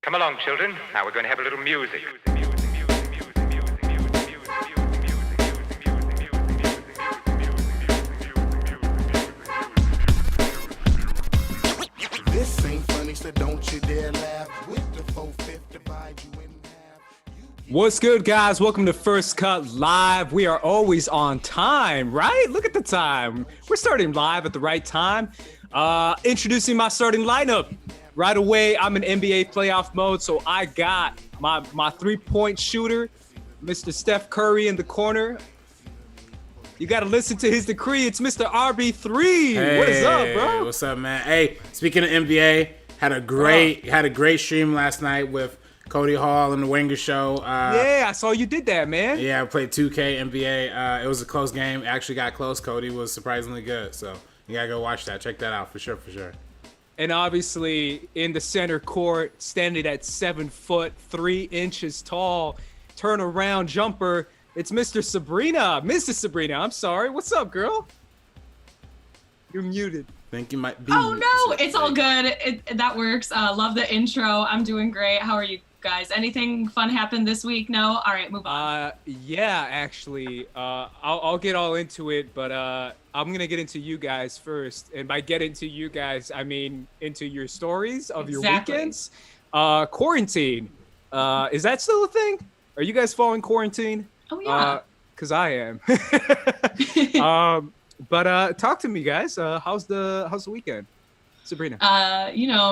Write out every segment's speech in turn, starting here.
Come along, children. Now we're going to have a little music. This ain't funny, so don't you dare laugh. With the 4/5 divide you in half. What's good, guys? Welcome to First Cut Live. We are always on time, right? Look at the time. We're starting live at the right time. Introducing my starting lineup. Right away, I'm in NBA playoff mode, so I got my three-point shooter, Mr. Steph Curry in the corner. You got to listen to his decree. It's Mr. RB3. Hey, what is up, bro? What's up, man? Hey, speaking of NBA, had a great stream last night with Cody Hall and the Wenger Show. Yeah, I saw you did that, man. Yeah, I played 2K NBA. It was a close game. It actually got close. Cody was surprisingly good, so you gotta go watch that. Check that out for sure. And obviously in the center court, standing at 7 foot 3 inches tall, turnaround jumper. It's Mr. Sabrina. Mrs. Sabrina, I'm sorry. What's up, girl? You're muted. Think you might be. Oh no, it's all good. That works. Love the intro. I'm doing great. How are you guys? Anything fun happened this week? No? All right, move on. Yeah, actually, I'll get all into it, but I'm gonna get into you guys first. And by get into you guys, I mean into your stories of your weekends. Quarantine. Is that still a thing? Are you guys following quarantine? Oh yeah. Cause I am. But talk to me, guys. How's the weekend, Sabrina?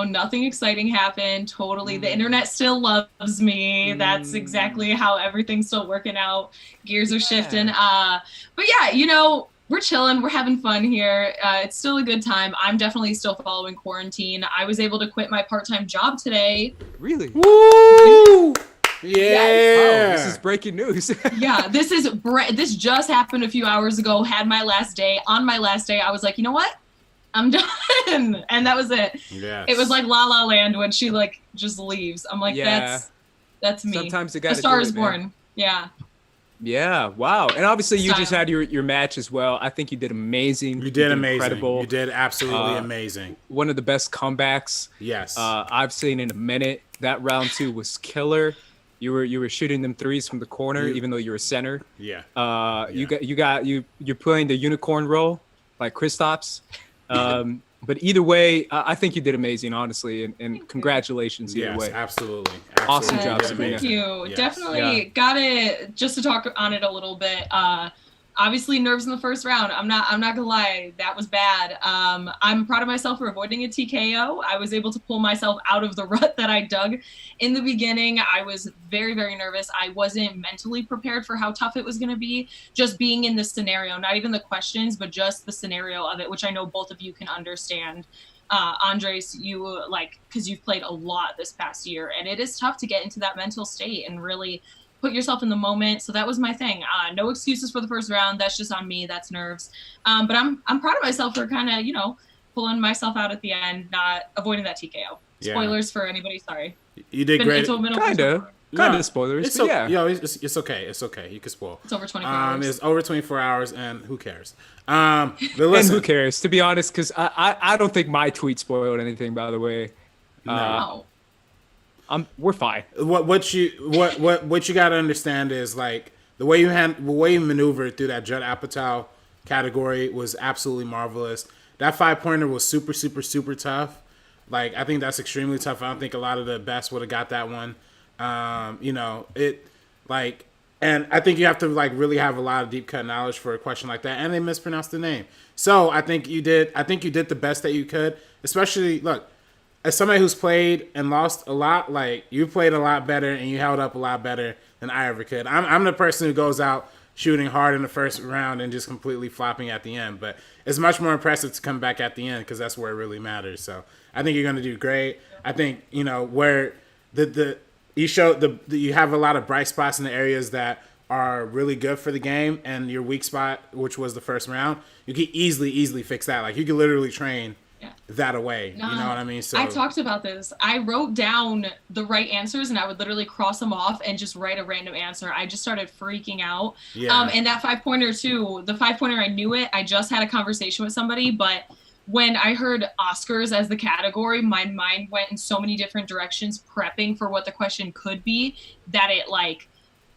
Nothing exciting happened. Totally. The internet still loves me. That's exactly how everything's still working out. Gears are shifting. But yeah, we're chilling. We're having fun here. It's still a good time. I'm definitely still following quarantine. I was able to quit my part-time job today. Really? Woo! Yeah. Yes. Oh, this is breaking news. Yeah, this just happened a few hours ago. Had my last day. On my last day, I was like, you know what? I'm done. And that was it. Yes. It was like La La Land when she just leaves. I'm like, that's me. Sometimes you gotta A Star do is it, Born. man. Yeah. Yeah. Wow. And obviously you just Style. had your match as well. I think you did amazing. You did amazing. Incredible. You did absolutely amazing. One of the best comebacks. Yes. I've seen in a minute. That round 2 was killer. You were shooting them threes from the corner, even though you were center. Yeah. You're playing the unicorn role like Kristaps. But either way, I think you did amazing, honestly, and congratulations either way. Absolutely. Awesome job, Sabrina. Thank you. Yes. Definitely got it. Just to talk on it a little bit. Obviously, nerves in the first round. I'm not gonna lie, that was bad. I'm proud of myself for avoiding a TKO. I was able to pull myself out of the rut that I dug in the beginning. I was very, very nervous. I wasn't mentally prepared for how tough it was gonna be. Just being in the scenario, not even the questions, but just the scenario of it, which I know both of you can understand. Andres, you because you've played a lot this past year, and it is tough to get into that mental state and really put yourself in the moment. So that was my thing. No excuses for the first round. That's just on me. That's nerves. But I'm proud of myself for kind of, pulling myself out at the end, not avoiding that TKO. Yeah. Spoilers for anybody. Sorry. You did great. Kind of spoilers, It's but okay. yeah. It's okay. It's okay. You can spoil. It's over 24 hours. It's over 24 hours, and who cares? But listen, And who cares, to be honest, because I don't think my tweet spoiled anything, by the way. No. We're fine. What you got to understand is the way you maneuvered through that Judd Apatow category was absolutely marvelous. That 5-pointer was super, super, super tough. I think that's extremely tough. I don't think a lot of the best would have got that one. And I think you have to really have a lot of deep cut knowledge for a question like that. And they mispronounced the name. So I think you did the best that you could, especially look, as somebody who's played and lost a lot, you played a lot better and you held up a lot better than I ever could. I'm the person who goes out shooting hard in the first round and just completely flopping at the end. But it's much more impressive to come back at the end because that's where it really matters. So I think you're going to do great. I think, where you have a lot of bright spots in the areas that are really good for the game, and your weak spot, which was the first round, you can easily fix that. You can literally train that away. You know what I mean? So I talked about this. I wrote down the right answers and I would literally cross them off and just write a random answer. I just started freaking out. And that 5-pointer too, the 5-pointer, I knew it. I just had a conversation with somebody, but when I heard Oscars as the category, my mind went in so many different directions prepping for what the question could be that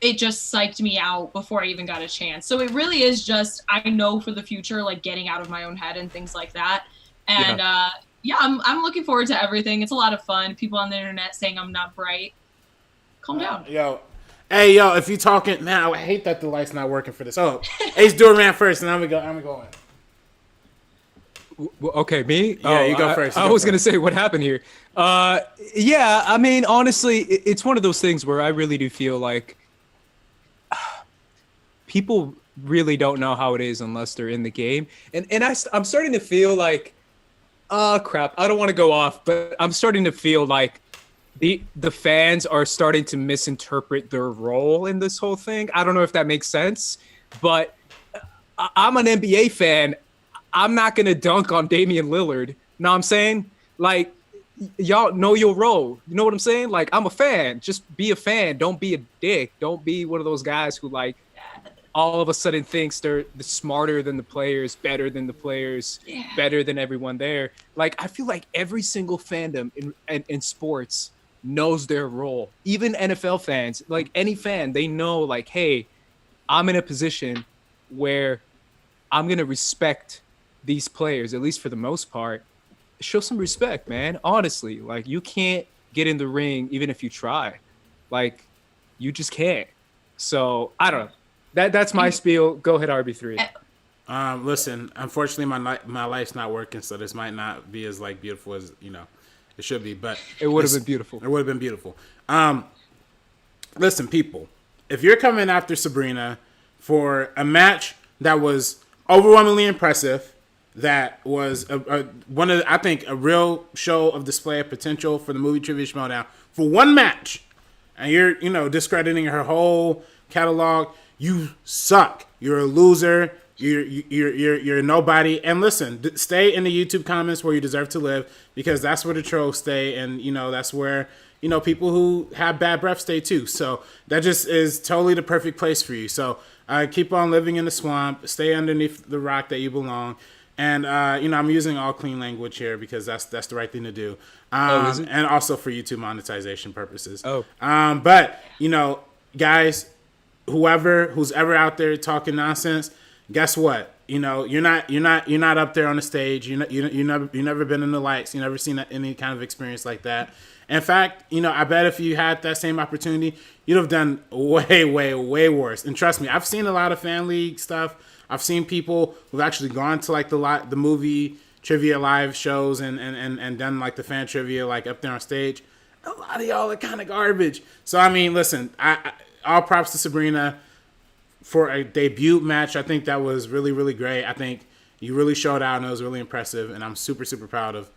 it just psyched me out before I even got a chance. So it really is just, I know for the future, like getting out of my own head and things like that. And I'm looking forward to everything. It's a lot of fun. People on the internet saying I'm not bright. Calm down. Hey, if you talking now, I hate that the light's not working for this. Oh, Ace Doorman first, and I'm gonna go in. Okay, me? Yeah, you go first. I was going to say what happened here. Yeah, I mean, honestly, it's one of those things where I really do feel like people really don't know how it is unless they're in the game. And I'm starting to feel like, crap, I don't want to go off, but I'm starting to feel like the fans are starting to misinterpret their role in this whole thing. I don't know if that makes sense, but I'm an NBA fan. I'm not going to dunk on Damian Lillard. Know what I'm saying? Like, y'all know your role. You know what I'm saying? Like, I'm a fan. Just be a fan. Don't be a dick. Don't be one of those guys who, like, all of a sudden thinks they're smarter than the players, better than the players, better than everyone there. Like, I feel like every single fandom in sports knows their role. Even NFL fans, like any fan, they know, like, hey, I'm in a position where I'm going to respect these players, at least for the most part. Show some respect, man. Honestly, like, you can't get in the ring even if you try. Like, you just can't. So I don't know. That's my spiel. Go ahead, RB3. Listen, unfortunately, my life's not working, so this might not be as like beautiful as it should be. But it would have been beautiful. It would have been beautiful. Listen, people, if you're coming after Sabrina for a match that was overwhelmingly impressive, that was one of I think a real show of display of potential for the movie Trivia Schmodown for one match, and you're discrediting her whole catalog, you suck. You're a loser. You're nobody. And listen, stay in the YouTube comments where you deserve to live, because that's where the trolls stay, and that's where people who have bad breath stay too. So that just is totally the perfect place for you. So keep on living in the swamp. Stay underneath the rock that you belong. And I'm using all clean language here because that's the right thing to do. And also for YouTube monetization purposes. But guys, who's ever out there talking nonsense, guess what? You're not up there on the stage. You never been in the lights. You never seen any kind of experience like that. In fact, I bet if you had that same opportunity, you'd have done way, way, way worse. And trust me, I've seen a lot of fan league stuff. I've seen people who've actually gone to like the movie trivia live shows and done like the fan trivia like up there on stage. A lot of y'all are kind of garbage. So I mean, listen, I all props to Sabrina for a debut match. I think that was really, really great. I think you really showed out and it was really impressive. And I'm super, super proud of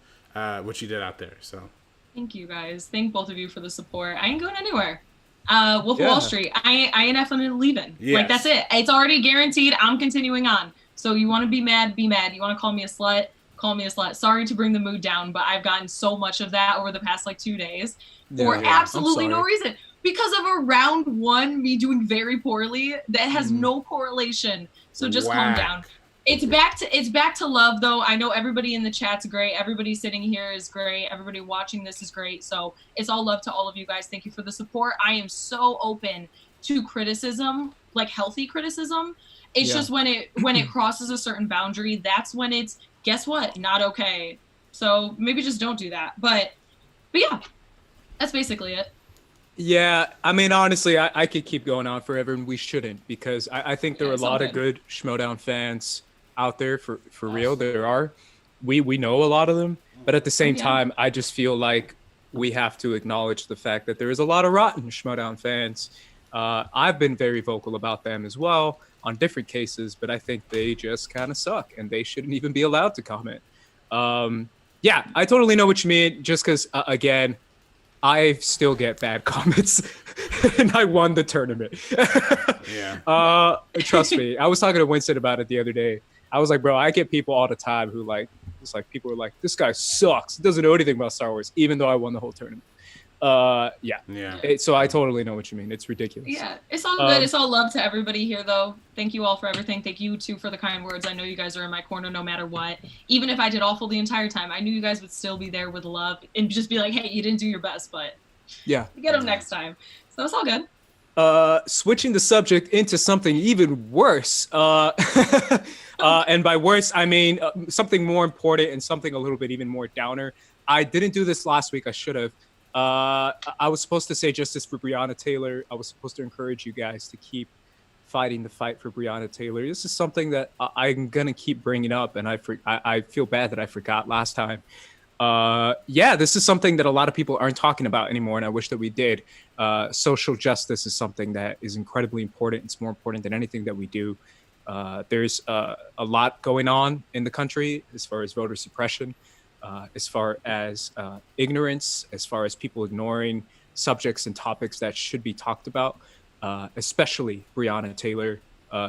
what you did out there. So thank you guys. Thank both of you for the support. I ain't going anywhere. Wolf of Wall Street. I ain't effing leaving. Yes. Like, that's it. It's already guaranteed. I'm continuing on. So you want to be mad, be mad. You want to call me a slut, call me a slut. Sorry to bring the mood down, but I've gotten so much of that over the past like 2 days for absolutely no reason. Because of a round one, me doing very poorly, that has no correlation. So just calm down. It's back to love, though. I know everybody in the chat's great. Everybody sitting here is great. Everybody watching this is great. So it's all love to all of you guys. Thank you for the support. I am so open to criticism, like healthy criticism. It's just when it crosses a certain boundary, that's when it's, guess what, not okay. So maybe just don't do that. But yeah, that's basically it. Yeah, I mean, honestly, I could keep going on forever, and we shouldn't, because I think there are a lot of good Schmodown fans out there for real. There are. We know a lot of them, but at the same time, I just feel like we have to acknowledge the fact that there is a lot of rotten Schmodown fans. I've been very vocal about them as well on different cases, but I think they just kind of suck, and they shouldn't even be allowed to comment. Yeah, I totally know what you mean, just because, again, I still get bad comments, and I won the tournament. Trust me. I was talking to Winston about it the other day. I was like, bro, I get people all the time who like, it's like people are like, this guy sucks. Doesn't know anything about Star Wars, even though I won the whole tournament. Yeah. Yeah. So I totally know what you mean. It's ridiculous. Yeah, it's all good. It's all love to everybody here, though. Thank you all for everything. Thank you, too, for the kind words. I know you guys are in my corner no matter what. Even if I did awful the entire time, I knew you guys would still be there with love and just be like, hey, you didn't do your best, but Yeah. get them next time. So it's all good. Switching the subject into something even worse. And by worse, I mean something more important and something a little bit even more downer. I didn't do this last week. I should have. I was supposed to say justice for Breonna Taylor. I was supposed to encourage you guys to keep fighting the fight for Breonna Taylor. This is something that I'm going to keep bringing up, and I feel bad that I forgot last time. This is something that a lot of people aren't talking about anymore, and I wish that we did. Social justice is something that is incredibly important. It's more important than anything that we do. There's a lot going on in the country as far as voter suppression, as far as ignorance, as far as people ignoring subjects and topics that should be talked about, especially Breonna Taylor.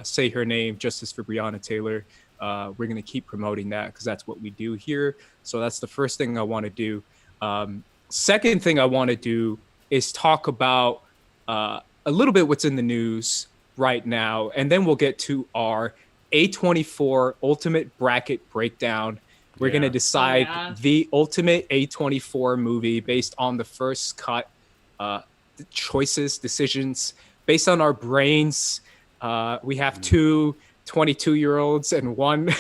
Say her name, Justice for Breonna Taylor. We're going to keep promoting that because that's what we do here. So that's the first thing I want to do. Second thing I want to do is talk about a little bit what's in the news right now, and then we'll get to our A24 Ultimate Bracket Breakdown. We're going to decide the ultimate A24 movie based on the first cut choices, decisions, based on our brains. We have two 22-year-olds and one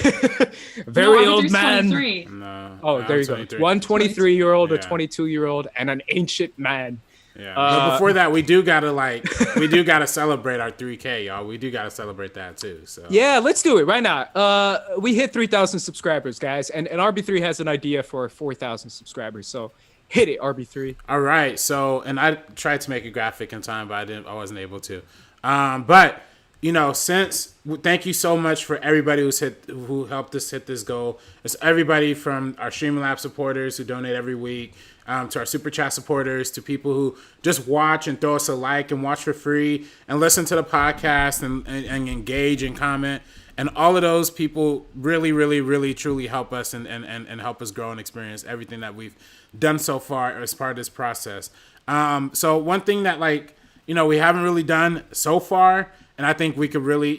very old man. 23. No. Oh, there you 23. go. One 23-year-old, a 22-year-old, and an ancient man. Yeah. But before that, we do gotta celebrate our 3K, y'all. We do gotta celebrate that too. So yeah, let's do it right now. We hit 3,000 subscribers, guys, and RB3 has an idea for 4,000 subscribers. So hit it, RB3. All right. So, and I tried to make a graphic in time, but I wasn't able to. But you know, thank you so much for everybody who helped us hit this goal. It's everybody from our Streamlabs supporters who donate every week, to our Super Chat supporters, to people who just watch and throw us a like and watch for free and listen to the podcast and engage and comment. And all of those people really, really, really, truly help us and help us grow and experience everything that we've done so far as part of this process. So one thing that we haven't really done so far, and I think we could really,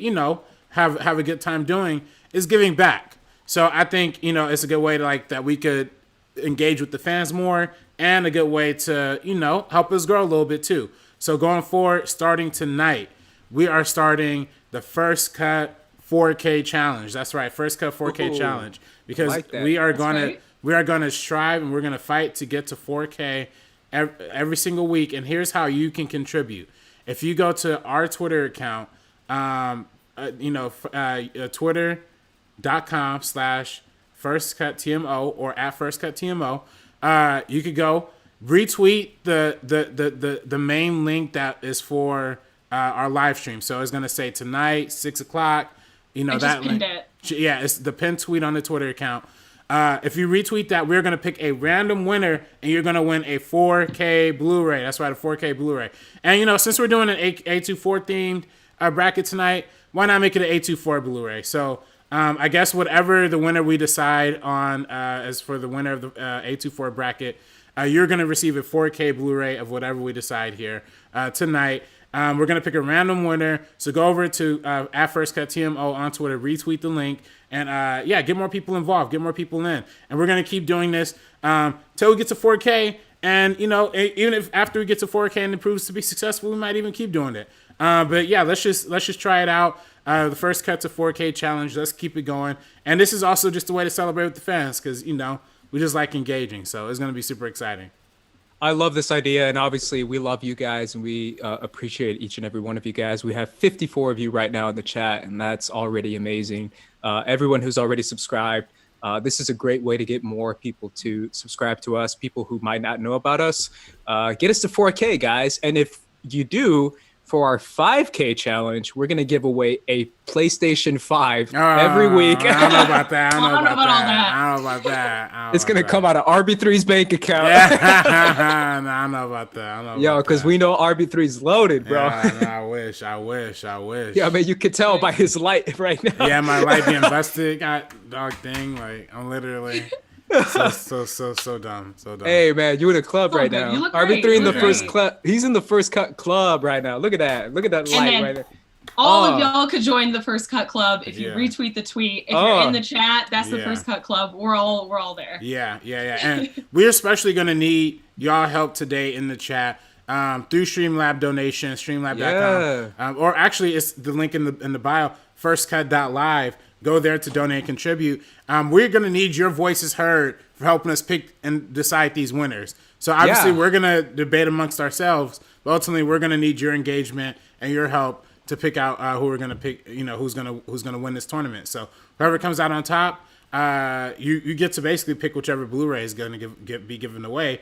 have a good time doing, is giving back. So I think, it's a good way to that we could engage with the fans more, and a good way to, help us grow a little bit too. So going forward, starting tonight, we are starting the First Cut 4K challenge. That's right, First Cut 4K challenge, because we are gonna strive and we're gonna fight to get to 4K every single week. And here's how you can contribute. If you go to our Twitter account, twitter.com/firstcuttmo or @firstcuttmo, you could go retweet the main link that is for our live stream. So it's gonna say tonight 6:00. That link. Yeah, it's the pinned tweet on the Twitter account. If you retweet that, we're going to pick a random winner, and you're going to win a 4K Blu-ray. That's right, a 4K Blu-ray. And, since we're doing an A24 themed bracket tonight, why not make it an A24 Blu-ray? So I guess whatever the winner we decide on as for the winner of the A24 bracket, you're going to receive a 4K Blu-ray of whatever we decide here tonight. We're going to pick a random winner. So go over to @FirstCutTMO on Twitter, retweet the link, and get more people involved, get more people in. And we're going to keep doing this till we get to 4K. And, even if after we get to 4K and it proves to be successful, we might even keep doing it. But yeah, let's just try it out. The First Cut to 4K challenge. Let's keep it going. And this is also just a way to celebrate with the fans because, we just like engaging. So it's going to be super exciting. I love this idea, and obviously we love you guys, and we appreciate each and every one of you guys. We have 54 of you right now in the chat, and that's already amazing. Everyone who's already subscribed, this is a great way to get more people to subscribe to us, people who might not know about us. Get us to 4K, guys, and if you do, for our 5K challenge, we're going to give away a PlayStation 5 every week. I don't know about that. I don't know about that. It's going to come out of RB3's bank account. Yeah. No, I don't know about that. Yo, because we know RB3's loaded, bro. Yeah, I wish. Yeah, I mean, you could tell by his light right now. Yeah, my light being busted. Got dog thing. I'm literally... So dumb. So dumb. Hey man, you in a club Oh, right good. now. You look RB3 great. in the You look first great. club. He's in the first cut club right now. Look at that. Look at that light then right there. All Oh. of y'all could join the First Cut Club if you Yeah. retweet the tweet. If Oh. you're in the chat, that's the Yeah. First Cut Club. We're all there. Yeah. And we're especially going to need y'all help today in the chat through Streamlab donation, streamlab.com. Yeah. Or actually, it's the link in the bio, firstcut.live. Go there to donate and contribute. We're going to need your voices heard for helping us pick and decide these winners. So obviously, Yeah. we're going to debate amongst ourselves, but ultimately, we're going to need your engagement and your help to pick out who we're going to pick, who's going to win this tournament. So whoever comes out on top, you get to basically pick whichever Blu-ray is going to be given away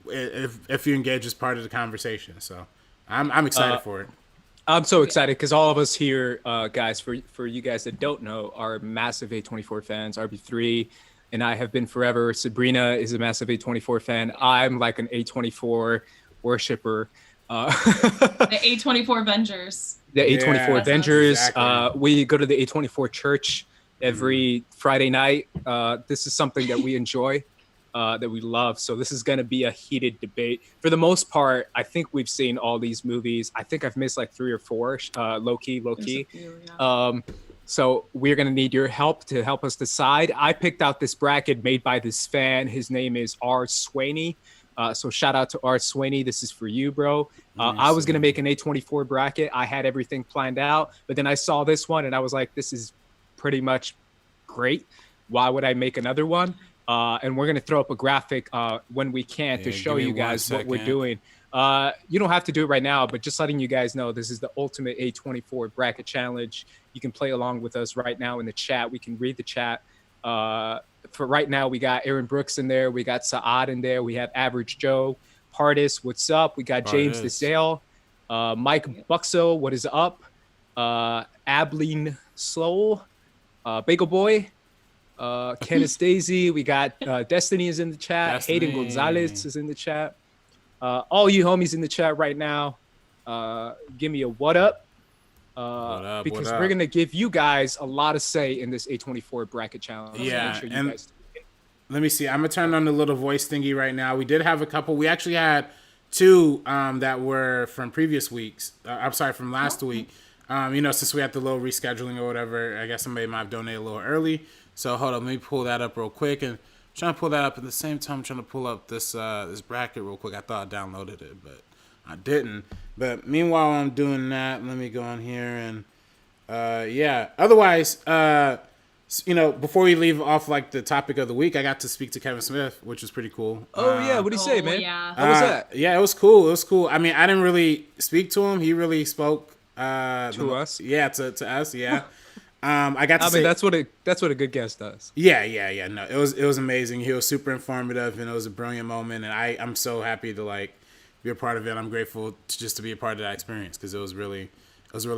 if you engage as part of the conversation. So I'm excited for it. I'm so excited because all of us here, guys, for you guys that don't know, are massive A24 fans. RB3 and I have been forever. Sabrina is a massive A24 fan. I'm like an A24 worshiper. The A24 Avengers. The A24 Yeah, Avengers. exactly. We go to the A24 church every Friday night. This is something that we enjoy, that we love. So this is going to be a heated debate. For the most part, I think we've seen all these movies. I think I've missed like 3 or 4, low key. There's a few, yeah. So we're going to need your help to help us decide. I picked out this bracket made by this fan. His name is R. Swaney. So shout out to R. Swaney. This is for you, bro. I was going to make an A24 bracket. I had everything planned out, but then I saw this one and I was like, this is pretty much great. Why would I make another one? And we're going to throw up a graphic when we can to show give me you 1 guys what we're second. doing. You don't have to do it right now, but just letting you guys know, this is the ultimate A24 bracket challenge. You can play along with us right now in the chat. We can read the chat. For right now, we got Aaron Brooks in there. We got Saad in there. We have Average Joe. Pardis, what's up? We got James Pardis. DeSale. Mike Buxo, what is up? Ablene Slow. Bagel Boy. Kenneth Daisy. We got Destiny is in the chat. Hayden Destiny. Gonzalez is in the chat. All you homies in the chat right now, give me a what up. up, Because what up? we're going to give you guys a lot of say in this A24 bracket challenge. So Yeah, make sure you and- guys Let me see. I'm gonna turn on the little voice thingy right now. We did have a couple. We actually had 2 that were from previous weeks. I'm sorry, from last week. Since we had the little rescheduling or whatever, I guess somebody might have donated a little early. So hold on, let me pull that up real quick. And I'm trying to pull that up at the same time. I'm trying to pull up this this bracket real quick. I thought I downloaded it, but I didn't. But meanwhile, I'm doing that. Let me go on here and yeah. Otherwise, before we leave off like the topic of the week, I got to speak to Kevin Smith, which was pretty cool. Oh, yeah. What do you say, Oh, man? yeah. How was that? Yeah, it was cool. It was cool. I mean, I didn't really speak to him. He really spoke To us? Yeah, to us. Yeah. I got to I say mean, that's what a good guest does. Yeah. No, it was amazing. He was super informative, and it was a brilliant moment. And I'm so happy to like be a part of it. I'm grateful to be a part of that experience because it was really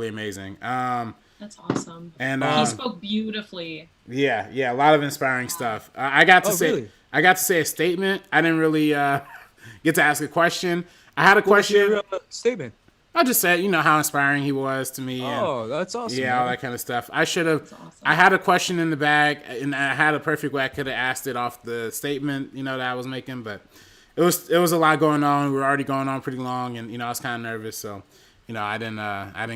amazing. That's awesome. And He spoke beautifully. yeah, a lot of inspiring stuff. I got to say, really? I got to say a statement. I didn't really get to ask a question. I had a question. Your statement. I just said, how inspiring he was to me. And, Oh, that's awesome. yeah, all man. that kind of stuff. I should have. awesome. I had a question in the bag, and I had a perfect way I could have asked it off the statement, that I was making. But it was a lot going on. We were already going on pretty long, and I was kind of nervous, so I didn't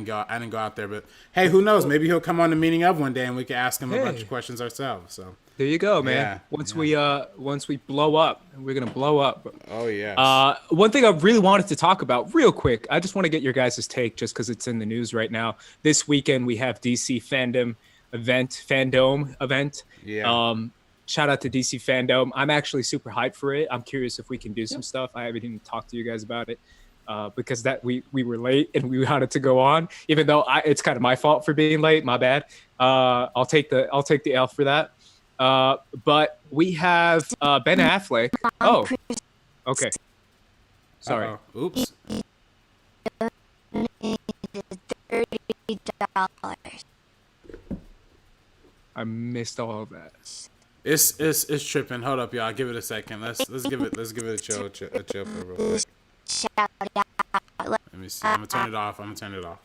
go out there. But hey, who knows? Maybe he'll come on the meeting of one day, and we can ask him a bunch Hey. of questions ourselves. So There you go, man. Yeah, Once we blow up, we're gonna blow up. oh yeah. One thing I really wanted to talk about real quick, I just want to get your guys' take just because it's in the news right now. This weekend we have DC fandom event. Yeah. Shout out to DC fandom. I'm actually super hyped for it. I'm curious if we can do some stuff. I haven't even talked to you guys about it. Because that we were late and we wanted to go on, even though it's kind of my fault for being late. My bad. I'll take the L for that. But we have Ben Affleck. Oh, okay. Sorry. Uh-oh. Oops. $30. I missed all of that. It's tripping. Hold up, y'all. Give it a second. Let's give it a chill for real quick. Shout out. Let me see. I'm gonna turn it off.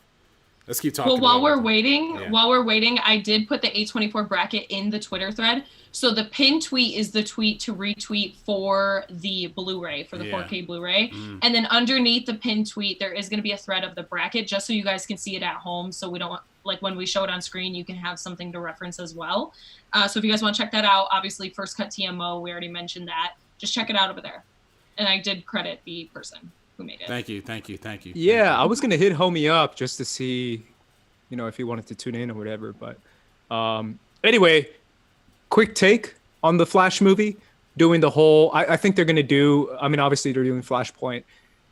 Let's keep talking. Well, while we're waiting, Yeah. I did put the A24 bracket in the Twitter thread. So the pinned tweet is the tweet to retweet for the Blu-ray, for the 4K Blu-ray. And then underneath the pinned tweet, there is going to be a thread of the bracket just so you guys can see it at home. So we don't, like when we show it on screen, you can have something to reference as well. So if you guys want to check that out, obviously First Cut TMO, we already mentioned that. Just check it out over there. And I did credit the person who made it. Thank you. Yeah, I was gonna hit homie up just to see, if he wanted to tune in or whatever. But anyway, quick take on the Flash movie. Doing the whole, I think they're gonna do. I mean, obviously they're doing Flashpoint,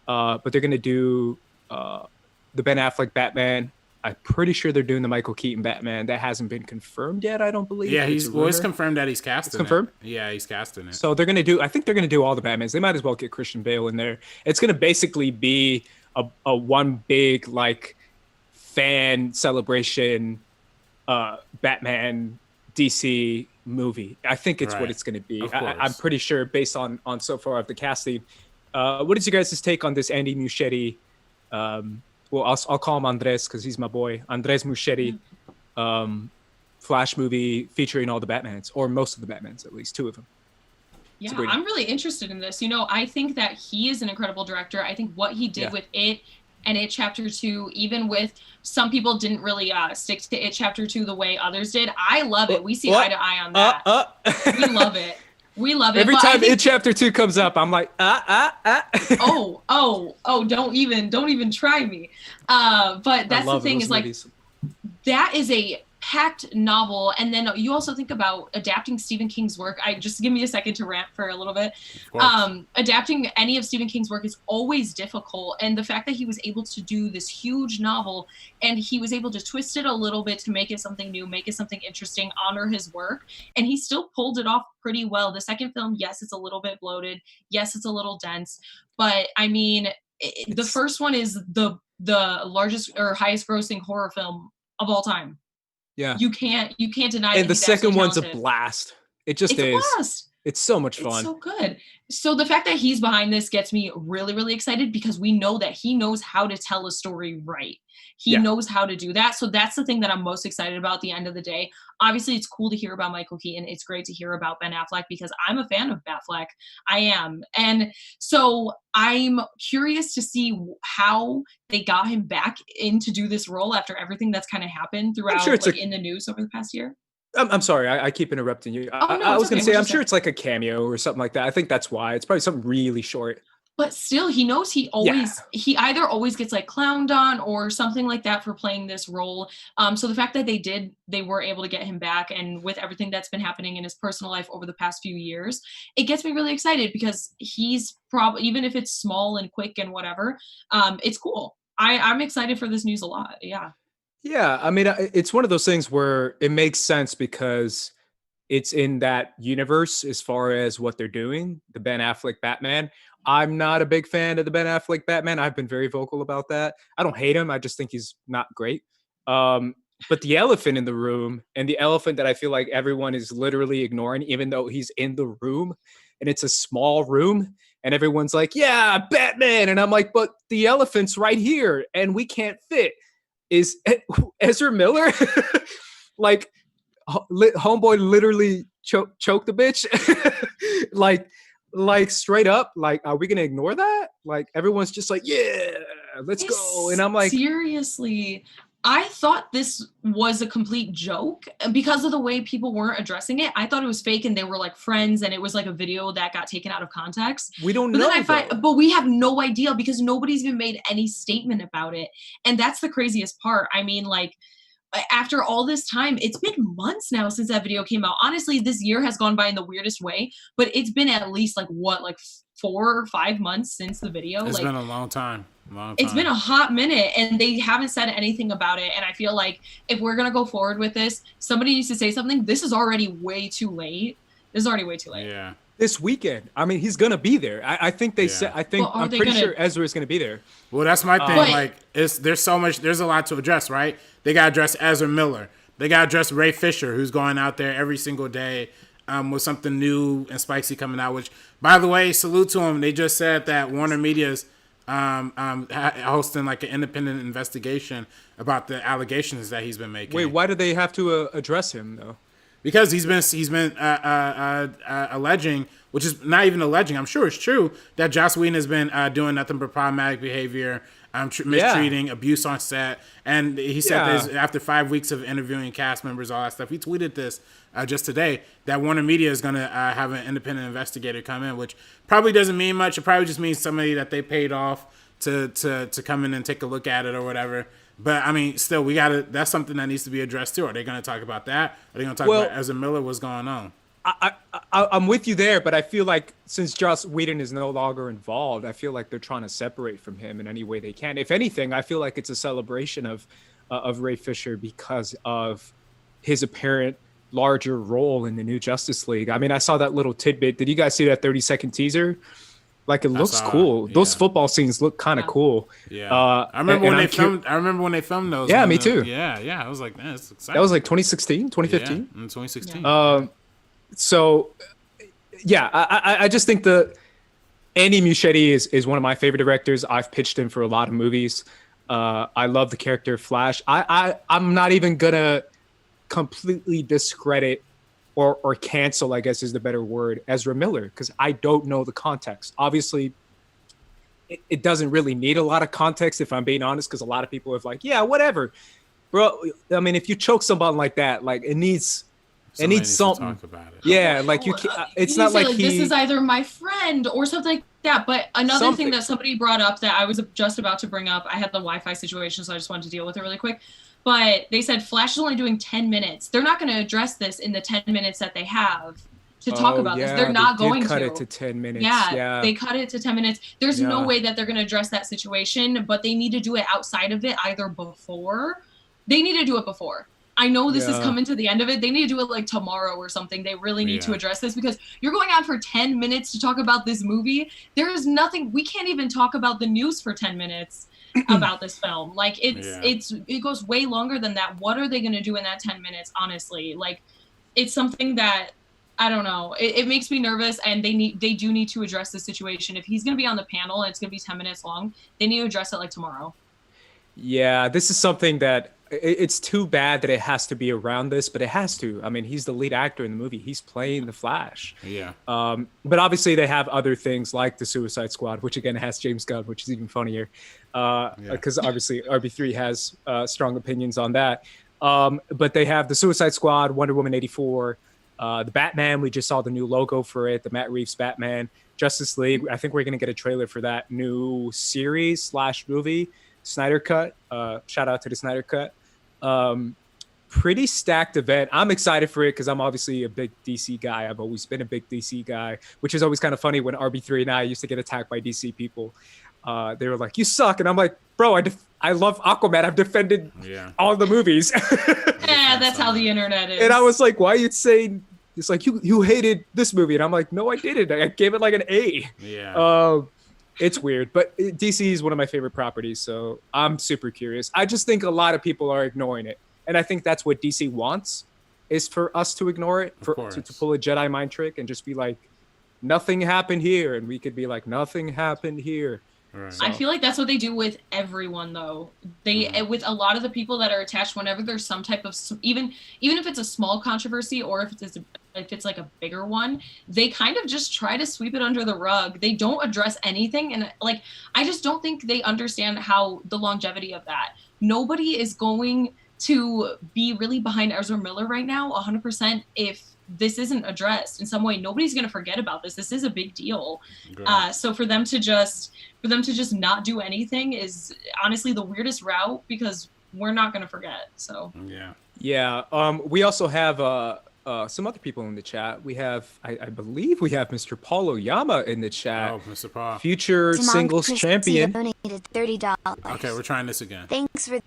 but they're gonna do the Ben Affleck Batman. I'm pretty sure they're doing the Michael Keaton Batman. That hasn't been confirmed yet, I don't believe. Yeah, it's confirmed that he's casting. It's confirmed? Yeah, he's casting it. So they're gonna do. I think they're gonna do all the Batmans. They might as well get Christian Bale in there. It's gonna basically be a one big like fan celebration, Batman DC movie. I think it's what it's gonna be. I'm pretty sure based on so far of the casting. What is you guys' take on this Andy Muschietti? Well, I'll call him Andres because he's my boy. Andres Muschietti, Flash movie featuring all the Batmans, or most of the Batmans, at least 2 of them. Yeah, I'm really interested in this. I think that he is an incredible director. I think what he did with It and It Chapter 2, even with some people didn't really stick to It Chapter 2 the way others did. I love it. We see eye to eye on that. We love it. We love it. Every time It Chapter 2 comes up, I'm like, oh, don't even try me. But that's the thing is movies. Like, that is a packed novel. And then you also think about adapting Stephen King's work. Just give me a second to rant for a little bit. Adapting any of Stephen King's work is always difficult. And the fact that he was able to do this huge novel and he was able to twist it a little bit to make it something new, make it something interesting, honor his work. And he still pulled it off pretty well. The second film, yes, it's a little bit bloated. Yes, it's a little dense. But I mean, the first one is the largest or highest grossing horror film of all time. Yeah, you can't deny. And the second one's a blast. It just is. A blast. It's so much fun. It's so good. So the fact that he's behind this gets me really, really excited because we know that he knows how to tell a story right. He knows how to do that. So that's the thing that I'm most excited about at the end of the day. Obviously, it's cool to hear about Michael Keaton. It's great to hear about Ben Affleck because I'm a fan of Batfleck. I am. And so I'm curious to see how they got him back in to do this role after everything that's kind of happened throughout in the news over the past year. I'm sorry, I keep interrupting you. I was going to say, I'm sure it's like a cameo or something like that. I think that's why. It's probably something really short. But still, he knows he either always gets like clowned on or something like that for playing this role. So the fact that they were able to get him back, and with everything that's been happening in his personal life over the past few years, it gets me really excited because he's probably, even if it's small and quick and whatever, it's cool. I'm excited for this news a lot. Yeah. Yeah, I mean, it's one of those things where it makes sense because it's in that universe as far as what they're doing, the Ben Affleck Batman. I'm not a big fan of the Ben Affleck Batman. I've been very vocal about that. I don't hate him. I just think he's not great. But the elephant in the room, and the elephant that I feel like everyone is literally ignoring, even though he's in the room, and it's a small room, and everyone's like, yeah, Batman. And I'm like, but the elephant's right here, and we can't fit. Is Ezra Miller. Like, homeboy literally choked the bitch. like straight up, like, are we gonna ignore that? Like, everyone's just like, yeah, let's go. And I'm like, seriously, I thought this was a complete joke because of the way people weren't addressing it. I thought it was fake and they were like friends and it was like a video that got taken out of context. We don't know. But we have no idea because nobody's even made any statement about it. And that's the craziest part. I mean, like, after all this time, it's been months now since that video came out. Honestly, this year has gone by in the weirdest way, but it's been at least like 4 or 5 months since the video. It's been a long time. It's been a hot minute and they haven't said anything about it. And I feel like if we're going to go forward with this, somebody needs to say something. This is already way too late. Yeah. This weekend. I mean, he's going to be there. I think they said, I'm pretty sure Ezra is going to be there. Well, that's my thing. There's a lot to address, right? They got to address Ezra Miller. They got to address Ray Fisher, who's going out there every single day with something new and spicy coming out, which, by the way, salute to him. They just said that Warner Media's hosting like an independent investigation about the allegations that he's been making. Wait, why do they have to address him though? Because he's been alleging, which is not even alleging, I'm sure it's true, that Joss Whedon has been doing nothing but problematic behavior, mistreating, abuse on set. And he said this after 5 weeks of interviewing cast members, all that stuff. He tweeted this just today, that Warner Media is going to have an independent investigator come in, which probably doesn't mean much. It probably just means somebody that they paid off to come in and take a look at it or whatever. But I mean, still, that's something that needs to be addressed too. Are they going to talk about that? Are they going to talk about Ezra Miller? What's going on? I'm with you there, but I feel like since Joss Whedon is no longer involved, I feel like they're trying to separate from him in any way they can. If anything, I feel like it's a celebration of Ray Fisher because of his apparent larger role in the new Justice League. I mean, I saw that little tidbit. Did you guys see that 30-second teaser? Like, it looks cool. Those football scenes look kind of cool. Yeah, I remember when they filmed those. Yeah, me too. Yeah. I was like, man, it's exciting. That was like 2016, 2015. Yeah, in 2016. So, yeah, I just think Andy Muschietti is one of my favorite directors. I've pitched him for a lot of movies. I love the character Flash. I'm not even gonna completely discredit or cancel, I guess is the better word, Ezra Miller, because I don't know the context. Obviously, it doesn't really need a lot of context, if I'm being honest, because a lot of people are like, yeah, whatever. Bro, I mean, if you choke someone like that, like, it needs something. Talk about it. Yeah, like, you can't, it's not like this is either my friend or something like that. But another thing that somebody brought up that I was just about to bring up, I had the Wi-Fi situation, so I just wanted to deal with it really quick. But they said Flash is only doing 10 minutes. They're not going to address this in the 10 minutes that they have to talk about this. They're not going to. Cut it to 10 minutes. Yeah, they cut it to 10 minutes. There's no way that they're going to address that situation, but they need to do it outside of it, either before. They need to do it before. I know this is coming to the end of it. They need to do it like tomorrow or something. They really need to address this because you're going on for 10 minutes to talk about this movie. There is nothing. We can't even talk about the news for 10 minutes. About this film. Like, it goes way longer than that. What are they going to do in that 10 minutes? Honestly, like, it's something that I don't know. It makes me nervous, and they do need to address the situation. If he's going to be on the panel and it's going to be 10 minutes long, they need to address it like tomorrow. Yeah, this is something that it's too bad that it has to be around this, but it has to. I mean, he's the lead actor in the movie. He's playing the Flash. Yeah. But obviously they have other things like the Suicide Squad, which again has James Gunn, which is even funnier. Because obviously RB3 has strong opinions on that. But they have the Suicide Squad, Wonder Woman 84, the Batman. We just saw the new logo for it, the Matt Reeves Batman. Justice League. I think we're going to get a trailer for that new series / movie. Snyder Cut. Shout out to the Snyder Cut. Pretty stacked event. I'm excited for it because I'm obviously a big DC guy. I've always been a big DC guy, which is always kind of funny when RB3 and I used to get attacked by DC people. They were like, "You suck," and I'm like, "Bro, I love Aquaman. I've defended all the movies." Yeah, that's how the internet is. And I was like, "Why are you saying?" It's like you hated this movie, and I'm like, "No, I didn't. I gave it like an A." Yeah. It's weird, but DC is one of my favorite properties, so I'm super curious. I just think a lot of people are ignoring it, and I think that's what DC wants, is for us to ignore it, to pull a Jedi mind trick and just be like, nothing happened here, and we could be like, nothing happened here. Right. I feel like that's what they do with everyone, though. They with a lot of the people that are attached, whenever there's some type of even if it's a small controversy or if it's like a bigger one, they kind of just try to sweep it under the rug. They don't address anything, and like I just don't think they understand how the longevity of that. Nobody is going to be really behind Ezra Miller right now, 100%. If this isn't addressed in some way, nobody's going to forget about this. This is a big deal. So for them to just not do anything is honestly the weirdest route because we're not going to forget. So we also have some other people in the chat. We have I believe we have Mr. Paul Oyama in the chat. Oh, Mr. Paul, future singles champion. Donated $30. Okay, we're trying this again. Thanks for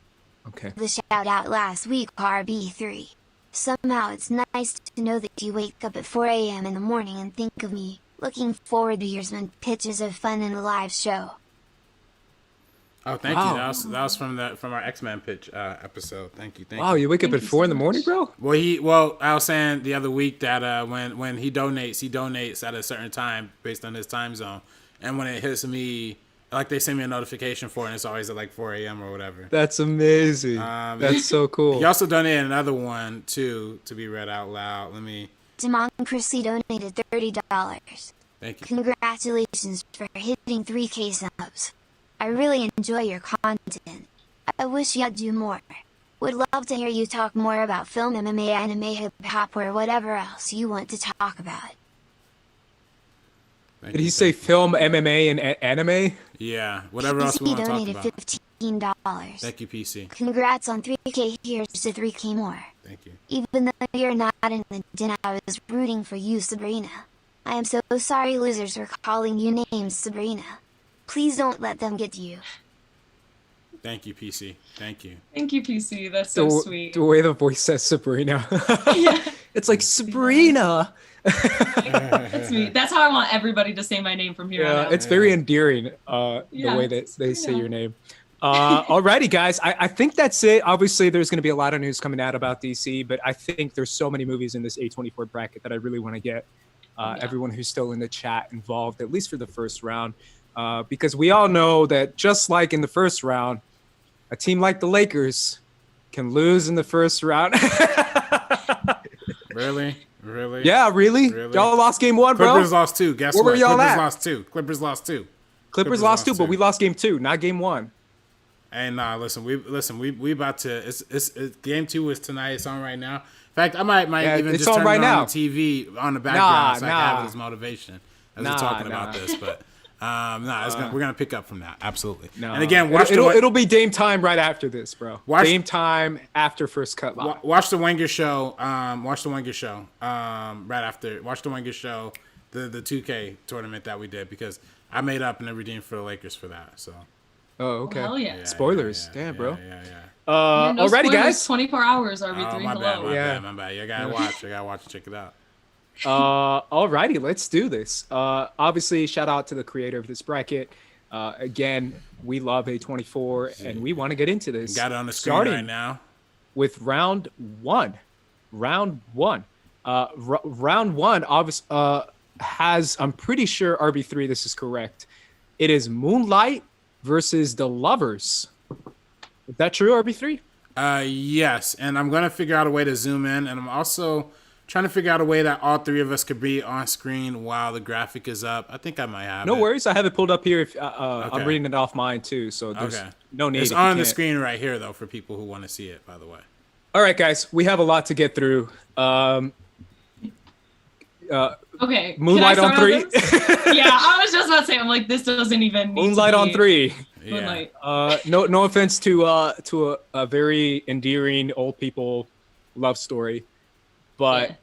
the shout out last week, RB3. Somehow it's nice to know that you wake up at 4 a.m. in the morning and think of me. Looking forward to your pitches of fun in a live show. Oh, thank you. That was from our X-Men pitch episode. Thank you. Wow, you wake up at 4 in the morning, bro? Well, I was saying the other week that when he donates at a certain time based on his time zone, and when it hits me Like they send me a notification for it, and it's always at like 4 a.m. or whatever. That's amazing. That's so cool. He also donated another one too to be read out loud. Let me. Democracy donated $30. Thank you. Congratulations for hitting 3K subs. I really enjoy your content. I wish you'd do more. Would love to hear you talk more about film, MMA, anime, hip-hop, or whatever else you want to talk about. Did he say film, MMA, and anime? Yeah, whatever else we want to talk donated about. $15. Thank you, PC. Congrats on 3K. Here's to 3K more. Thank you. Even though you're not in the den, I was rooting for you, Sabrina. I am so sorry losers were calling you names, Sabrina. Please don't let them get to you. Thank you, PC. Thank you. Thank you, PC. That's so sweet. The way the voice says Sabrina. Yeah. It's like Sabrina. That's me. That's how I want everybody to say my name from here on Yeah, out. it's very endearing, the Yeah, way that it's they say Sabrina. your name. Alrighty, guys. I think that's it. Obviously, there's going to be a lot of news coming out about DC, but I think there's so many movies in this A24 bracket that I really want to get everyone who's still in the chat involved, at least for the first round, because we all know that just like in the first round, a team like the Lakers can lose in the first round. Really? Really? Yeah, really? Really? Y'all lost game one, bro. Clippers lost 2. Guess Where what? were y'all Clippers at? lost 2. Clippers lost 2. Clippers lost 2, but we lost game 2, not game 1. Hey, nah, listen, we about to. It's game 2 is tonight. It's on right now. In fact, I might Yeah, even it's just on turn right it now. on the TV on the background so I can have nah. it as motivation as Nah, we're talking about nah. this. But we're gonna pick up from that. Absolutely. No. And again, it'll be Dame time right after this, bro. Watch- Dame time after first cut live. Watch the Wenger show. Watch the Wenger show. Right after. Watch the Wenger show. The 2K tournament that we did because I made up and redeemed for the Lakers for that. So. Oh, okay. Hell yeah. Spoilers. Damn, bro. Yeah. Yeah, no Alrighty, spoilers, guys. 24 hours, RB3. Oh, my Hello. bad. My bad. You gotta watch. And check it out. Alrighty, let's do this. Obviously, shout out to the creator of this bracket. Again, we love A24, and we want to get into this. Got it on the screen Starting right now. with round one. Round one, has, I'm pretty sure, RB3, this is correct. It is Moonlight versus The Lovers. Is that true, RB3? Yes, and I'm gonna figure out a way to zoom in, and I'm also trying to figure out a way that all three of us could be on screen while the graphic is up. I think I might have No it. worries. I have it pulled up here. If Okay. I'm reading it off mine too, so there's Okay. no need. It's if you on the can't. screen right here, though, for people who want to see it. By the way. All right, guys, we have a lot to get through. Okay. Moonlight can I on start 3. Yeah, I was just about to say, I'm like, this doesn't even need Moonlight to on be 3. Yeah. Moonlight. No offense to a very endearing old people love story, but Yeah.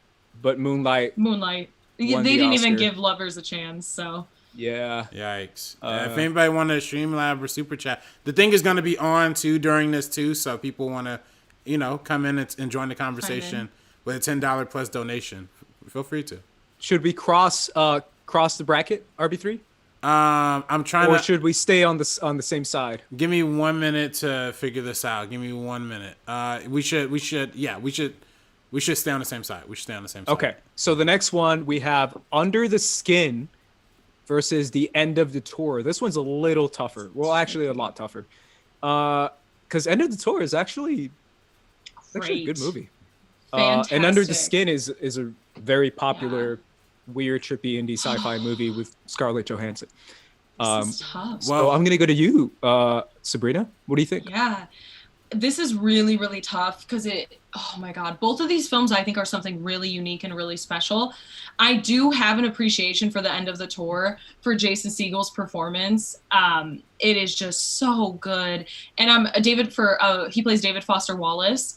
but Moonlight, Moonlight. They Won the didn't even Oscar. give lovers a chance, so. yeah. Yikes! If anybody want to Streamlab or Super Chat, the thing is going to be on too during this too, so people want to, come in and join the conversation with a $10 plus donation. Feel free to. Should we cross the bracket, RB3, I'm trying or to. should we stay on the same side? Give me 1 minute to figure this out. Give me 1 minute. We should stay on the same side. We should stay on the same side. Okay, so the next one we have Under the Skin versus The End of the Tour. This one's a little tougher. Well, actually, a lot tougher. Because End of the Tour is actually a good Great. movie. Fantastic. And Under the Skin is a very popular, weird, trippy indie sci-fi movie with Scarlett Johansson. This is tough. So I'm gonna go to you, Sabrina. What do you think? Yeah. This is really, really tough because oh my God, both of these films I think are something really unique and really special. I do have an appreciation for The End of the Tour for Jason Segel's performance. It is just so good. And he plays David Foster Wallace,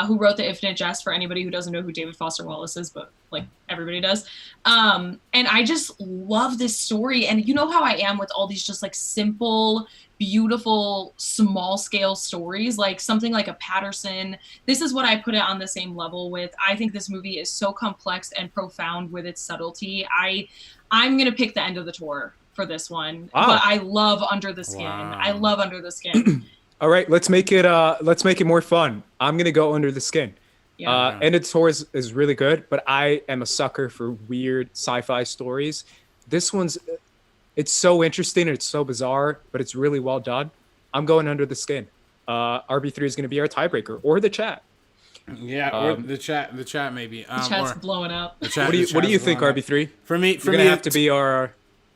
who wrote The Infinite Jest, for anybody who doesn't know who David Foster Wallace is, but like everybody does. And I just love this story. And you know how I am with all these just like simple, beautiful, small scale stories, like something like a Patterson. This is what I put it on the same level with. I think this movie is so complex and profound with its subtlety. I'm going to pick The End of the Tour for this one, Wow. but I love Under the Skin. Wow. I love Under the Skin. All right, let's make it more fun. I'm gonna go Under the Skin. Yeah. End of the Tour is really good, but I am a sucker for weird sci-fi stories. This one's It's so interesting. It's so bizarre, but it's really well done. I'm going Under the Skin. RB3 is going to be our tiebreaker, or the chat. Yeah, or the chat maybe. The chat's blowing up. What do you think, RB3? For me, you're gonna have to be our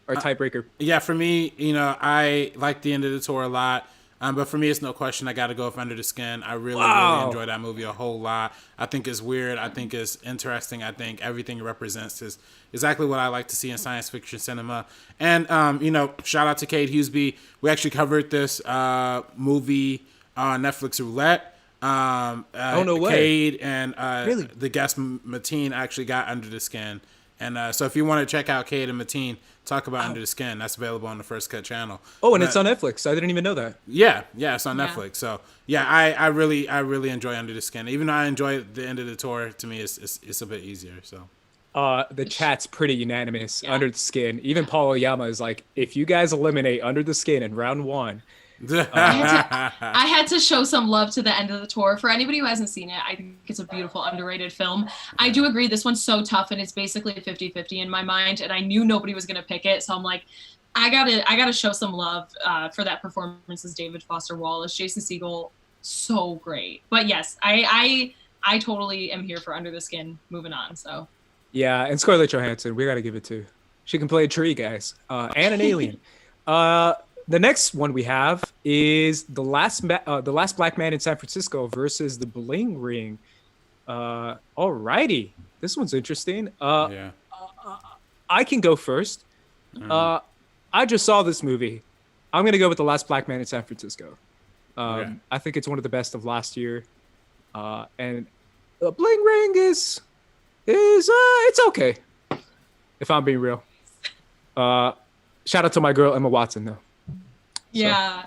tiebreaker. Yeah, for me, I like the End of the Tour a lot. But for me, it's no question. I got to go with Under the Skin. I really enjoy that movie a whole lot. I think it's weird. I think it's interesting. I think everything it represents is exactly what I like to see in science fiction cinema. And, shout out to Cade Hughesby. We actually covered this movie on Netflix Roulette. Oh, no way. Cade and really? the guest Mateen actually got Under the Skin. And so if you want to check out Cade and Mateen talk about Under the Skin, that's available on the First Cut channel. Oh, and it's on Netflix. I didn't even know that. Yeah, it's on Netflix. So yeah, I really enjoy Under the Skin. Even though I enjoy the End of the Tour, to me it's a bit easier. So the chat's pretty unanimous. Under the Skin. Even Paul Oyama is like, if you guys eliminate Under the Skin in round 1. I had to show some love to the End of the Tour. For anybody who hasn't seen it, I think it's a beautiful, underrated film. I do agree this one's so tough, and it's basically 50-50 in my mind, and I knew nobody was going to pick it, so I'm like, I gotta show some love for that performance as David Foster Wallace. Jason Segel, so great. But yes, I totally am here for Under the Skin. Moving on, so. Yeah, and Scarlett Johansson, we got to give it to. She can play a tree, guys, and an alien. The next one we have is the last Black Man in San Francisco versus the Bling Ring. Alrighty, this one's interesting. I can go first. I just saw this movie. I'm gonna go with the last Black Man in San Francisco. I think it's one of the best of last year, and the Bling Ring is it's okay. If I'm being real. Shout out to my girl Emma Watson though. Yeah.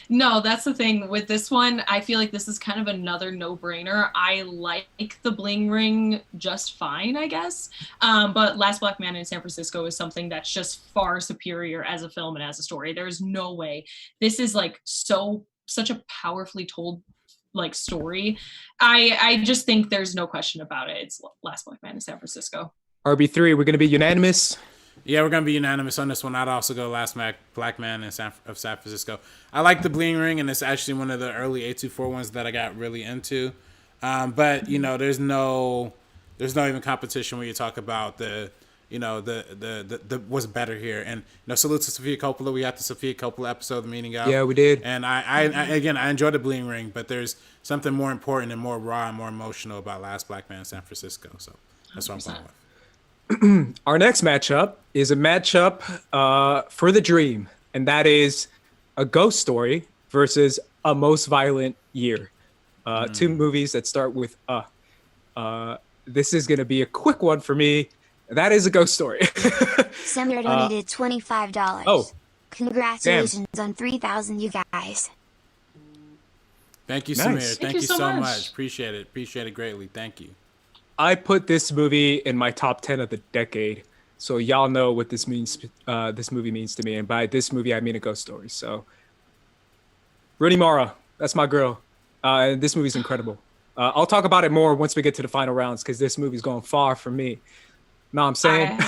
No, that's the thing with this one. I feel like this is kind of another no-brainer. I like the Bling Ring just fine, I guess. But Last Black Man in San Francisco is something that's just far superior as a film and as a story. There's no way. This is like such a powerfully told like story. I just think there's no question about it. It's Last Black Man in San Francisco. RB3, we're going to be unanimous. Yeah, we're going to be unanimous on this one. I'd also go Last Black Man in San Francisco. I like the Bling Ring, and it's actually one of the early A24 ones that I got really into. But, there's no even competition when you talk about the what's better here. And, salute to Sofia Coppola. We had the Sofia Coppola episode of the meeting out. Yeah, we did. And I enjoy the Bling Ring, but there's something more important and more raw and more emotional about Last Black Man in San Francisco. So that's what I'm going with. Our next matchup is a matchup for the dream, and that is A Ghost Story versus A Most Violent Year. Two movies that start with this is going to be a quick one for me. That is A Ghost Story. Samir donated $25. Oh, congratulations on 3,000, you guys. Thank you, nice. Samir. Thank you so much. Appreciate it greatly. Thank you. I put this movie in my top 10 of the decade, so y'all know what this means. This movie means to me, and by this movie I mean A Ghost Story. So, Rooney Mara, that's my girl. And this movie's incredible. I'll talk about it more once we get to the final rounds because this movie's going far for me. Know what I'm saying?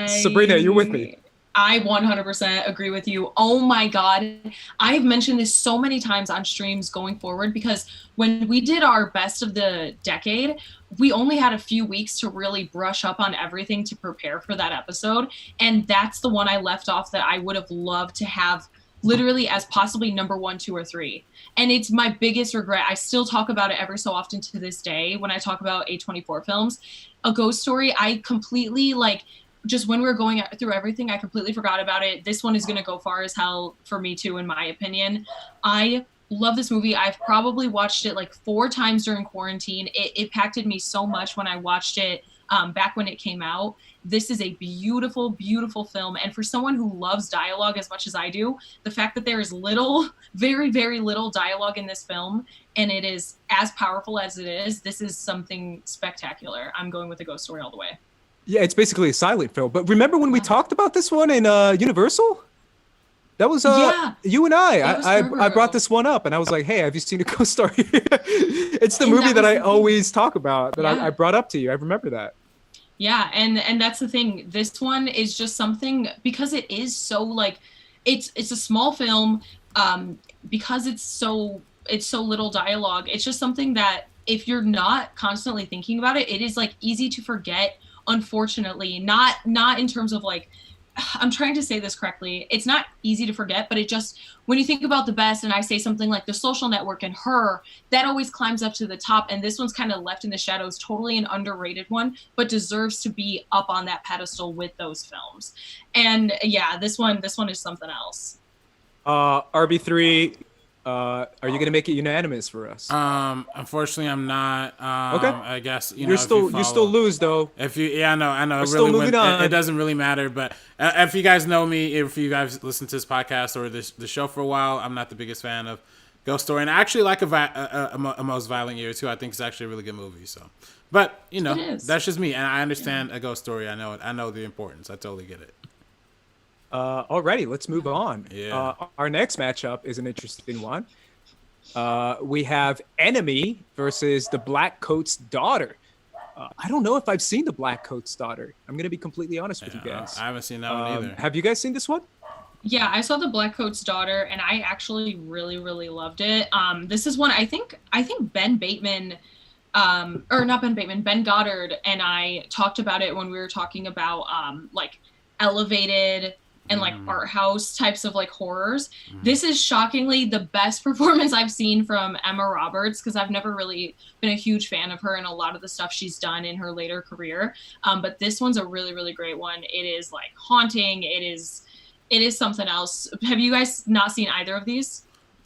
Sabrina, you're with me. I 100% agree with you. Oh my God. I've mentioned this so many times on streams going forward because when we did our best of the decade, we only had a few weeks to really brush up on everything to prepare for that episode. And that's the one I left off that I would have loved to have literally as possibly number 1, 2, or 3. And it's my biggest regret. I still talk about it every so often to this day when I talk about A24 films. A Ghost Story, I completely just when we were going through everything, I completely forgot about it. This one is going to go far as hell for me too, in my opinion. I love this movie. I've probably watched it 4 times during quarantine. It impacted me so much when I watched it back when it came out. This is a beautiful, beautiful film. And for someone who loves dialogue as much as I do, the fact that there is very, very little dialogue in this film, and it is as powerful as it is, this is something spectacular. I'm going with A Ghost Story all the way. Yeah, it's basically a silent film. But remember when we talked about this one in Universal? That was you and I brought this one up, and I was like, "Hey, have you seen A Ghost Story?" It's the movie that I always talk about, that I brought up to you. I remember that. Yeah, and that's the thing. This one is just something because it is so like it's a small film because it's so little dialogue. It's just something that if you're not constantly thinking about it, it is like easy to forget, unfortunately. Not in terms of like I'm trying to say this correctly. It's not easy to forget, but it just, when you think about the best and I say something like The Social Network and Her, that always climbs up to the top. And this one's kind of left in the shadows, totally an underrated one, but deserves to be up on that pedestal with those films. And yeah, this one is something else. RB3, are you going to make it unanimous for us? Unfortunately, I'm not. Okay. I guess you still lose though. If you, yeah, I know. We're still moving on. It doesn't really matter. But if you guys know me, if you guys listen to this podcast or the show for a while, I'm not the biggest fan of Ghost Story, and I actually like a Most Violent Year too. I think it's actually a really good movie. So, but that's just me, and I understand a Ghost Story. I know it. I know the importance. I totally get it. Alrighty, let's move on. Yeah. Our next matchup is an interesting one. We have Enemy versus the Black Coat's Daughter. I don't know if I've seen the Black Coat's Daughter. I'm going to be completely honest with you guys. I haven't seen that one either. Have you guys seen this one? Yeah, I saw the Black Coat's Daughter, and I actually really, really loved it. This is one I think Ben Bateman, or not Ben Bateman, Ben Goddard, and I talked about it when we were talking about like elevated and like art house types of like horrors. This is shockingly the best performance I've seen from Emma Roberts, because I've never really been a huge fan of her and a lot of the stuff she's done in her later career. But this one's a really, really great one. It is like haunting. It is something else. Have you guys not seen either of these?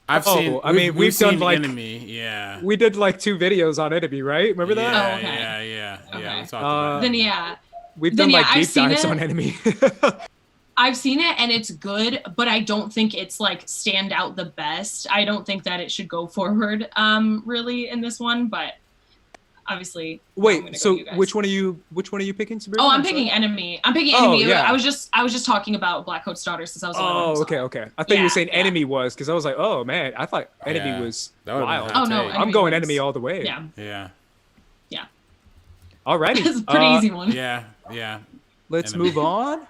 I've seen. I mean, we've done seen like Enemy. Yeah. We did like 2 videos on Enemy, right? Remember that? Oh, okay. Yeah. Okay. We talked about Then it. yeah. We've done like I've deep seen dives it. on Enemy. I've seen it and it's good, but I don't think it's like stand out the best. I don't think that it should go forward really in this one, but obviously. Wait, so which one are you picking, Sabrina? Oh, I'm picking Enemy. I'm picking Enemy. Yeah. I was just talking about Black Coat's Daughter since I was the only one who saw it. Okay. I thought you were saying Enemy was, because I was like, oh man, I thought Enemy was That would've been wild. hot Oh no, take. I'm going Enemy all the way. Yeah. Yeah. Alrighty. It's a pretty easy one. Yeah. Let's Enemy. move on.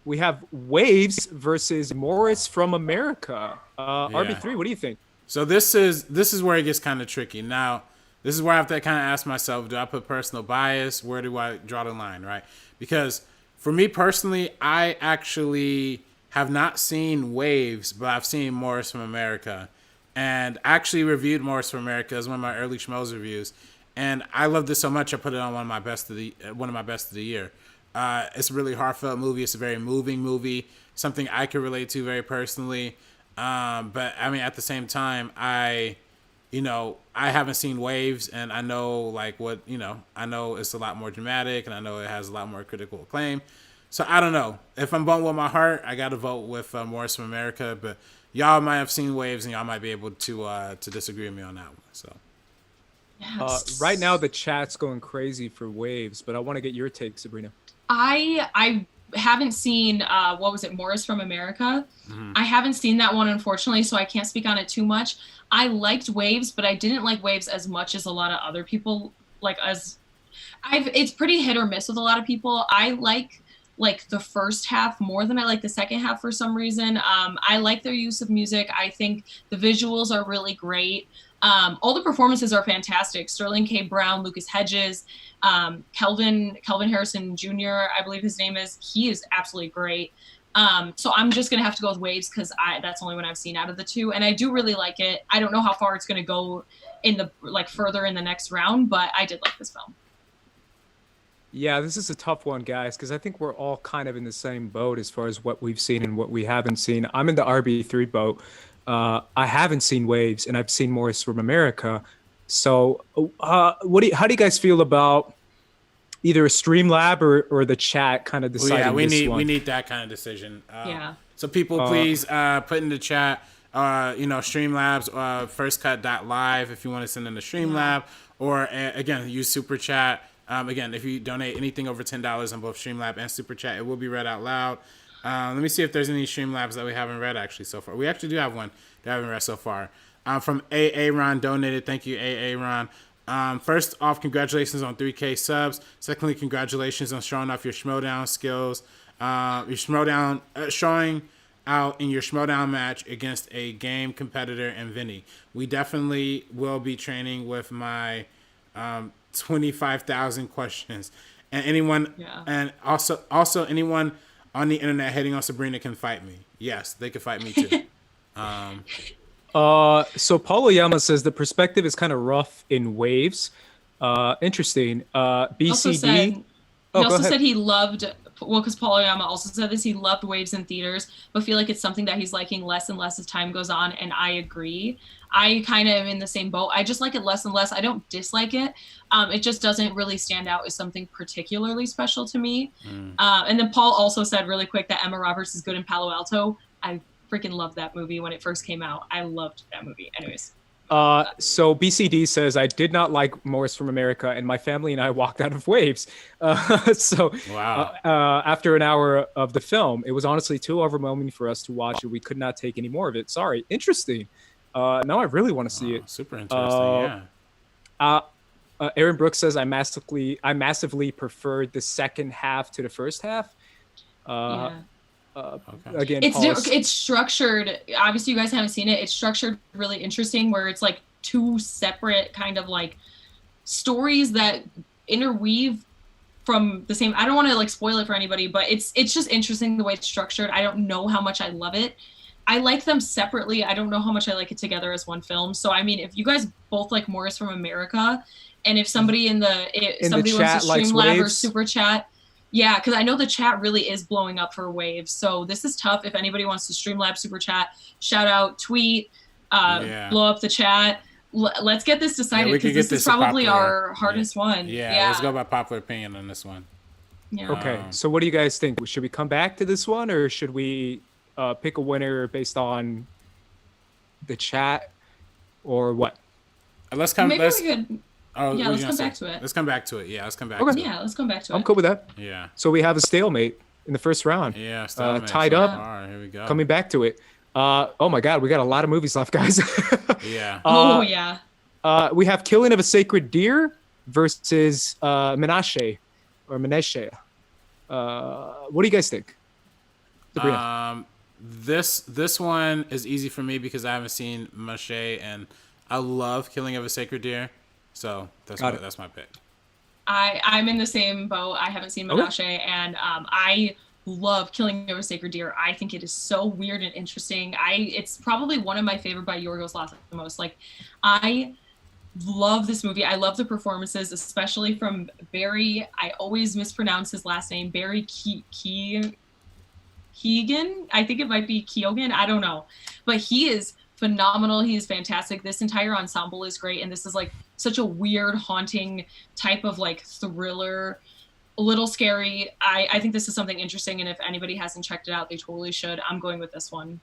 We have Waves versus Morris from America. RB3, what do you think? So this is where it gets kind of tricky. Now, this is where I have to kind of ask myself, do I put personal bias? Where do I draw the line, right? Because for me personally, I actually have not seen Waves, but I've seen Morris from America. And actually reviewed Morris from America as one of my early Schmoes reviews. And I love this so much, I put it on one of my best of the year. It's a really heartfelt movie. It's a very moving movie, something I can relate to very personally. But I mean, at the same time, I haven't seen Waves, and I know I know it's a lot more dramatic, and I know it has a lot more critical acclaim. So I don't know. If I'm voting with my heart, I got to vote with Morris from America. But y'all might have seen Waves, and y'all might be able to disagree with me on that one. So. Yes. Right now, the chat's going crazy for Waves, but I want to get your take, Sabrina. I haven't seen what was it, Morris from America. I haven't seen that one, unfortunately, so I can't speak on it too much. I liked Waves, but I didn't like Waves as much as a lot of other people. It's pretty hit or miss with a lot of people. I like the first half more than I like the second half for some reason. I like their use of music. I think the visuals are really great. All the performances are fantastic. Sterling K. Brown, Lucas Hedges, Kelvin Harrison Jr., I believe his name is. He is absolutely great. So I'm just going to have to go with Waves because that's the only one I've seen out of the two. And I do really like it. I don't know how far it's going to go in the further in the next round, but I did like this film. Yeah, this is a tough one, guys, because I think we're all kind of in the same boat as far as what we've seen and what we haven't seen. I'm in the RB3 boat. I haven't seen Waves, and I've seen Morris from America. So how do you guys feel about either a Streamlab or the chat kind of deciding this one? We need that kind of decision. Yeah. So people, please put in the chat, Streamlabs, firstcut.live if you want to send in a Streamlab, or again, use Super Chat. Again, if you donate anything over $10 on both Streamlab and Super Chat, it will be read out loud. Let me see if there's any Streamlabs that we haven't read actually so far. We actually do have one that I haven't read so far. From A.A. Ron donated. Thank you, A.A. Ron. First off, congratulations on 3K subs. Secondly, congratulations on showing off your Schmodown skills. Your Schmodown, showing out in your Schmodown match against a game competitor and Vinny. We definitely will be training with my 25,000 questions. And anyone, and also anyone on the internet hating on Sabrina can fight me. Yes, they can fight me too. So Paulo Yama says the perspective is kind of rough in waves. Interesting. BCD. He also said he loved, well, because Paulo Yama also said this, he loved waves in theaters, but feel like it's something that he's liking less and less as time goes on, and I agree. I kind of am in the same boat. I just like it less and less. I don't dislike it. It just doesn't really stand out as something particularly special to me. And then Paul also said really quick that Emma Roberts is good in Palo Alto. I freaking loved that movie when it first came out. I loved that movie. Anyways. So BCD says, I did not like Morris from America, and my family and I walked out of Waves. After an hour of the film, it was honestly too overwhelming for us to watch, and we could not take any more of it. Sorry. Interesting. Now I really want to see it. Super interesting, yeah. Aaron Brooks says, I massively preferred the second half to the first half. Again, it's structured. Obviously, you guys haven't seen it. It's structured really interesting, where it's like two separate kind of like stories that interweave from the same. I don't want to like spoil it for anybody, but it's just interesting the way it's structured. I don't know how much I love it. I like them separately. I don't know how much I like it together as one film. So I mean, if you guys both like Morris from America, and if somebody somebody wants to Streamlab or Super Chat. Yeah, because I know the chat really is blowing up for Waves. So this is tough. If anybody wants to Streamlab, Super Chat, shout out, tweet, blow up the chat. Let's get this decided, because this is probably our hardest one. Yeah, let's go by popular opinion on this one. Yeah. Okay, so what do you guys think? Should we come back to this one, or should we pick a winner based on the chat, or what? Let's come. Maybe we could. Let's come back to it. Let's come back to it. Yeah, let's come back to it. Yeah, let's come back to it. I'm cool with that. Yeah. So we have a stalemate in the first round. Yeah, stalemate. Tied up. All right, here we go. Coming back to it. Oh my God, we got a lot of movies left, guys. Yeah. We have Killing of a Sacred Deer versus Menashe. What do you guys think? Sabrina. This one is easy for me because I haven't seen Menashe, and I love Killing of a Sacred Deer. So that's my pick. I'm in the same boat. I haven't seen Menashe, and I love Killing of a Sacred Deer. I think it is so weird and interesting. It's probably one of my favorite by Yorgos Lanthimos. Like, I love this movie. I love the performances, especially from Barry. I always mispronounce his last name, Barry Keoghan. I think it might be Keoghan. I don't know, but he is phenomenal. He is fantastic. This entire ensemble is great, and this is like such a weird, haunting type of like thriller, a little scary. I think this is something interesting, and if anybody hasn't checked it out, they totally should. I'm going with this one.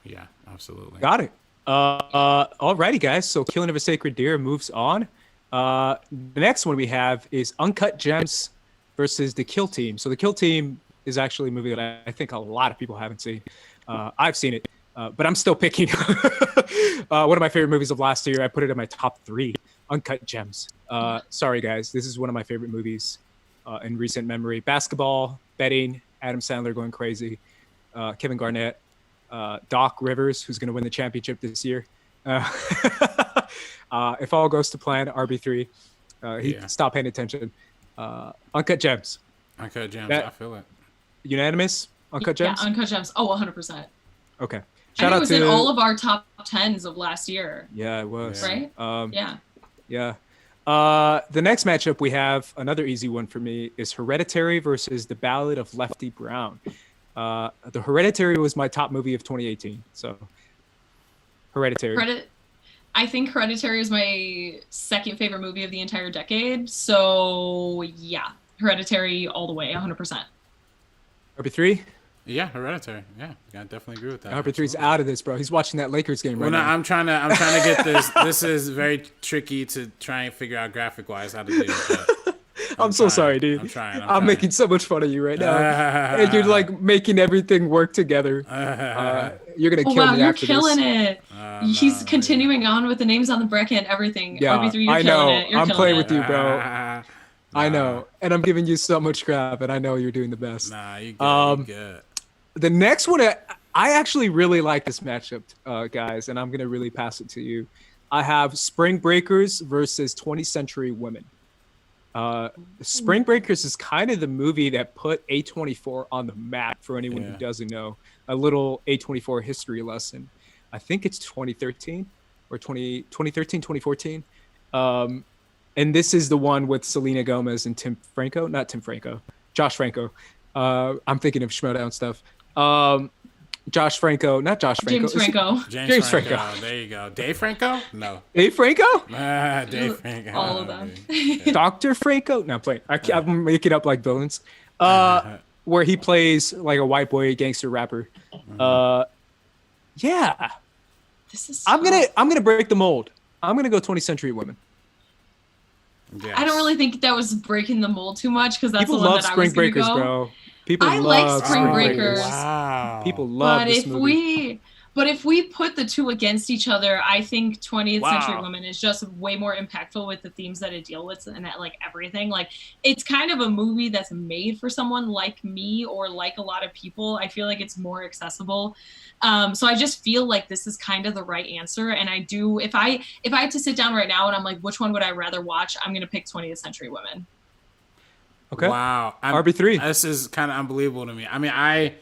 Yeah, absolutely. Got it. Alrighty, guys. So Killing of a Sacred Deer moves on. The next one we have is Uncut Gems versus The Kill Team. So The Kill Team is actually a movie that I think a lot of people haven't seen. I've seen it. But I'm still picking one of my favorite movies of last year. I put it in my top 3, Uncut Gems. Sorry, guys. This is one of my favorite movies in recent memory. Basketball, betting, Adam Sandler going crazy, Kevin Garnett, Doc Rivers, who's going to win the championship this year. If all goes to plan, RB3. He stopped paying attention. Uncut Gems. Uncut Gems, I feel it. Unanimous? Uncut Gems? Yeah, Uncut Gems. Oh, 100%. Okay. Shout out to... It was in all of our top 10s of last year. Yeah, it was. Right? Yeah. The next matchup we have, another easy one for me, is Hereditary versus The Ballad of Lefty Brown. The Hereditary was my top movie of 2018. So, Hereditary. I think Hereditary is my second favorite movie of the entire decade. So, yeah. Hereditary all the way, 100%. RB3? Yeah, Hereditary. Yeah, I definitely agree with that. RB3's out of this, bro. He's watching that Lakers game right now. I'm trying to get this. This is very tricky to try and figure out graphic wise how to do it. I'm so sorry, dude. I'm trying. I'm making so much fun of you right now, and you're like making everything work together. You're gonna kill me you're after killing this. it. He's continuing on with the names on the bracket and everything. Yeah, RB3, you're I killing know. it. You're I'm killing playing it. with you, bro. I know, and I'm giving you so much crap, and I know you're doing the best. Nah, you good. You good. The next one, I actually really like this matchup, guys, and I'm gonna really pass it to you. I have Spring Breakers versus 20th Century Women. Spring Breakers is kind of the movie that put A24 on the map for anyone who doesn't know. A little A24 history lesson. I think it's 2013 or 2013, 2014. And this is the one with Selena Gomez and Josh Franco. I'm thinking of Schmodown stuff. James Franco. James Franco. There you go. Dave Franco? No. Dave Franco? Dave Franco. All of them. Dr. Franco? No, I'm playing. I'm making up like villains. Where he plays like a white boy gangster rapper. Yeah. This is. I'm gonna break the mold. I'm gonna go 20th Century Women. Yes. I don't really think that was breaking the mold too much because that's People the one love that I Spring was gonna Breakers, go. bro. People I love like Spring Breakers. Breakers. Wow. People love this movie. But if we put the two against each other, I think 20th Century Wow. Women is just way more impactful with the themes that it deals with and that, like, everything. Like, it's kind of a movie that's made for someone like me or like a lot of people. I feel like it's more accessible. So I just feel like this is kind of the right answer. And I do, if I had to sit down right now and I'm like, which one would I rather watch? I'm going to pick 20th Century Women. Okay. Wow. RB3. This is kind of unbelievable to me. I mean, I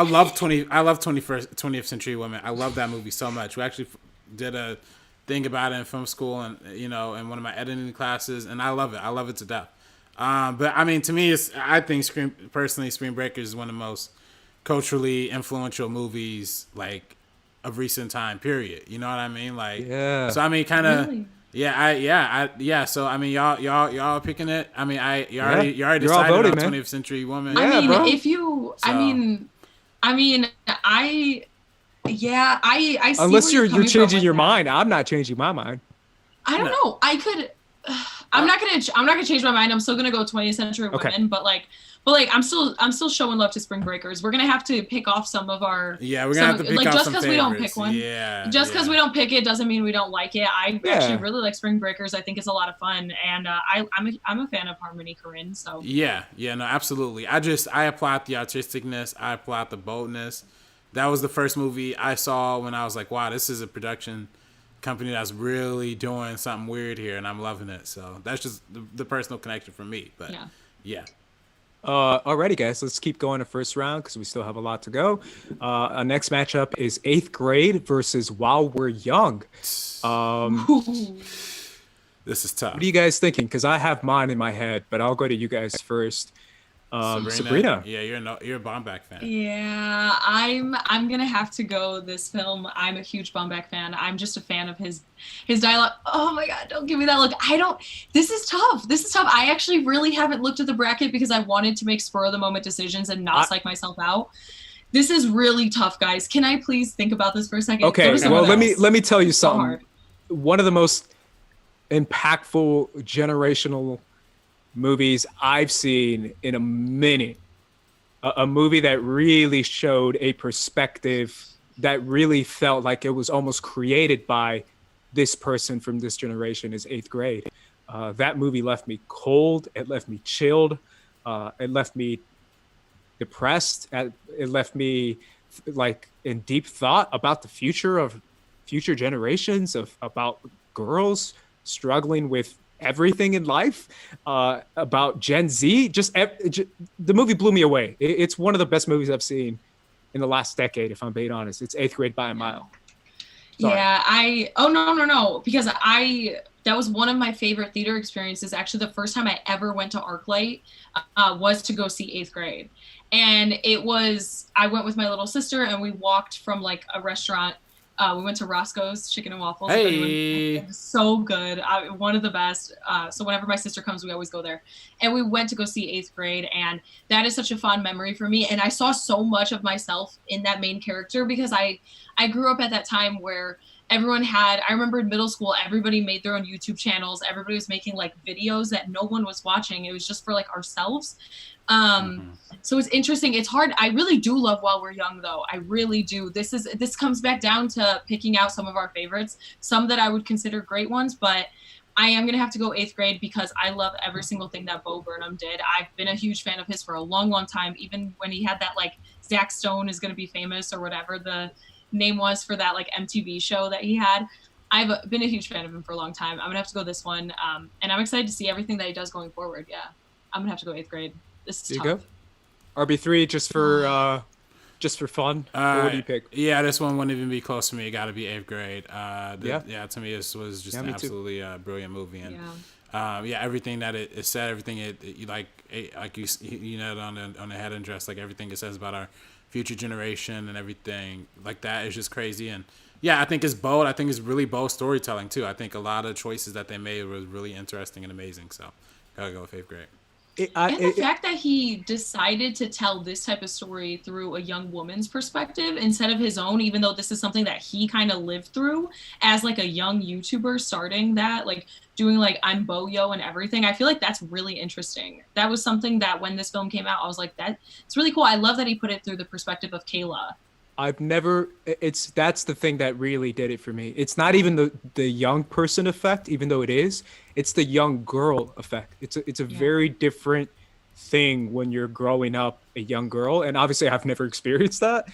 love 20th Century Women. I love that movie so much. We actually did a thing about it in film school and, in one of my editing classes, and I love it. I love it to death. But I mean, to me, I think Spring Breakers is one of the most culturally influential movies, like, of recent time, period. You know what I mean? Like, yeah. So I mean, kind of, Really? yeah. So I mean, y'all picking it. I mean, you already You're all decided voted, on man. 20th Century Woman. Yeah, I mean, bro. if you, So- I see Unless where you're coming from changing with your that. mind. I'm not changing my mind. I don't know. I could. I'm not gonna change my mind. I'm still gonna go 20th Century Okay. Women, but I'm still showing love to Spring Breakers. We're gonna have to pick off some of our. Yeah, we're gonna have to pick off just some because we don't favorites. pick one. Yeah, Just because we don't pick it doesn't mean we don't like it. I Yeah. actually really like Spring Breakers. I think it's a lot of fun, and I'm a fan of Harmony Korine. So Yeah, no, absolutely. I applaud the artisticness. I applaud the boldness. That was the first movie I saw when I was like, wow, this is a production company that's really doing something weird here, and I'm loving it. So that's just the personal connection for me. But yeah. Alrighty, guys, let's keep going to first round because we still have a lot to go. Our next matchup is 8th Grade versus While We're Young. This is tough. What are you guys thinking? Because I have mine in my head, but I'll go to you guys first. Sabrina. Yeah, you're a Baumbach fan. yeah, I'm gonna have to go this film. I'm a huge Baumbach fan. I'm just a fan of his dialogue. Oh my god, don't give me that look. This is tough. I actually really haven't looked at the bracket because I wanted to make spur of the moment decisions and not psych myself out. This is really tough, guys. Can I please think about this for a second? Okay, well, let me tell you So something. hard. One of the most impactful generational movies I've seen in a minute. A movie that really showed a perspective that really felt like it was almost created by this person from this generation is 8th Grade. That movie left me cold. It left me chilled. It left me depressed. It left me like in deep thought about the future of future generations about girls struggling with everything in life, about Gen Z. The movie blew me away. It's one of the best movies I've seen in the last decade, if I'm being honest. It's 8th Grade by a mile. Sorry. Yeah, no, because that was one of my favorite theater experiences. Actually, the first time I ever went to ArcLight was to go see 8th Grade. And I went with my little sister and we walked from like a restaurant. We went to Roscoe's Chicken and Waffles. Hey. It was so good. One of the best. So whenever my sister comes, we always go there. And we went to go see 8th Grade. And that is such a fond memory for me. And I saw so much of myself in that main character because I grew up at that time where everyone I remember in middle school, everybody made their own YouTube channels. Everybody was making like videos that no one was watching. It was just for like ourselves. So it's interesting. It's hard. I really do love While We're Young, though. I really do. This comes back down to picking out some of our favorites, some that I would consider great ones, but I am going to have to go 8th grade because I love every single thing that Bo Burnham did. I've been a huge fan of his for a long, long time, even when he had that, like, Zach Stone is going to be famous or whatever the name was for that, like, MTV show that he had. I've been a huge fan of him for a long time. I'm going to have to go this one, and I'm excited to see everything that he does going forward. Yeah, I'm going to have to go 8th grade. This is There tough. you go. RB3 just for fun. What do you pick? Yeah, this one wouldn't even be close to me. It got to be 8th grade. To me, this was just an me too. absolutely brilliant movie, and everything that it said, everything you know on the head and dress, like everything it says about our future generation and everything like that is just crazy. And yeah, I think it's bold. I think it's really bold storytelling too. I think a lot of choices that they made was really interesting and amazing. So gotta go with 8th grade. The fact that he decided to tell this type of story through a young woman's perspective instead of his own, even though this is something that he kind of lived through as like a young YouTuber starting that, like doing like I'm Boyo and everything. I feel like that's really interesting. That was something that when this film came out, I was like, it's really cool. I love that he put it through the perspective of Kayla. That's the thing that really did it for me. It's not even the young person effect, even though it is. It's the young girl effect. It's a very different thing when you're growing up a young girl, and obviously I've never experienced that,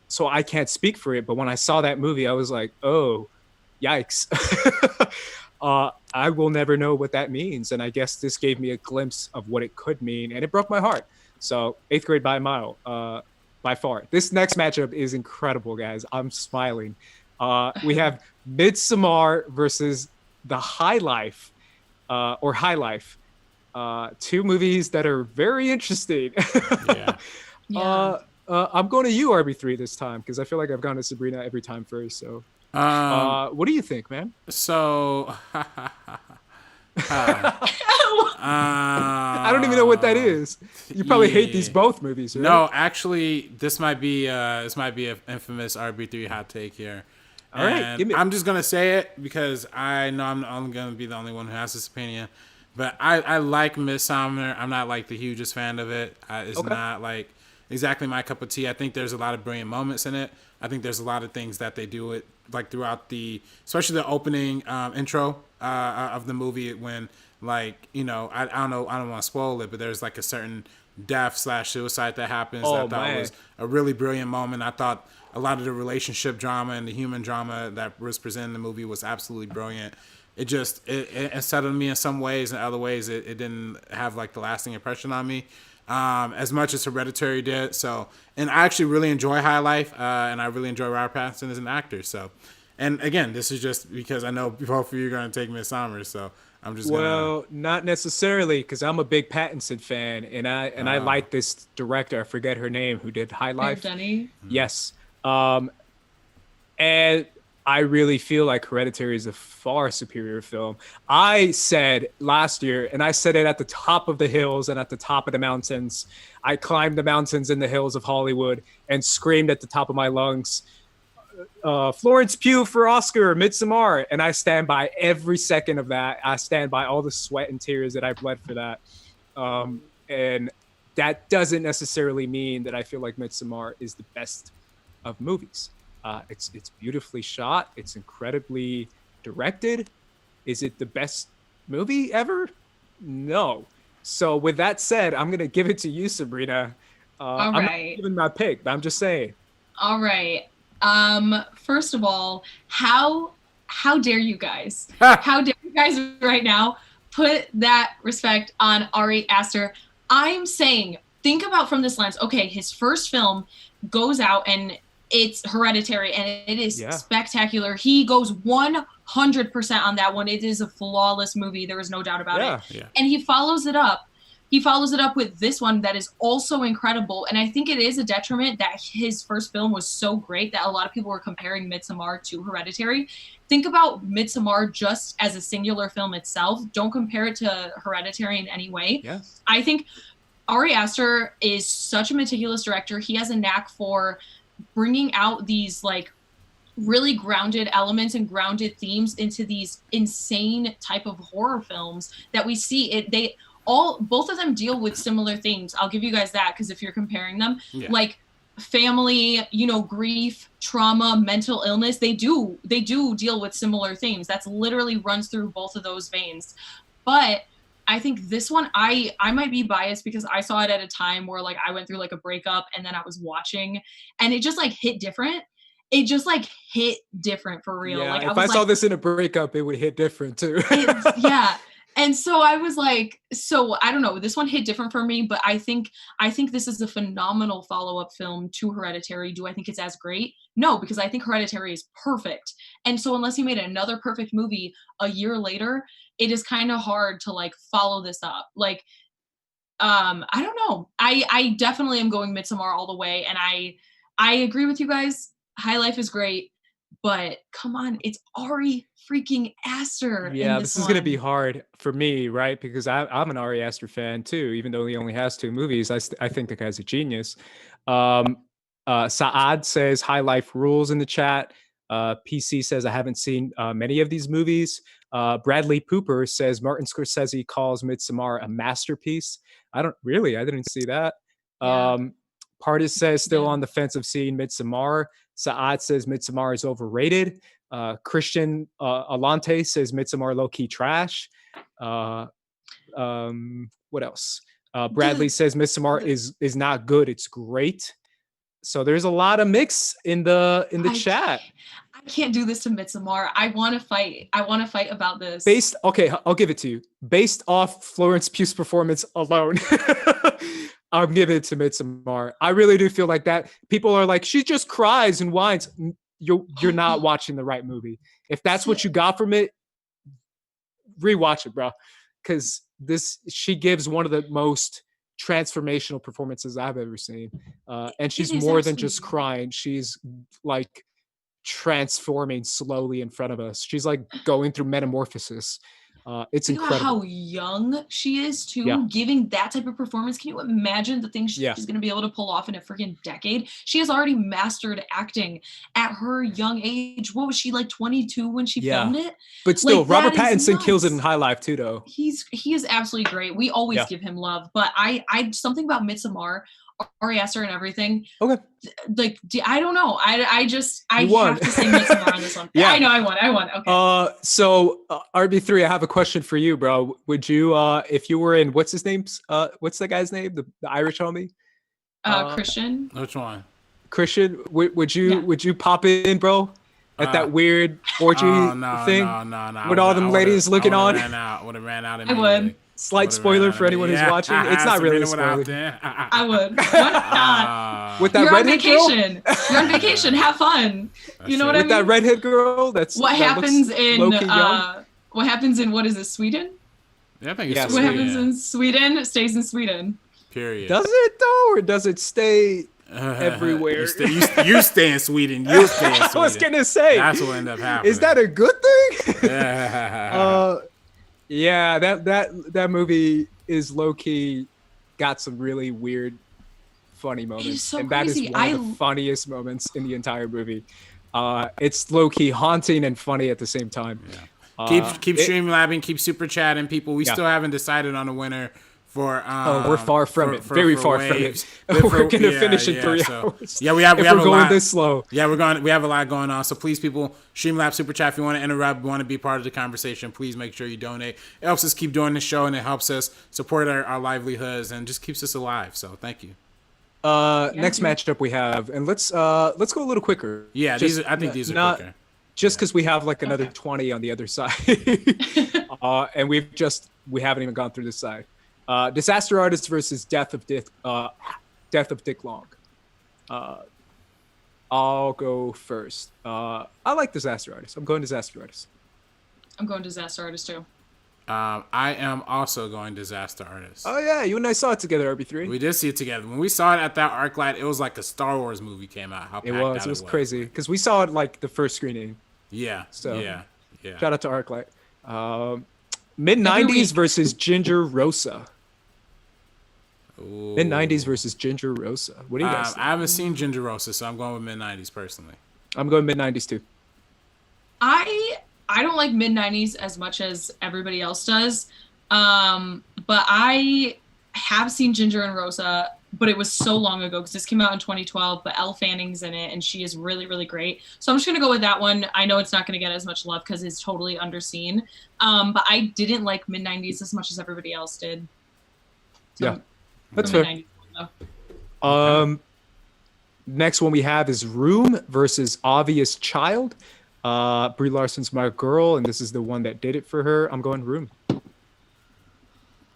so I can't speak for it. But when I saw that movie, I was like, oh, yikes. I will never know what that means, and I guess this gave me a glimpse of what it could mean, and it broke my heart. So 8th grade by a mile. By far. This next matchup is incredible, guys. I'm smiling. We have Midsommar versus The High Life, or High Life. Two movies that are very interesting. I'm going to you, RB3, this time, because I feel like I've gone to Sabrina every time first. So, what do you think, man? So, I don't even know what that is. You probably hate these both movies, right? No, actually, this might be an infamous RB3 hot take here. All right, give me. I'm just gonna say it because I know I'm only gonna be the only one who has this opinion. But I like Midsommar. I'm not like the hugest fan of it. It's not like exactly my cup of tea. I think there's a lot of brilliant moments in it. I think there's a lot of things that they do it like throughout especially the opening intro of the movie when like, you know, I don't know, I don't want to spoil it, but there's like a certain death/suicide that happens that I thought was a really brilliant moment. I thought a lot of the relationship drama and the human drama that was presented in the movie was absolutely brilliant. It settled me in some ways, and other ways it didn't have like the lasting impression on me as much as Hereditary did. So, and I actually really enjoy High Life, and I really enjoy Robert Pattinson as an actor. So, and again, this is just because I know both of you are going to take Midsommar, so I'm just Well, not necessarily, because I'm a big Pattinson fan, and I like this director. I forget her name, who did High Life. Denny? Yes. And I really feel like Hereditary is a far superior film. I said last year, and I said it at the top of the hills and at the top of the mountains. I climbed the mountains and the hills of Hollywood and screamed at the top of my lungs, Florence Pugh for Oscar, Midsommar. And I stand by every second of that. I stand by all the sweat and tears that I bled for that. And that doesn't necessarily mean that I feel like Midsommar is the best of movies. It's beautifully shot. It's incredibly directed. Is it the best movie ever? No. So with that said, I'm going to give it to you, Sabrina. All right. I'm not giving my pick, but I'm just saying. All right. First of all, how dare you guys? How dare you guys right now put that respect on Ari Aster? I'm saying, think about from this lens. Okay, his first film goes out and it's Hereditary, and it is spectacular. He goes 100% on that one. It is a flawless movie. There is no doubt about it. Yeah. And he follows it up. He follows it up with this one that is also incredible. And I think it is a detriment that his first film was so great that a lot of people were comparing Midsommar to Hereditary. Think about Midsommar just as a singular film itself. Don't compare it to Hereditary in any way. Yeah. I think Ari Aster is such a meticulous director. He has a knack for bringing out these like really grounded elements and grounded themes into these insane type of horror films that we see. both of them deal with similar things. I'll give you guys that, because if you're comparing them, Yeah. like family, grief, trauma, mental illness, they do deal with similar themes. That's literally runs through both of those veins. But I think this one, I might be biased because I saw it at a time where like I went through like a breakup, and then I was watching, and it just like hit different. It just like hit different for real. Yeah, like if I saw this in a breakup, it would hit different too. yeah. And so I was like, so I don't know, this one hit different for me, but I think this is a phenomenal follow-up film to Hereditary. Do I think it's as great? No, because I think Hereditary is perfect. And so unless you made another perfect movie a year later, it is kind of hard to like follow this up. Like, I don't know. I definitely am going Midsommar all the way. And I agree with you guys. High Life is great. But come on, it's Ari freaking Aster. Yeah, in this this is going to one. be hard for me, right? Because I'm an Ari Aster fan too, even though he only has 2 movies. I think the guy's a genius. Saad says High Life rules in the chat. PC says I haven't seen many of these movies. Bradley Pooper says Martin Scorsese calls Midsommar a masterpiece. I didn't see that. Yeah. Partis says still Yeah. on the fence of seeing Midsommar. Saad says Midsommar is overrated. Christian Alante says Midsommar low-key trash. What else? Bradley says Midsommar is not good. It's great. So there's a lot of mix in the chat. I can't do this to Midsommar. I want to fight. I want to fight about this. Okay, I'll give it to you. Based off Florence Pugh's performance alone, I'm giving it to Midsommar. I really do feel like that. People are like, she just cries and whines. You're not watching the right movie. If that's what you got from it, rewatch it, bro. Because she gives one of the most transformational performances I've ever seen. And she's more than just crying. She's like transforming slowly in front of us. She's like going through metamorphosis. It's Think incredible. about how young she is too, Yeah. giving that type of performance. Can you imagine the things she's going to be able to pull off in a freaking decade? She has already mastered acting at her young age. What was she, like 22 when she filmed it? But still, Like, Robert that is Pattinson kills it in nuts. High Life too, though. He is absolutely great. We always give him love, but I something about Midsommar, Ari Aster and everything. Okay. Like, I don't know. I won. have to say Midsommar on this one. Yeah. I know I won. Okay. So RB3, I have a question for you, bro. Would you, if you were in, what's his name? What's the guy's name? The Irish homie? Christian. Which one? Christian, would you pop in, bro? At that weird orgy thing? No. With all them ladies looking on? Would have ran out I would. Slight spoiler for anyone who's watching. It's not really a spoiler. I would. Why not? With that You're on redhead girl? vacation. You're on vacation. Have fun. You know what I With mean? that redhead girl? What that happens looks in low-key young? what happens in what is it, Sweden? Yeah, I think it's Yeah, What Sweden. happens in Sweden stays in Sweden. Period. Does it though, or does it stay everywhere? You stay in Sweden. You stay in Sweden. I was gonna say That's what ended up happening. Is that a good thing? Yeah. Yeah, that movie is low key got some really weird, funny moments, so and that is crazy. one of the funniest moments in the entire movie. It's low key haunting and funny at the same time. Yeah. Keep streamlabbing, keep super chatting, people. We still haven't decided on a winner for. We're far from it. Very far waves. from it. We're gonna finish in 3 hours. Yeah, we have if a we're going lot. this slow. Yeah, we have a lot going on. So please, people, Streamlabs Super Chat. If you want to interrupt, want to be part of the conversation, please make sure you donate. It helps us keep doing the show, and it helps us support our livelihoods, and just keeps us alive. So thank you. Next matchup we have, and let's go a little quicker. Yeah, I think these are quicker. Just because we have like another 20 on the other side, and we haven't even gone through this side. Disaster Artist versus Death of Dick Long. I'll go first. I like Disaster Artist. I'm going Disaster Artist. I'm going Disaster Artist too. I am also going Disaster Artist. Oh yeah, you and I saw it together, RB3. We did see it together. When we saw it at that ArcLight, it was like a Star Wars movie came out. How it was crazy because we saw it like the first screening. Yeah. So yeah. Shout out to ArcLight. Mid-90s versus Ginger Rosa. Mid-90s versus Ginger Rosa. What do you guys think? I haven't seen Ginger Rosa, so I'm going with mid-90s personally. I'm going mid-90s too. I don't like mid-90s as much as everybody else does. But but I have seen Ginger and Rosa, but it was so long ago because this came out in 2012, but Elle Fanning's in it and she is really, really great. So I'm just going to go with that one. I know it's not going to get as much love because it's totally underseen. But I didn't like mid-90s as much as everybody else did. So Yeah, that's fair. Next one we have is Room versus Obvious Child. Brie Larson's my girl, and this is the one that did it for her. I'm going Room.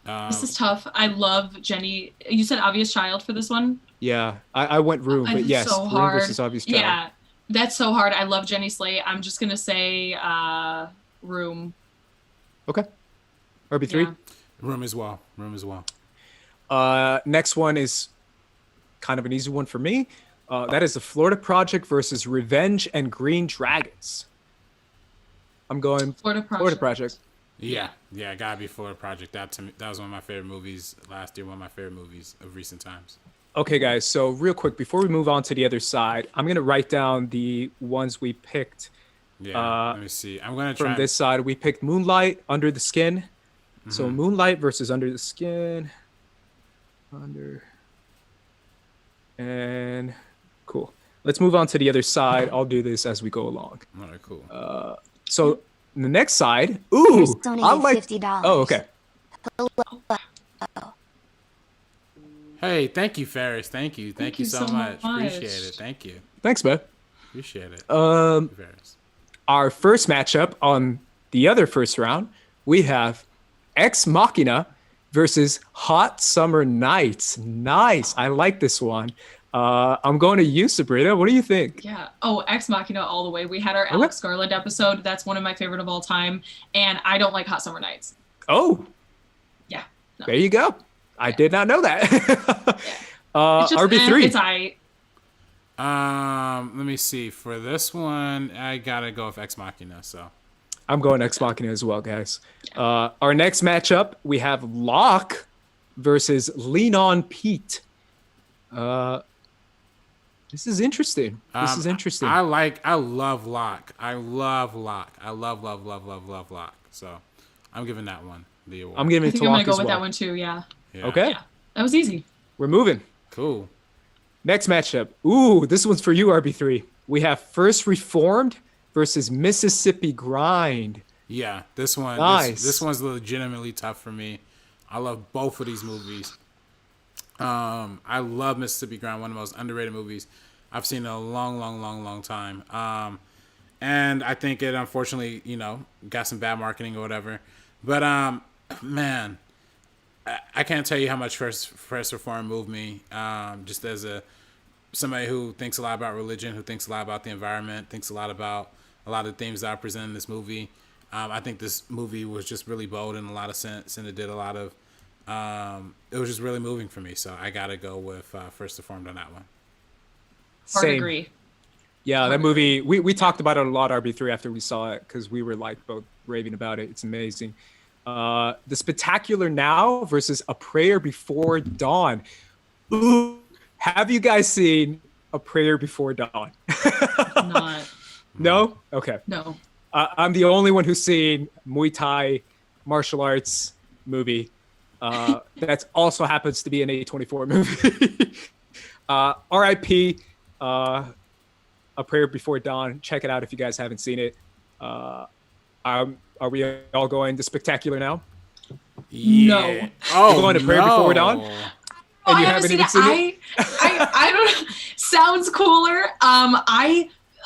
This is tough. I love Jenny. You said Obvious Child for this one? Yeah, I went Room, but yes, so Room hard. versus Obvious Child. Yeah, that's so hard. I love Jenny Slate. I'm just going to say Room. Okay. RB3? Yeah. Room as well. Next one is kind of an easy one for me. That is the Florida Project versus Revenge and Green Dragons. I'm going Florida Project. Yeah, it gotta be Florida Project. That to me, that was one of my favorite movies last year. One of my favorite movies of recent times. Okay, guys. So real quick, before we move on to the other side, I'm gonna write down the ones we picked. Yeah, let me see. I'm gonna try from this side. We picked Moonlight, Under the Skin. Mm-hmm. So Moonlight versus Under the Skin. And cool. Let's move on to the other side. I'll do this as we go along. All right, cool. So the next side. Ooh, I like. $50. Oh, okay. Hey, thank you, Ferris. Thank you so much. Appreciate it. Thank you. Thanks, man. Appreciate it. Ferris. Our first matchup on the other first round, we have Ex Machina versus Hot Summer Nights. Nice. I like this one. I'm going to you, Sabrina. What do you think? Yeah. Oh, Ex Machina all the way. We had our Alex Garland episode. That's one of my favorite of all time. And I don't like Hot Summer Nights. Oh. Yeah. No. There you go. I did not know that. It's just, RB3. It's Let me see. For this one, I gotta go with Ex Machina. So I'm going Ex Machina as well, guys. Our next matchup, we have Locke versus Lean On Pete. This is interesting. I love Locke. I love Locke. So I'm giving that one the award. I'm giving it to Locke as well. I'm gonna go with that one too. Yeah. Okay. Yeah. That was easy. We're moving. Cool. Next matchup. Ooh, this one's for you, RB3. We have First Reformed versus Mississippi Grind. Yeah, this one. Nice. This one's legitimately tough for me. I love both of these movies. I love Mississippi Grind, one of the most underrated movies I've seen in a long time. And I think it unfortunately, got some bad marketing or whatever. But man, I can't tell you how much First Reform moved me. Just as somebody who thinks a lot about religion, who thinks a lot about the environment, thinks a lot about a lot of themes that are presented in this movie. I think this movie was just really bold in a lot of sense, and it did a lot of. It was just really moving for me, so I gotta go with First Reformed on that one. Hard to agree. Yeah, that movie. We talked about it a lot, RB3, after we saw it because we were like both raving about it. It's amazing. The Spectacular Now versus A Prayer Before Dawn. Ooh, have you guys seen A Prayer Before Dawn? Not. No? Okay. No. I'm the only one who's seen Muay Thai martial arts movie. That also happens to be an A24 movie. R.I.P. A Prayer Before Dawn. Check it out if you guys haven't seen it. Are we all going to Spectacular Now? Yeah. No. Oh, you're going to Prayer Before Dawn? And you haven't even seen it? I don't know. Sounds cooler.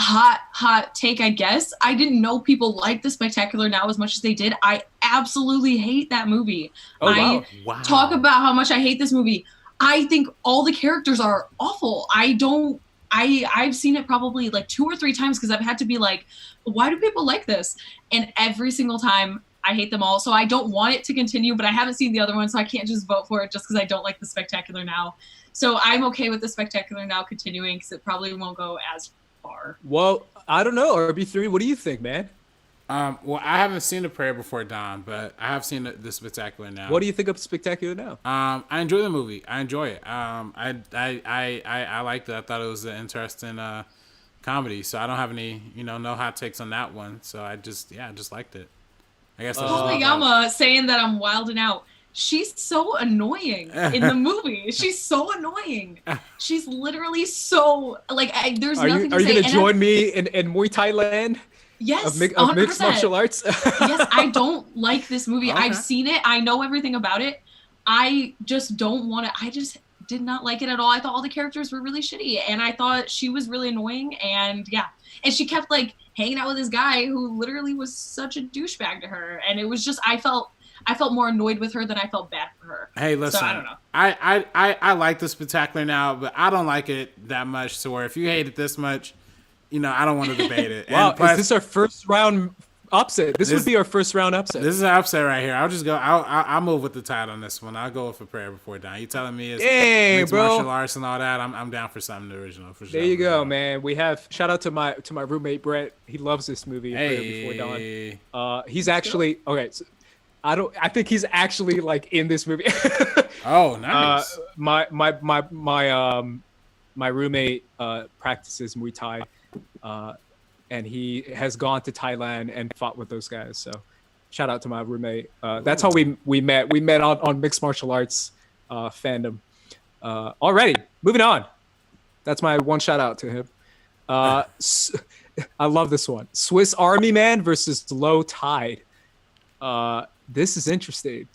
Hot take, I guess. I didn't know people liked The Spectacular Now as much as they did. I absolutely hate that movie. Oh, wow. Talk about how much I hate this movie. I think all the characters are awful. I've seen it probably like 2 or 3 times because I've had to be like, why do people like this? And every single time I hate them all. So I don't want it to continue, but I haven't seen the other one, so I can't just vote for it just because I don't like The Spectacular Now. So I'm okay with The Spectacular Now continuing because it probably won't go as far. Well, I don't know. RB3, what do you think, man? Well, I haven't seen A Prayer Before Dawn, but I have seen The Spectacular Now. What do you think of Spectacular Now? I enjoy the movie. I enjoy it. I liked it. I thought it was an interesting comedy. So I don't have any, no hot takes on that one. So I just liked it. I guess. Yama saying that I'm wilding out. she's so annoying in the movie. She's so annoying. She's literally so like there's nothing to are say. you gonna join me in Muay Thai land? Yes, Of 100%. mixed martial arts. Yes, I don't like this movie. Okay. I've seen it. I know everything about it. I just don't want to. I just did not like it at all. I thought all the characters were really shitty, and I thought she was really annoying. And yeah, and she kept like hanging out with this guy who literally was such a douchebag to her. And it was just I felt more annoyed with her than I felt bad for her. Hey, listen, so, I don't know. I like the Spectacular now, but I don't like it that much. So where if you hate it this much, I don't want to debate it. Wow, And plus, is this our first round upset? This would be our first round upset. this is an upset right here. I'll just go. I'll move with the tide on this one. I'll go with a prayer before down. You telling me it's mixed bro. martial arts and all that? I'm down for something original for sure. There you go, man. We have shout out to my roommate Brett. He loves this movie. Prayer Before Dawn. He's actually okay. So I think he's actually like in this movie. Oh, nice. My roommate practices Muay Thai, and he has gone to Thailand and fought with those guys. So, shout out to my roommate. That's how we met. We met on mixed martial arts fandom. Alrighty, moving on. That's my one shout out to him. I love this one. Swiss Army Man versus Low Tide. This is interesting.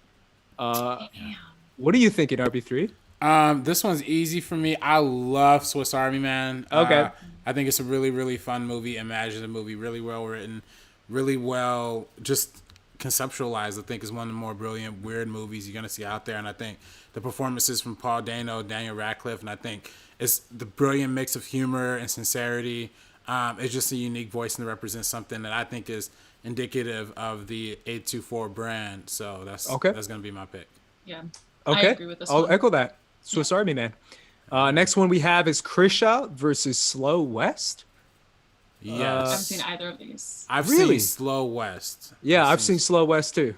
What are you thinking, RB3? This one's easy for me. I love Swiss Army Man. Okay. I think it's a really, really fun movie, imaginative movie, really well written, really well just conceptualized. I think is one of the more brilliant, weird movies you're going to see out there. And I think the performances from Paul Dano, Daniel Radcliffe, and I think it's the brilliant mix of humor and sincerity. It's just a unique voice and it represents something that I think is indicative of the 824 brand. So that's going to be my pick. Yeah. Okay. I agree with this I'll one. echo that. Swiss Army Man. Next one we have is Krisha versus Slow West. Yes. I haven't seen either of these. I've Really? seen Slow West. Yeah, I've seen Slow West too.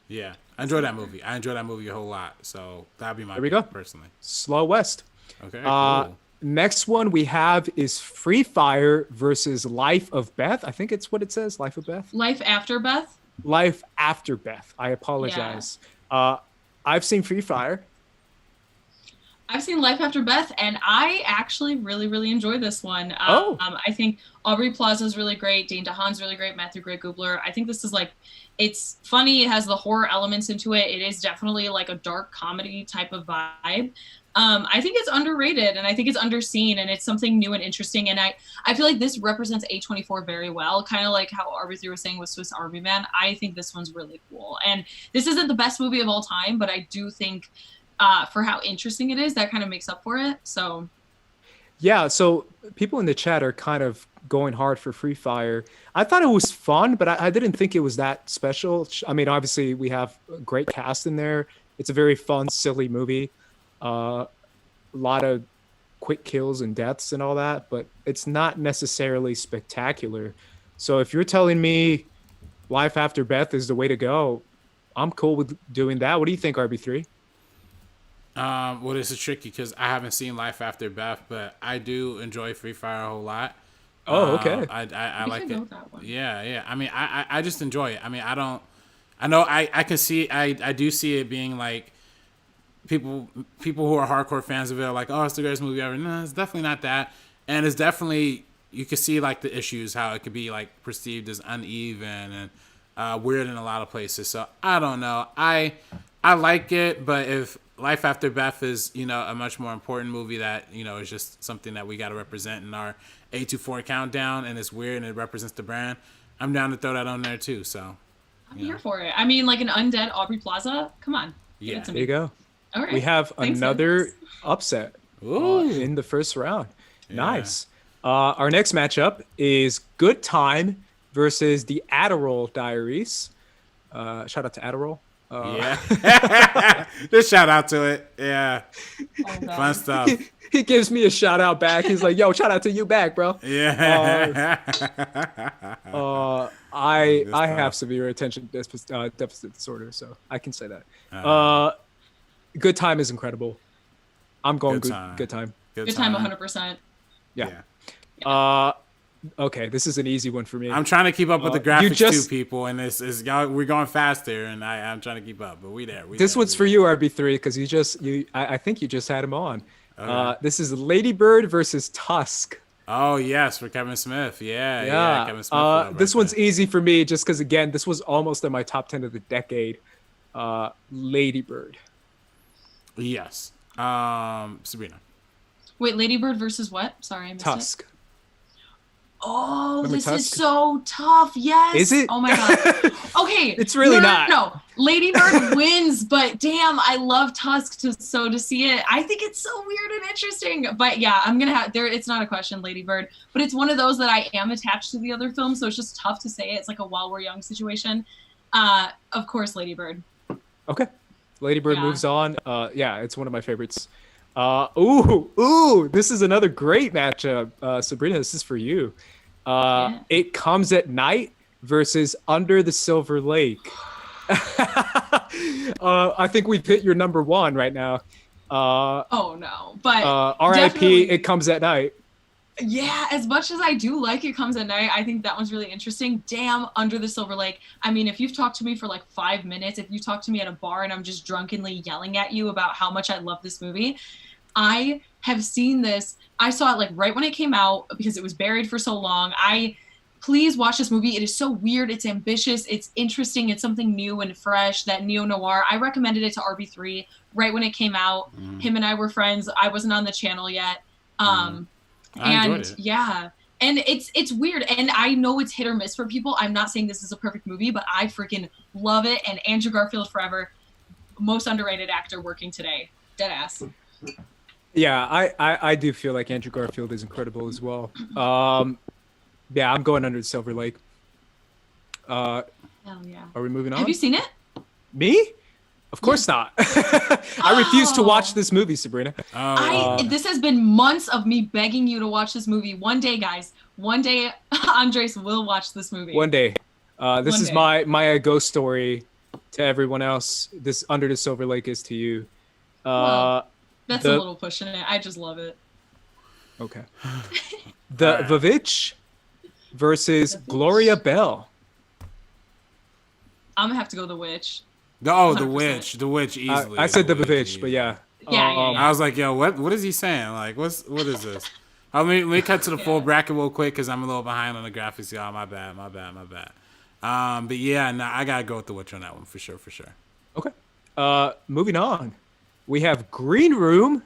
Yeah. I enjoy that movie. I enjoy that movie a whole lot. So that'd be my There we pick, go. personally. Slow West. Okay. Cool. Next one we have is Free Fire versus Life of Beth. I think it's what it says. Life of Beth. Life After Beth. Life After Beth. I apologize. I've seen Free Fire. I've seen Life After Beth, and I actually really, really enjoy this one. I think Aubrey Plaza is really great. Dane DeHaan's really great. Matthew Gray Gubler. I think this is like, it's funny. It has the horror elements into it. It is definitely like a dark comedy type of vibe. I think it's underrated, and I think it's underseen, and it's something new and interesting. And I feel like this represents A24 very well, kind of like how RB3 was saying with Swiss Army Man. I think this one's really cool. And this isn't the best movie of all time, but I do think for how interesting it is, that kind of makes up for it. So yeah, so people in the chat are kind of going hard for Free Fire. I thought it was fun, but I didn't think it was that special. I mean, obviously we have a great cast in there. It's a very fun, silly movie. A lot of quick kills and deaths and all that, but it's not necessarily spectacular. So if you're telling me Life After Beth is the way to go, I'm cool with doing that. What do you think, RB3? Well, this is tricky because I haven't seen Life After Beth, but I do enjoy Free Fire a whole lot. Oh, okay. I like go it. with that one. Yeah. I mean, I just enjoy it. I mean, I can see, I do see it being like people who are hardcore fans of it are like, oh, it's the greatest movie ever. No, it's definitely not that. And it's definitely, you can see like the issues, how it could be like perceived as uneven and weird in a lot of places. So I don't know. I like it, but if Life After Beth is, a much more important movie that, is just something that we got to represent in our A24 countdown, and it's weird and it represents the brand, I'm down to throw that on there too. So I'm here for it. I mean, like an undead Aubrey Plaza. Come on. Yeah. Give it to There me. you go. All right. We have Thanks, another guys. upset Ooh. in the first round. Yeah. Nice. Our next matchup is Good Time versus the Adderall Diaries. Shout out to Adderall. Yeah. Just shout out to it. Yeah. Oh, God. Fun stuff. He gives me a shout out back. He's like, yo, shout out to you back, bro. Yeah. I have severe attention deficit disorder, so I can say that. Good Time is incredible. I'm going Good good Time. Good Time. Good time, 100%. Yeah. Yeah. Okay, this is an easy one for me. I'm trying to keep up with the you graphics just- too, people, and y'all, we're going faster, and I'm trying to keep up, but we there. This one's for you, RB3, because I think you just had him on. This is Lady Bird versus Tusk. Oh yes, for Kevin Smith. Yeah. Kevin Smith. This one's easy for me, just because again, this was almost in my top 10 of the decade. Lady Bird. Yes. Sabrina. Wait, Lady Bird versus what? Sorry, I missed it. Tusk. Oh, Remember this is Tusk? so tough. Yes. Is it? Oh my god. Okay. It's really not. No. Lady Bird wins, but damn, I love Tusk to see it. I think it's so weird and interesting. But yeah, I'm gonna have there. It's not a question, Lady Bird, but it's one of those that I am attached to the other film, so it's just tough to say it. It's like a While We're Young situation. Of course, Lady Bird. Okay. Lady Bird Yeah. moves on. Yeah, it's one of my favorites. Ooh, this is another great matchup. Sabrina, this is for you. Yeah. It Comes at Night versus Under the Silver Lake. I think we've hit your number one right now. Oh no, but R.I.P. definitely- It Comes at Night. Yeah, as much as I do like It Comes at Night, I think that one's really interesting. Damn, Under the Silver Lake. I mean, if you've talked to me for like 5 minutes, if you talk to me at a bar and I'm just drunkenly yelling at you about how much I love this movie, I have seen this. I saw it like right when it came out because it was buried for so long. Please watch this movie. It is so weird. It's ambitious. It's interesting. It's something new and fresh, that neo-noir. I recommended it to RB3 right when it came out. Him and I were friends. I wasn't on the channel yet. I enjoyed it. Yeah, and it's weird, and I know it's hit or miss for people. I'm not saying this is a perfect movie, but I freaking love it. And Andrew Garfield forever, most underrated actor working today, dead ass. Yeah, I do feel like Andrew Garfield is incredible as well. Yeah, I'm going Under the Silver Lake. Hell yeah. Are we moving on? Have you seen it? Me? Of course not. I refuse to watch this movie, Sabrina. This has been months of me begging you to watch this movie. One day, guys. One day, Andres will watch this movie. One day. This One is day. my ghost story to everyone else. This Under the Silver Lake is to you. Well, that's the- a little pushing it. I just love it. Okay. The Vavitch versus Gloria Bell. I'm gonna have to go The Witch. Oh, the 100%. witch, easily. I said the Witch, Vavitch, but yeah. Yeah. I was like, yo, what is he saying? Like, what is this? Let me cut to the full bracket real quick because I'm a little behind on the graphics, y'all. My bad. But yeah, I gotta go with the witch on that one for sure. Okay. Moving on. We have Green Room.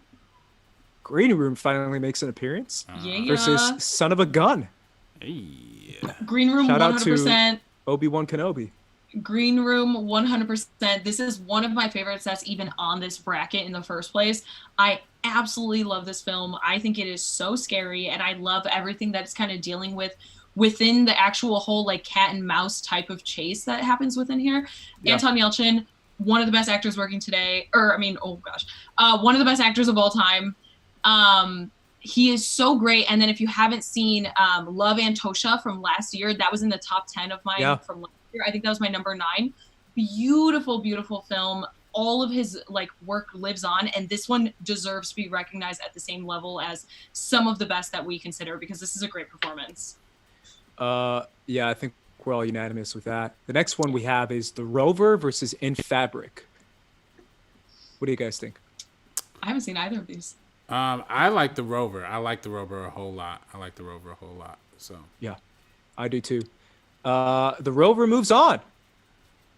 Green Room finally makes an appearance Yeah. versus Son of a Gun. Yeah. Green Room, Shout out to 100%. Obi-Wan Kenobi. Green Room, 100%. This is one of my favorites that's even on this bracket in the first place. I absolutely love this film. I think it is so scary, and I love everything that it's kind of dealing with within the actual whole like cat and mouse type of chase that happens within here. Yeah. Anton Yelchin, one of the best actors working today, one of the best actors of all time. He is so great. And then if you haven't seen Love Antosha from last year, that was in the top 10 of mine from last year. I think that was my number 9. Beautiful, beautiful film. All of his like work lives on, and this one deserves to be recognized at the same level as some of the best that we consider, because this is a great performance. Yeah, I think we're all unanimous with that. The next one we have is The Rover versus In Fabric. What do you guys think? I haven't seen either of these. I like the Rover. I like the Rover a whole lot. So Yeah, I do too. The Rover moves on.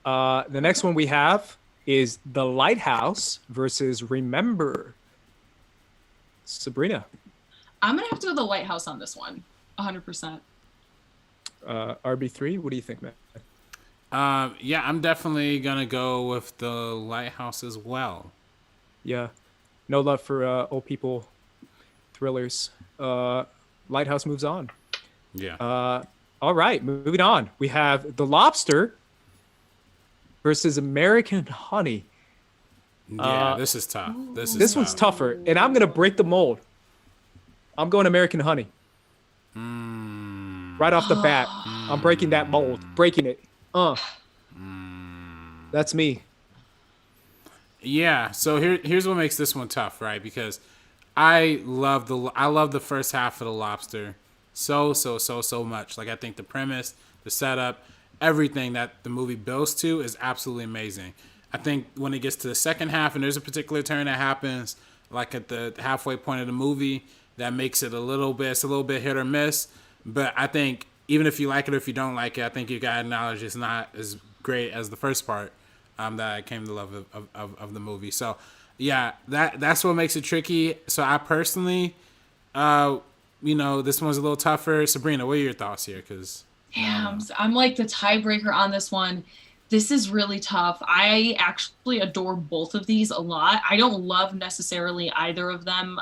The next one we have is The Lighthouse versus Remember. Sabrina. I'm gonna have to go The Lighthouse on this one, 100%. RB3, what do you think, man? yeah, I'm definitely gonna go with the Lighthouse as well. Yeah, no love for old people thrillers. Lighthouse moves on. Yeah. All right, moving on. We have The Lobster versus American Honey. Yeah, this is tough. This one's tougher, and I'm gonna break the mold. I'm going American Honey. Right off the bat, I'm breaking that mold, breaking it. That's me. Yeah. So here's what makes this one tough, right? Because I love the first half of The Lobster so much. Like I think the premise, the setup, everything that the movie builds to is absolutely amazing. I think when it gets to the second half and there's a particular turn that happens like at the halfway point of the movie that makes it a little bit hit or miss. But I think even if you like it or if you don't like it, I think you gotta acknowledge it's not as great as the first part that I came to love of the movie. So yeah, that's what makes it tricky. So I personally, this one's a little tougher. Sabrina, what are your thoughts here? Because I'm like the tiebreaker on this one. This is really tough. I actually adore both of these a lot. I don't love necessarily either of them,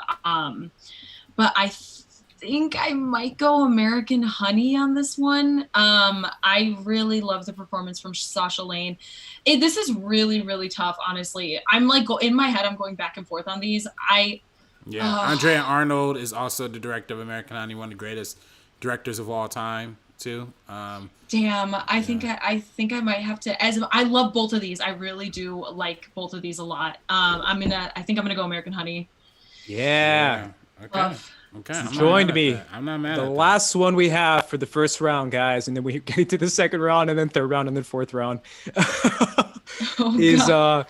but I think I might go American Honey on this one. I really love the performance from Sasha Lane. This is really, really tough, honestly. I'm like, in my head, I'm going back and forth on these. Andrea Arnold is also the director of American Honey, one of the greatest directors of all time, too. I think I might have to. I love both of these. I really do like both of these a lot. I think I'm gonna go American Honey. Yeah. Okay. Joined me. I'm not mad at the that. last one we have for the first round, guys, and then we get to the second round, and then third round, and then fourth round. I know.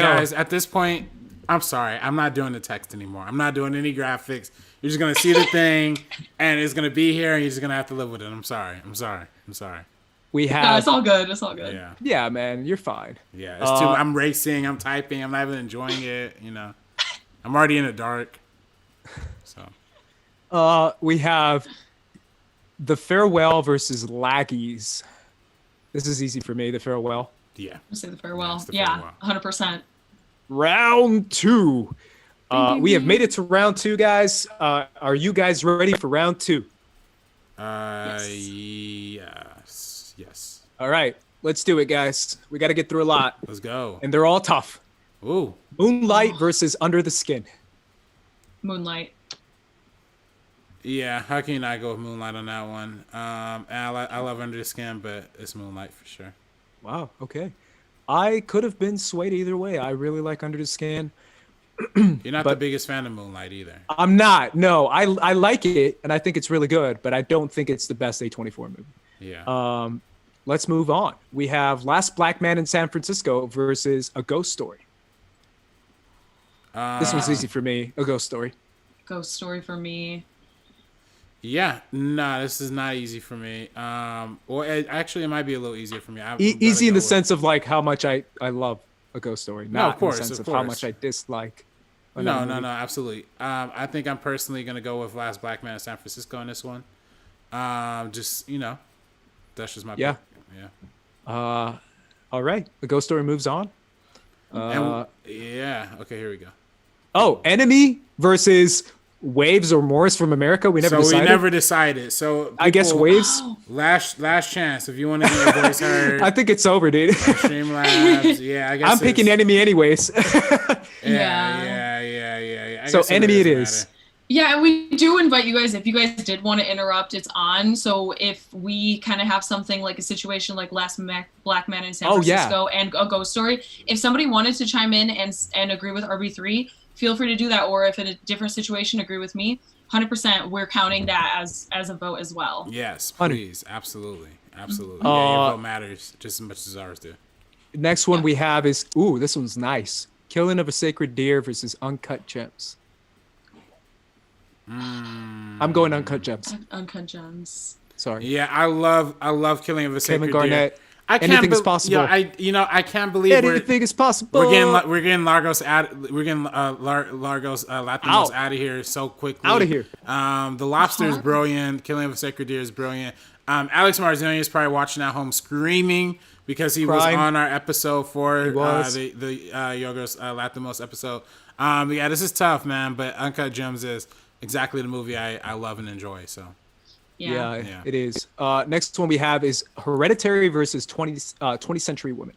Guys, at this point, I'm sorry. I'm not doing the text anymore. I'm not doing any graphics. You're just gonna see the thing, and it's gonna be here, and you're just gonna have to live with it. I'm sorry. We have. No, it's all good. It's all good. Yeah. Yeah, man, you're fine. Yeah. It's too. I'm racing. I'm typing. I'm not even enjoying it. I'm already in the dark. So. We have The Farewell versus Laggies. This is easy for me. The Farewell. Yeah. I'll say The Farewell. The Farewell. 100%. Round two. We have made it to round two, guys. Are you guys ready for round two? Yes. All right, let's do it, guys. We got to get through a lot. Let's go. And they're all tough. Ooh. Moonlight versus Under the Skin. Moonlight. Yeah, how can you not go with Moonlight on that one? I love Under the Skin, but it's Moonlight for sure. Wow, okay. I could have been swayed either way. I really like Under the Skin. You're not the biggest fan of Moonlight either. I'm not. No, I like it, and I think it's really good, but I don't think it's the best A24 movie. Yeah. Let's move on. We have Last Black Man in San Francisco versus A Ghost Story. This one's easy for me. A Ghost Story. Ghost Story for me. Yeah. Nah, this is not easy for me. Actually, it might be a little easier for me. Easy in the sense of like how much I love A Ghost Story, not of course, in the sense of of how course. much I dislike. No, absolutely. I think I'm personally gonna go with Last Black Man in San Francisco in this one. That's just my pick. Yeah. All right, A Ghost Story moves on. Okay, here we go. Oh, Enemy versus Waves or Morris from America. We never decided. So I guess Waves. Last chance if you want to get your voice heard. I think it's over, dude. Streamlabs. Yeah, I guess I'm picking Enemy anyways. Yeah. So Enemy it is. Yeah, and we do invite you guys, if you guys did want to interrupt, it's on. So if we kind of have something like a situation like Last Black Man in San Francisco and A Ghost Story, if somebody wanted to chime in and agree with RB3, feel free to do that. Or if in a different situation, agree with me, 100%, we're counting that as a vote as well. Yes, please. Absolutely. Yeah, your vote matters just as much as ours do. Next one we have is, this one's nice. Killing of a Sacred Deer versus Uncut Gems. I'm going Uncut Gems. Uncut Gems. Sorry. Yeah, I love Killing of a Sacred Kevin Garnett. Deer. Anything is possible. I can't believe anything is possible. We're getting Largos Latimos out of here so quickly. Out of here. The Lobster is brilliant. Killing of a Sacred Deer is brilliant. Alex Marzoni is probably watching at home screaming because he was on our episode for the Yorgos Latimos episode. This is tough, man, but Uncut Gems is exactly the movie I love and enjoy. So. Yeah, it is. Next one we have is Hereditary versus 20th Century Women.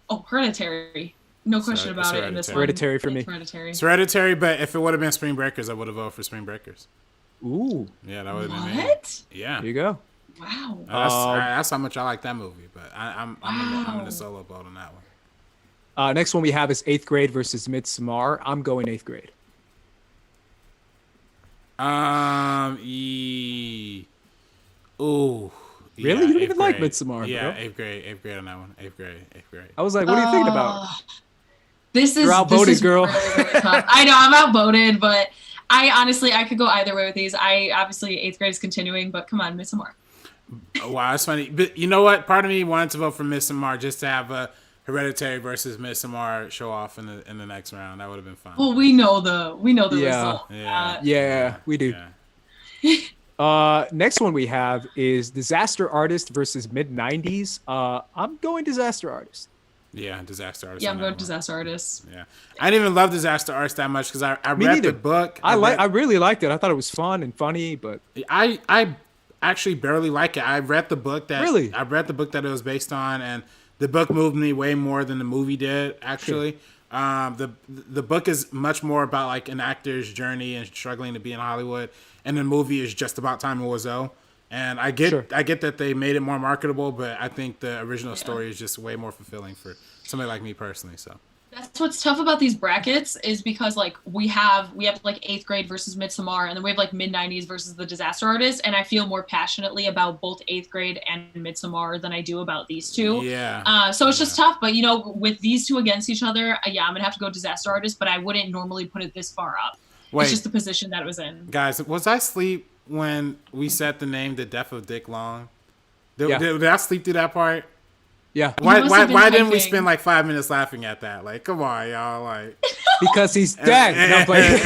Oh, Hereditary. No question about it in this one. Hereditary for me. It's Hereditary, but if it would have been Spring Breakers, I would have voted for Spring Breakers. Ooh. Yeah, that would have been me. What? Yeah. There you go. Wow. That's how much I like that movie, but I'm in the solo boat on that one. Next one we have is 8th Grade versus Midsommar. I'm going 8th Grade. Ooh. Really? Yeah, You don't eighth even like grade. Midsommar, Yeah, bro? eighth grade on that one. Eighth grade. I was like, what are you thinking about? This You're is outvoted, girl. really tough. I know I'm outvoted, but I honestly I could go either way with these. I obviously eighth grade is continuing, but come on, Midsommar. Wow, that's funny. But you know what? Part of me wanted to vote for Midsommar just to have a Hereditary versus Midsommar show off in the next round. That would have been fun. Well, we know the Yeah. result. Yeah, we do. Yeah. Next one we have is Disaster Artist versus mid-90s. I'm going Disaster Artist. Yeah, Disaster Artist. Yeah, I'm on going that one. Disaster Artist. Yeah, I didn't even love Disaster Artist that much because I Me read neither. the book. I really liked it. I thought it was fun and funny, but I actually barely like it. I read the book that it was based on, and the book moved me way more than the movie did. Actually, the book is much more about like an actor's journey and struggling to be in Hollywood, and the movie is just about Tommy Wiseau. And I get that they made it more marketable, but I think the original story is just way more fulfilling for somebody like me personally. So That's what's tough about these brackets is because like we have like eighth grade versus Midsommar, and then we have like mid-90s versus the Disaster Artist, and I feel more passionately about both eighth grade and Midsommar than I do about these two. Yeah. So it's just tough, but with these two against each other, yeah, I'm gonna have to go Disaster Artist, but I wouldn't normally put it this far up. Wait. It's just the position that it was in. Guys, was I asleep when we set the name The Death of Dick Long? Yeah. Did I sleep through that part? yeah, Why must have been didn't we typing. spend like 5 minutes laughing at that? Like, come on, y'all. Like, because he's dead. No, I'm playing.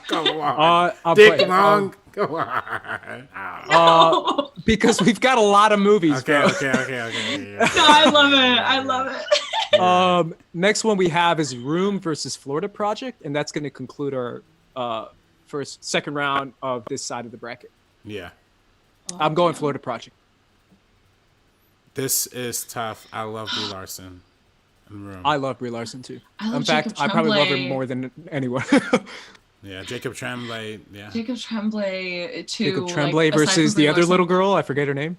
come on. I'm Dick playing. Long. Come on. Because we've got a lot of movies. Okay. bro. Yeah. No, I love it. Next one we have is Room versus Florida Project, and that's going to conclude our second round of this side of the bracket. Yeah. I'm going Florida Project. This is tough. I love Brie Larson in Room. I love Brie Larson too. I love In fact, Jacob I probably love her Tremblay. more than anyone. Yeah, Jacob Tremblay. Yeah. Jacob Tremblay too. Jacob Tremblay like, aside versus from Brie the other Larson. little girl. I forget her name.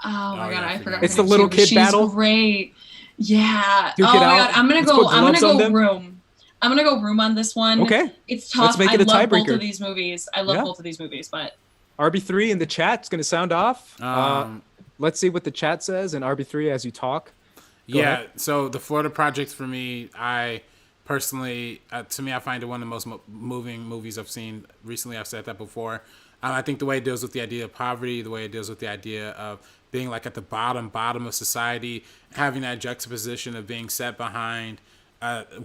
Oh my god, yeah, I I forgot. forgot. It's her the name little too, but kid she's battle? Great. Yeah. Duke oh it my out. god, I'm gonna Let's go. put I'm gonna gloves on go them. Room. I'm gonna go Room on this one. Okay. It's tough. Let's make it I a love both tiebreaker. of these movies. I love Yeah. both of these movies, but RB3 in the chat is going to sound off. Um, Let's see what the chat says and RB3 as you talk. Yeah, ahead. so the Florida Project for me, I personally, to me, I find it one of the most moving movies I've seen recently. I've said that before. I think the way it deals with the idea of poverty, the way it deals with the idea of being like at the bottom of society, having that juxtaposition of being set behind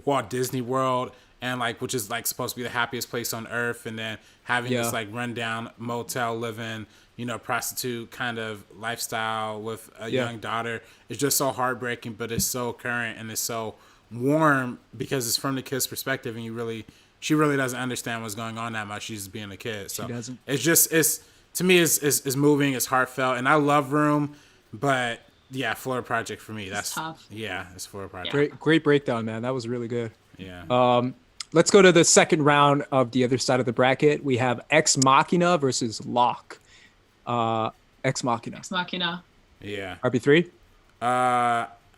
Walt Disney World and like, which is like supposed to be the happiest place on earth, and then having Yeah. this like rundown motel living, prostitute kind of lifestyle with a Yeah. young daughter. It's just so heartbreaking, but it's so current and it's so warm because it's from the kid's perspective, and she really doesn't understand what's going on that much. She's just being a kid. So She doesn't. it's to me it's moving, it's heartfelt, and I love Room, but yeah, Florida Project for me. That's tough. Yeah, it's Florida Project. Great breakdown, man. That was really good. Yeah. Let's go to the second round of the other side of the bracket. We have Ex Machina versus Locke. Ex Machina. Ex Machina. Yeah. RB3?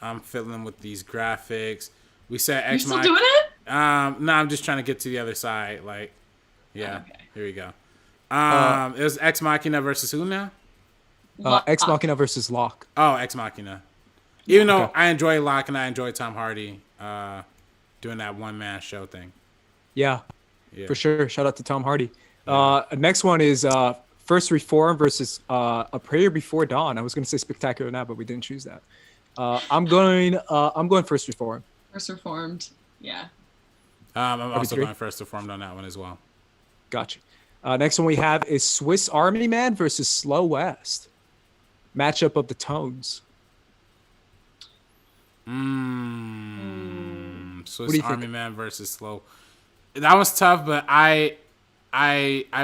I'm fiddling with these graphics. We said You're X still Mach- doing it? No, I'm just trying to get to the other side. Like, yeah, Okay. here we go. It was Ex Machina versus who now? Ex Machina versus Locke. Oh, Ex Machina. Even though Okay. I enjoy Locke and I enjoy Tom Hardy doing that one-man show thing. Yeah, Yeah. for sure. Shout out to Tom Hardy. Next one is First Reform versus A Prayer Before Dawn. I was going to say Spectacular Now, but we didn't choose that. I'm going First Reform. First Reformed. Yeah. I'm also RB3? going First Reformed on that one as well. Gotcha. Next one we have is Swiss Army Man versus Slow West. Matchup of the tones. Swiss do you Army think? Man versus Slow. That was tough, but I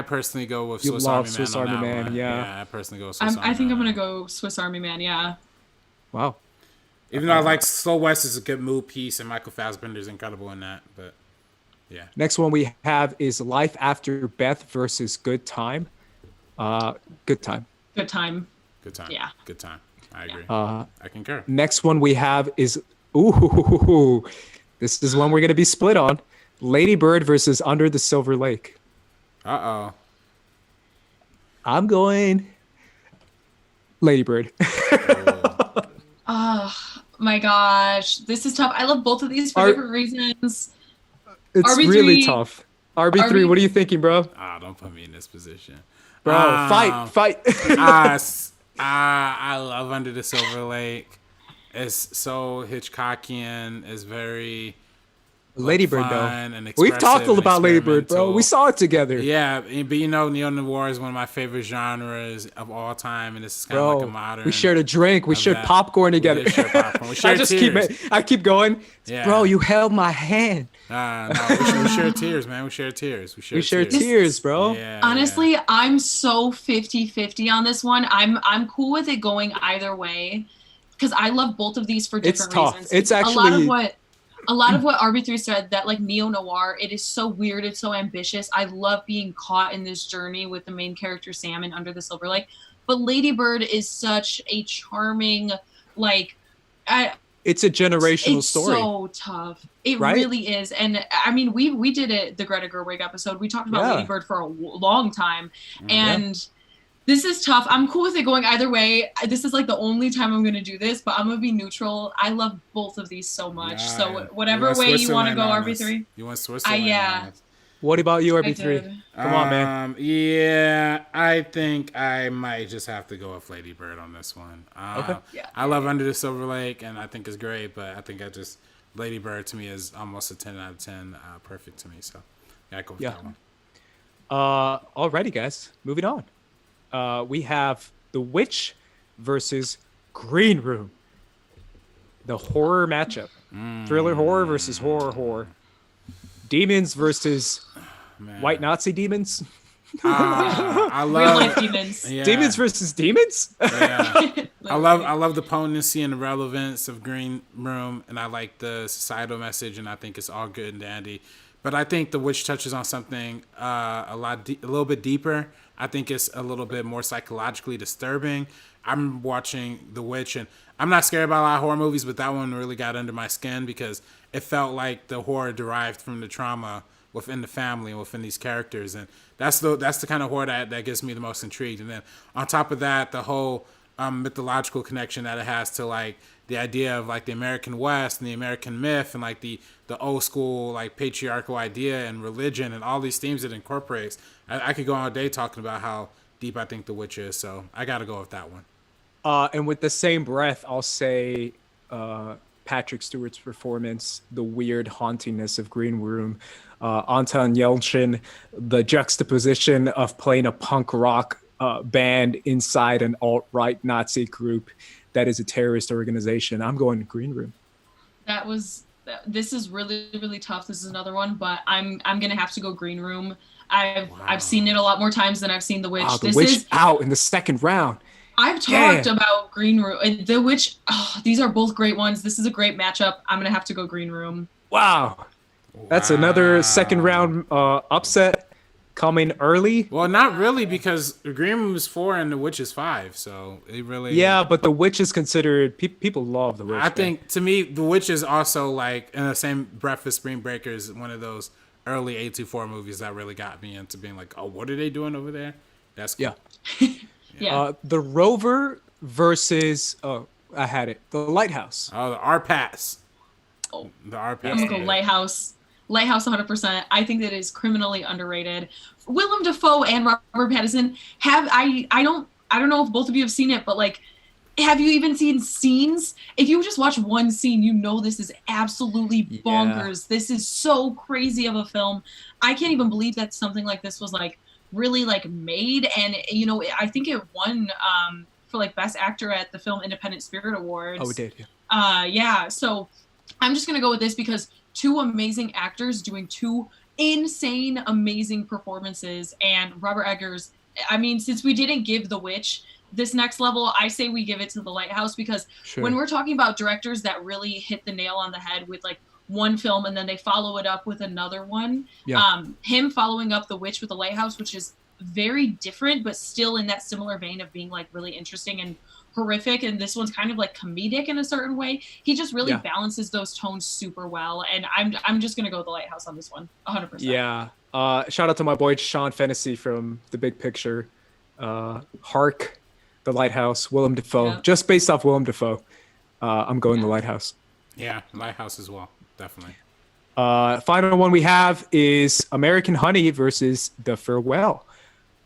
personally go with You Swiss love Army Man. Swiss on Army that Man, one. yeah. I personally go with Swiss Army I think Man. I'm gonna go Swiss Army Man. Yeah. Wow. Even though I like Slow West is a good mood piece and Michael Fassbender's incredible in that, but yeah. Next one we have is Life After Beth versus Good Time. Good Time. Good time. Good time. Yeah. Good time. I agree. I concur. Next one we have is this is one we're gonna be split on. Lady Bird versus Under the Silver Lake. Uh-oh. I'm going Lady Bird. Oh my gosh, this is tough. I love both of these for different reasons. It's RB3 really tough. RB3, what are you thinking, bro? Don't put me in this position. Bro, fight. I love Under the Silver Lake. It's so Hitchcockian. It's very Lady Bird, though. and We've talked about Lady Bird, bro. We saw it together. Yeah, but you know, neo-noir is one of my favorite genres of all time, and this is kind of like a modern. We shared a drink. We shared popcorn together. We shared popcorn. We shared tears. I keep going. Yeah. Bro, you held my hand. No, we shared tears, man. We shared tears. We shared tears, bro. Yeah, honestly, I'm so 50-50 on this one. I'm cool with it going either way because I love both of these for different reasons. It's actually a lot of what RB3 said, that like neo-noir, it is so weird, it's so ambitious. I love being caught in this journey with the main character Sam and Under the Silver Lake. But Lady Bird is such a charming, like, it's a generational story. It's so tough. It really is. And I mean, we did it, the Greta Gerwig episode. We talked about Lady Bird for a long time. And this is tough. I'm cool with it going either way. This is like the only time I'm going to do this, but I'm going to be neutral. I love both of these so much. Yeah. So whatever way you want to go, RB3. You want Switzerland? Yeah. What about you, RB3? Come on, man. Yeah, I think I might just have to go with Lady Bird on this one. Okay. Yeah. I love Under the Silver Lake, and I think it's great, but I think Lady Bird to me is almost a 10 out of 10, perfect to me. So yeah, I go with that one. Alrighty, guys. Moving on. We have The Witch versus Green Room. The horror matchup. Thriller horror versus horror. Demons versus white Nazi demons. I love real life demons. Yeah. Demons versus demons. Yeah. I love the potency and the relevance of Green Room, and I like the societal message, and I think it's all good and dandy. But I think The Witch touches on something a little bit deeper. I think it's a little bit more psychologically disturbing. I'm watching The Witch, and I'm not scared about a lot of horror movies, but that one really got under my skin because it felt like the horror derived from the trauma within the family and within these characters, and that's the kind of horror that gets me the most intrigued. And then on top of that, the whole mythological connection that it has to like the idea of like the American West and the American myth and like the old school like patriarchal idea and religion and all these themes it incorporates. I could go all day talking about how deep I think The Witch is, so I got to go with that one. And with the same breath, I'll say Patrick Stewart's performance, the weird hauntingness of Green Room, Anton Yelchin, the juxtaposition of playing a punk rock band inside an alt-right Nazi group that is a terrorist organization. I'm going to Green Room. This is really, really tough. This is another one, but I'm gonna have to go Green Room. I've seen it a lot more times than I've seen The Witch. Wow, The Witch is out in the second round. I've talked about Green Room and The Witch. Oh, these are both great ones. This is a great matchup. I'm gonna have to go Green Room. Wow. That's another second round upset coming early. Well, not really, because Green Room is 4 and The Witch is 5, so it really... Yeah, but The Witch is considered... people love The Witch. I think, to me, The Witch is also, like, in the same breath as Spring Breakers, one of those early A24 movies that really got me into being like, oh, what are they doing over there? That's cool. Yeah. Yeah. The Rover versus... Oh, I had it. The Lighthouse. Oh, the R-Pass. Oh. The R-Pass. I'm gonna go Lighthouse. Lighthouse 100%. I think that is criminally underrated. Willem Dafoe and Robert Pattinson I don't know if both of you have seen it, but like, have you even seen scenes? If you just watch one scene, you know this is absolutely bonkers. This is so crazy of a film. I can't even believe that something like this was like really like made, and you know, I think it won for like Best Actor at the Film Independent Spirit Awards. Oh, it did. Yeah. So I'm just gonna go with this because two amazing actors doing two insane, amazing performances, and Robert Eggers. I mean, since we didn't give The Witch this next level, I say we give it to The Lighthouse, because when we're talking about directors that really hit the nail on the head with like one film and then they follow it up with another one, him following up The Witch with The Lighthouse, which is very different, but still in that similar vein of being like really interesting and horrific, and this one's kind of like comedic in a certain way. He just really balances those tones super well, and I'm just gonna go with The Lighthouse on this one, 100%. Yeah, Shout out to my boy Sean Fennessy from The Big Picture. Hark, The Lighthouse, Willem Dafoe. Yeah. Just based off Willem Dafoe, I'm going The Lighthouse. Yeah, Lighthouse as well, definitely. Final one we have is American Honey versus The Farewell.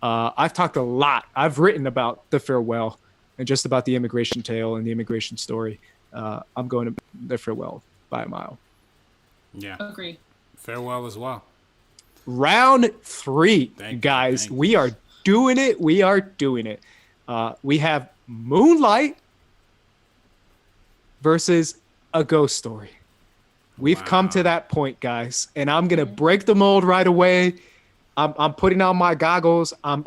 I've talked a lot. I've written about The Farewell and just about the immigration tale and the immigration story. I'm going to The Farewell by a mile. Yeah. Agree. Farewell as well. Round 3, Thank you, guys. thank you. We are doing it. We are doing it. We have Moonlight versus A Ghost Story. We've come to that point, guys, and I'm gonna break the mold right away. I'm putting on my goggles. I'm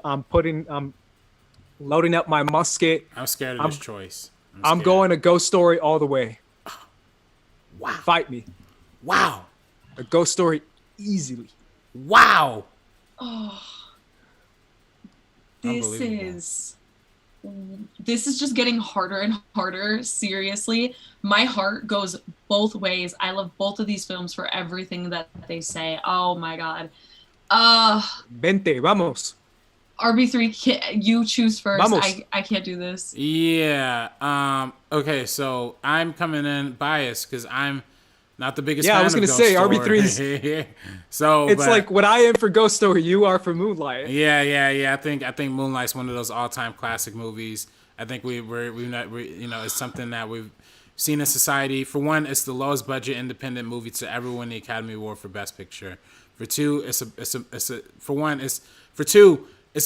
loading up my musket. I'm scared of this choice. I'm scared. going A Ghost Story all the way. Wow. Fight me. Wow. A Ghost Story easily. Wow. This Unbelievable. is just getting harder and harder. Seriously, my heart goes both ways. I love both of these films for everything that they say. Oh my god. Vente, vamos. RB3, you choose first. Vamos. I can't do this. Yeah. Okay, so I'm coming in biased because I'm not the biggest Yeah, fan I was gonna of Ghost say, Story. RB3 So It's but- like what I am for Ghost Story, you are for Moonlight. Yeah. I think Moonlight's one of those all-time classic movies. I think it's something that we've seen in society. For one, it's the lowest budget independent movie to ever win the Academy Award for Best Picture. For two, it's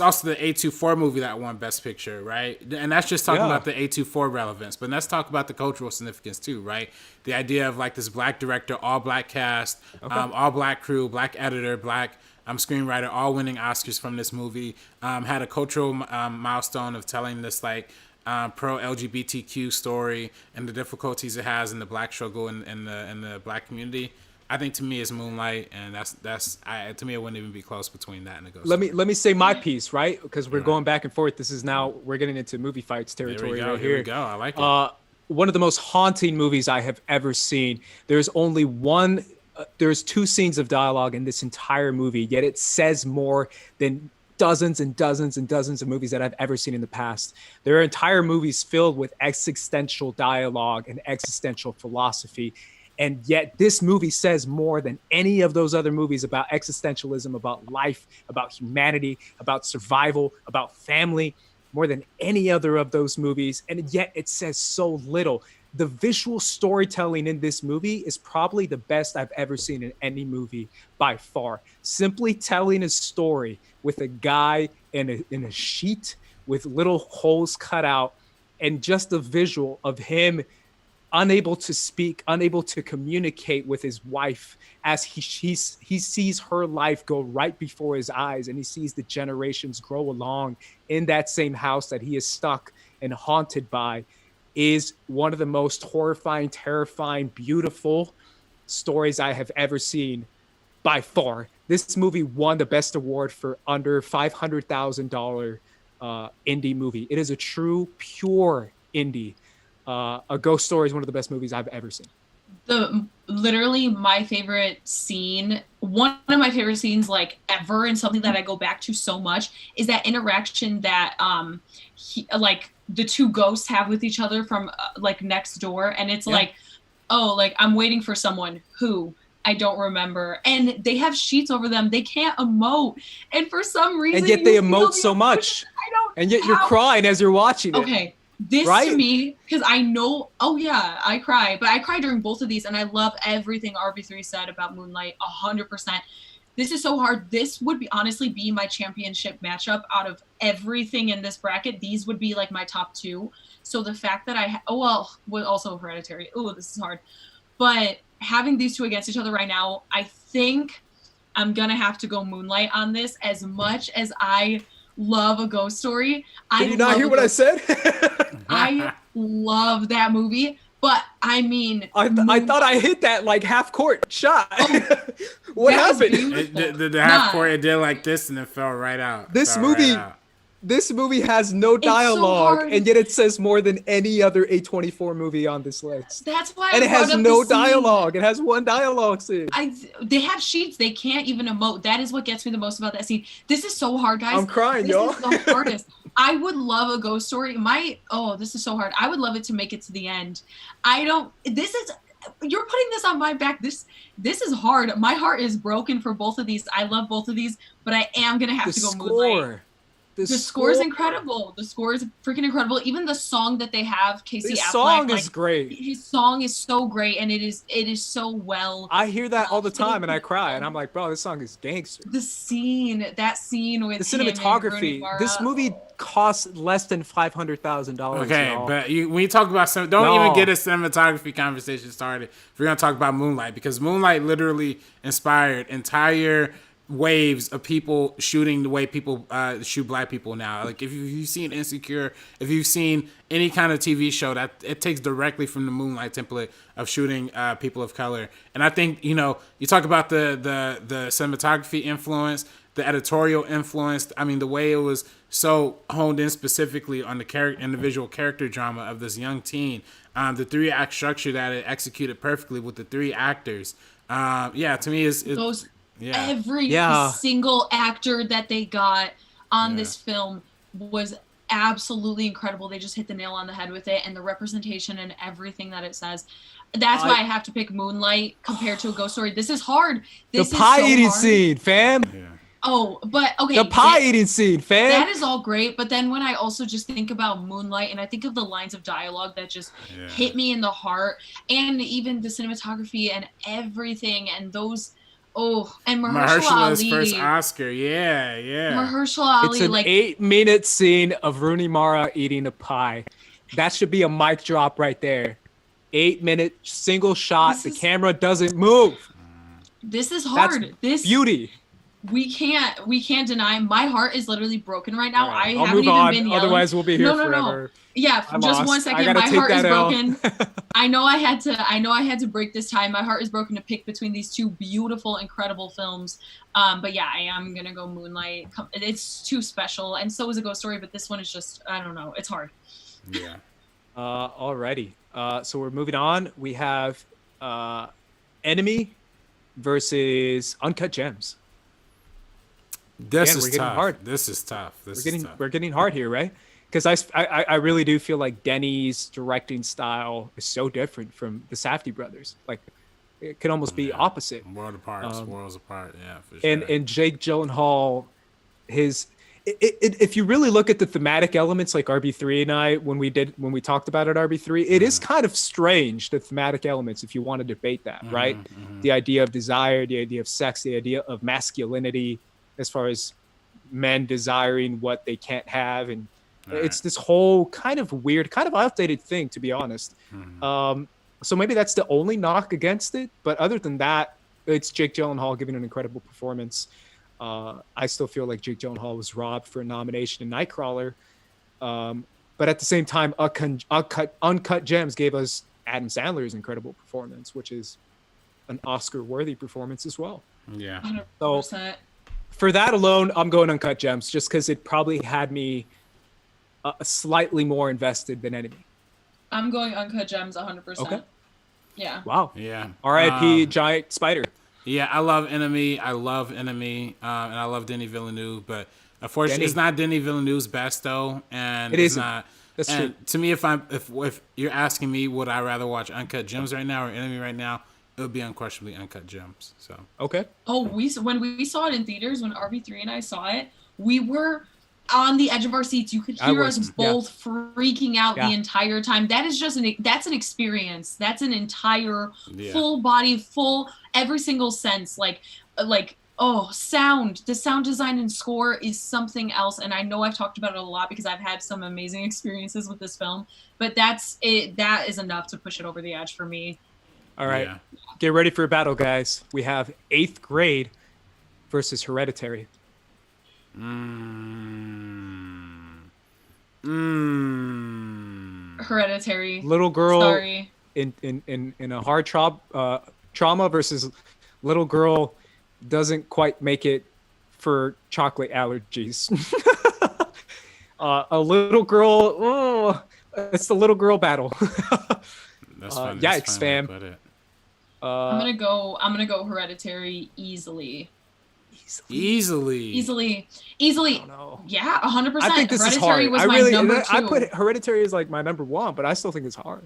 also the A24 movie that won Best Picture, right? And that's just talking about the A24 relevance. But let's talk about the cultural significance too, right? The idea of like this black director, all black cast, all black crew, black editor, black screenwriter, all winning Oscars from this movie. Had a cultural milestone of telling this like pro LGBTQ story and the difficulties it has in the black struggle in the black community. I think to me it's Moonlight, and to me it wouldn't even be close between that and a Ghost. Let me say my piece, right? Because we're going back and forth. This is now we're getting into movie fights territory right here. Here we go. I like it. One of the most haunting movies I have ever seen. There's only one. There's 2 scenes of dialogue in this entire movie, yet it says more than dozens and dozens and dozens of movies that I've ever seen in the past. There are entire movies filled with existential dialogue and existential philosophy. And yet this movie says more than any of those other movies about existentialism, about life, about humanity, about survival, about family, more than any other of those movies. And yet it says so little. The visual storytelling in this movie is probably the best I've ever seen in any movie by far. Simply telling a story with a guy in a sheet with little holes cut out, and just the visual of him unable to speak, unable to communicate with his wife as he sees her life go right before his eyes, and he sees the generations grow along in that same house that he is stuck and haunted by, is one of the most horrifying, terrifying, beautiful stories I have ever seen by far. This movie won the best award for under $500,000 indie movie. It is a true, pure indie. A Ghost Story is one of the best movies I've ever seen. Literally my favorite scene, one of my favorite scenes like ever, and something that I go back to so much, is that interaction that like the 2 ghosts have with each other from like next door, and it's like, oh, like I'm waiting for someone who I don't remember, and they have sheets over them. They can't emote, and for some reason, and yet they emote so much. I don't. And yet you're crying as you're watching it. Okay. This right? to me, because I know, oh yeah, I cry, but I cry during both of these, and I love everything RB3 said about Moonlight, 100%. This is so hard. This would be honestly be my championship matchup out of everything in this bracket. These would be like my top 2. So the fact that also Hereditary. Oh, this is hard. But having these 2 against each other right now, I think I'm gonna have to go Moonlight on this. As much as I love A Ghost Story, Did you not hear what I said? I love that movie, but I mean, I thought I hit that like half court shot. What that was happened? beautiful. The half court, it did like this and it fell right out. This Fell movie, right out. This movie has no so dialogue, hard. and yet it says more than any other A24 movie on this list. That's why And I it has brought up no the scene. dialogue. It has one dialogue scene. They have sheets. They can't even emote. That is what gets me the most about that scene. This is so hard, guys. I'm crying, this y'all. This is the hardest. I would love a ghost story. This is so hard. I would love it to make it to the end. You're putting this on my back. This is hard. My heart is broken for both of these. I love both of these, but I am going to have to go Moonlight. The score is incredible. The score is freaking incredible. Even the song that they have, Casey Affleck. The song is great. His song is so great, and it is so well. I hear that all the time, and I cry, and I'm like, bro, this song is gangster. That scene with the cinematography. This movie costs less than $500,000. Okay, y'all. but when you talk about even get a cinematography conversation started. If we're gonna talk about Moonlight, because Moonlight literally inspired entire waves of people shooting the way people shoot black people now. Like if you've seen Insecure, if you've seen any kind of TV show, that it takes directly from the Moonlight template of shooting people of color. And I think, you talk about the cinematography influence, the editorial influence. I mean, the way it was so honed in specifically on the individual character drama of this young teen, the 3-act structure that it executed perfectly with the 3 actors. To me every single actor that they got on this film was absolutely incredible. They just hit the nail on the head with it, and the representation and everything that it says. That's why I have to pick Moonlight compared to a ghost story. This is hard. This the pie is so eating hard. scene, fam. Yeah. Oh, but okay. The pie eating scene, fam. That is all great, but then when I also just think about Moonlight, and I think of the lines of dialogue that just hit me in the heart, and even the cinematography and everything, and those. Oh, and Mahershala's Ali. first Oscar. Yeah. Mahershala Ali. It's an 8-minute scene of Rooney Mara eating a pie. That should be a mic drop right there. 8-minute single shot. The camera doesn't move. This is hard. That's beauty. We can't deny. My heart is literally broken right now. Right. I haven't even been yelling. Otherwise, we'll be here forever. No. Yeah, I'm just lost. 1 I second. gotta My take heart is that L. broken. I know I had to break this tie. My heart is broken to pick between these two beautiful, incredible films. But yeah, I am gonna go Moonlight. It's too special, and so is A Ghost Story. But this one is just, I don't know. It's hard. Yeah. Alrighty. So we're moving on. We have Enemy versus Uncut Gems. This we're is getting tough. hard. This is tough. We're getting hard here, right? Because I really do feel like Denny's directing style is so different from the Safdie brothers. Like it could almost be opposite. Worlds apart. Yeah, for sure. And Jake Gyllenhaal, if you really look at the thematic elements, like RB3 and I, when we talked about it, RB3, it is kind of strange, the thematic elements, if you want to debate that, right? The idea of desire, the idea of sex, the idea of masculinity, as far as men desiring what they can't have, and it's this whole kind of weird, kind of outdated thing, to be honest. So maybe that's the only knock against it, but other than that, it's Jake Gyllenhaal giving an incredible performance. I still feel like Jake Gyllenhaal was robbed for a nomination in Nightcrawler, but at the same time, Uncut Gems gave us Adam Sandler's incredible performance, which is an Oscar-worthy performance as well. Yeah. 100%. So for that alone, I'm going Uncut Gems, just because it probably had me slightly more invested than Enemy. I'm going Uncut Gems 100%. Okay. Yeah. Wow. Yeah. R.I.P. Giant Spider. Yeah, I love Enemy. And I love Denis Villeneuve, but unfortunately, it's not Denis Villeneuve's best though, and it's not. That's true. To me, if you're asking me, would I rather watch Uncut Gems right now or Enemy right now? It would be unquestionably Uncut Gems. So okay. Oh, when we saw it in theaters, when RB3 and I saw it, we were on the edge of our seats. You could hear us both freaking out the entire time. That is that's an experience. That's an entire full body, full every single sense. Sound. The sound design and score is something else. And I know I've talked about it a lot because I've had some amazing experiences with this film. But that's it. That is enough to push it over the edge for me. All right. Yeah. Get ready for a battle, guys. We have 8th Grade versus Hereditary. Hereditary. Little girl Sorry. in a hard trauma versus little girl doesn't quite make it for chocolate allergies. A little girl. Oh, it's the little girl battle. That's fun. Yikes, fam. I'm gonna go Hereditary easily. Easily. No. Yeah, 100%. I think this Hereditary is hard. was my number 2. I put Hereditary as like my number 1, but I still think it's hard.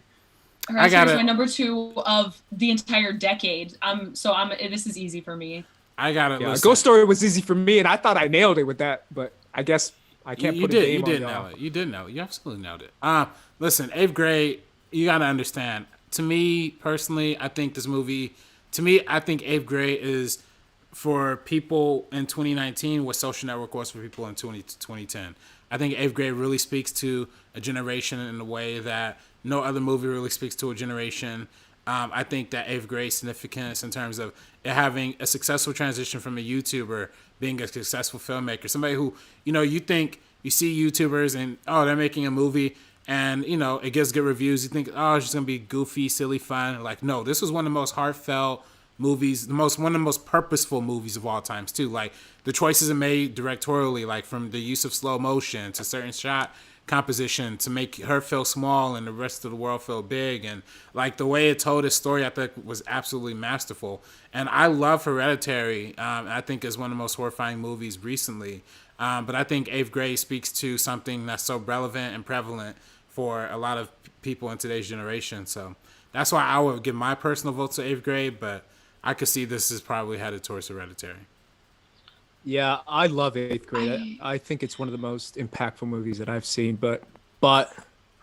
Hereditary is my number 2 of the entire decade. This is easy for me. I got it. Yeah, Ghost Story was easy for me, and I thought I nailed it with that, but I guess I can't put a name on y'all. You did nail it. You absolutely nailed it. Listen, 8th grade, you got to understand. To me, personally, I think this movie, I think 8th grade is for people in 2019 what Social Network was for people in 2010. I think 8th grade really speaks to a generation in a way that no other movie really speaks to a generation. I think that 8th grade significance in terms of it having a successful transition from a YouTuber being a successful filmmaker, somebody who, you think you see YouTubers and, they're making a movie and, it gets good reviews. You think, it's just going to be goofy, silly, fun. Like, no, this was one of the most heartfelt movies, one of the most purposeful movies of all times too. Like the choices are made directorially, like from the use of slow motion to certain shot composition to make her feel small and the rest of the world feel big, and like the way it told his story I think was absolutely masterful. And I love Hereditary. I think is one of the most horrifying movies recently, but I think 8th grade speaks to something that's so relevant and prevalent for a lot of people in today's generation. So that's why I would give my personal vote to 8th grade, but I could see this is probably headed towards Hereditary. Yeah, I love 8th grade. I think it's one of the most impactful movies that I've seen, but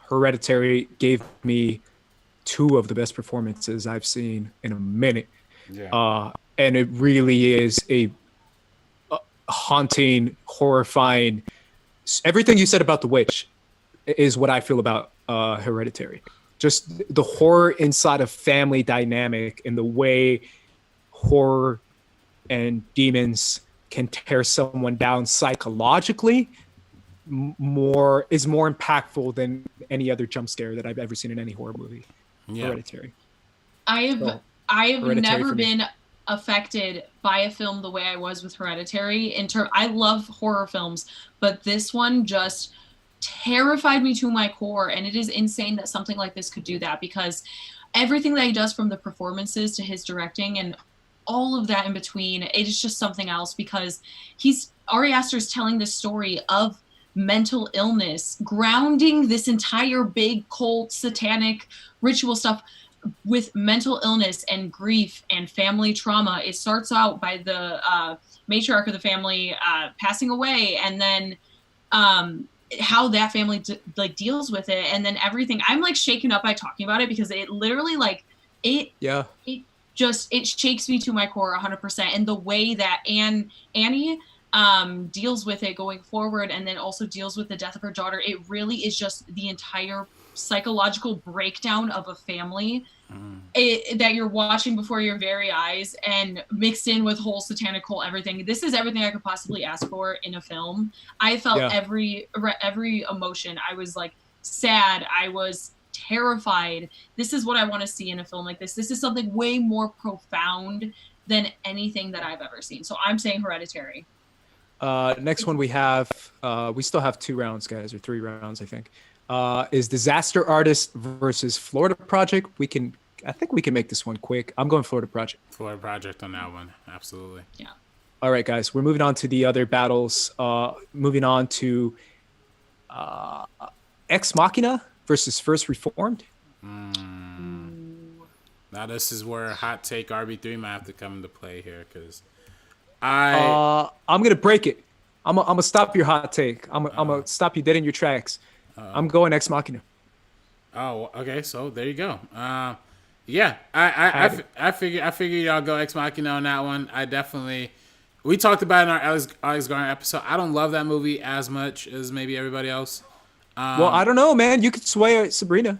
Hereditary gave me 2 of the best performances I've seen in a minute. Yeah. And it really is a haunting, horrifying. Everything you said about The Witch is what I feel about Hereditary. Just the horror inside of family dynamic and the way horror and demons can tear someone down psychologically is more impactful than any other jump scare that I've ever seen in any horror movie. Yeah. Hereditary. I have never been affected by a film the way I was with Hereditary. I love horror films, but this one just terrified me to my core, and it is insane that something like this could do that, because everything that he does, from the performances to his directing and all of that in between, it is just something else, because Ari Aster is telling this story of mental illness, grounding this entire big cult satanic ritual stuff with mental illness and grief and family trauma. It starts out by the matriarch of the family passing away, and then how that family deals with it, and then everything. I'm like shaken up by talking about it, because it literally it shakes me to my core 100%. And the way that Annie deals with it going forward, and then also deals with the death of her daughter, it really is just the entire psychological breakdown of a family that you're watching before your very eyes, and mixed in with whole satanic cult everything. This is everything I could possibly ask for in a film. I felt every emotion. I was like sad, I was terrified. This is what I want to see in a film like this. This is something way more profound than anything that I've ever seen. So I'm saying Hereditary. Next one we have, we still have 2 rounds, guys, or 3 rounds, I think. Is Disaster Artist versus Florida Project. I think we can make this one quick. I'm going Florida Project. Florida Project on that one, absolutely. Yeah. All right, guys, we're moving on to the other battles. Moving on to Ex Machina versus First Reformed. Now this is where hot take RB3 might have to come into play here, because I'm gonna break it. I'm gonna stop your hot take. I'm gonna stop you dead in your tracks. I'm going Ex Machina. Oh, okay. So there you go. Yeah, I figured y'all go Ex Machina on that one. We talked about it in our Alex Garner episode. I don't love that movie as much as maybe everybody else. Well, I don't know, man. You could sway Sabrina.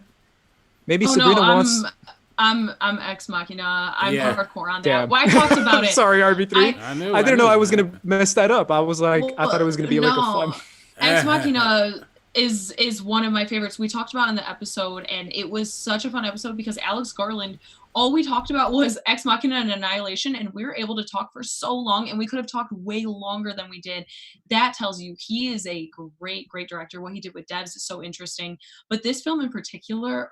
Maybe Sabrina wants. I'm Ex Machina. I'm hardcore on that. Damn. Well, I talked about it. Sorry, RB3. I didn't know I was gonna mess that up. I was like, I thought it was gonna be like a fun. Ex Machina is one of my favorites. We talked about in the episode, and it was such a fun episode because Alex Garland, all we talked about was Ex Machina and Annihilation, and we were able to talk for so long, and we could have talked way longer than we did. That tells you he is a great director. What he did with Devs is so interesting, but this film in particular,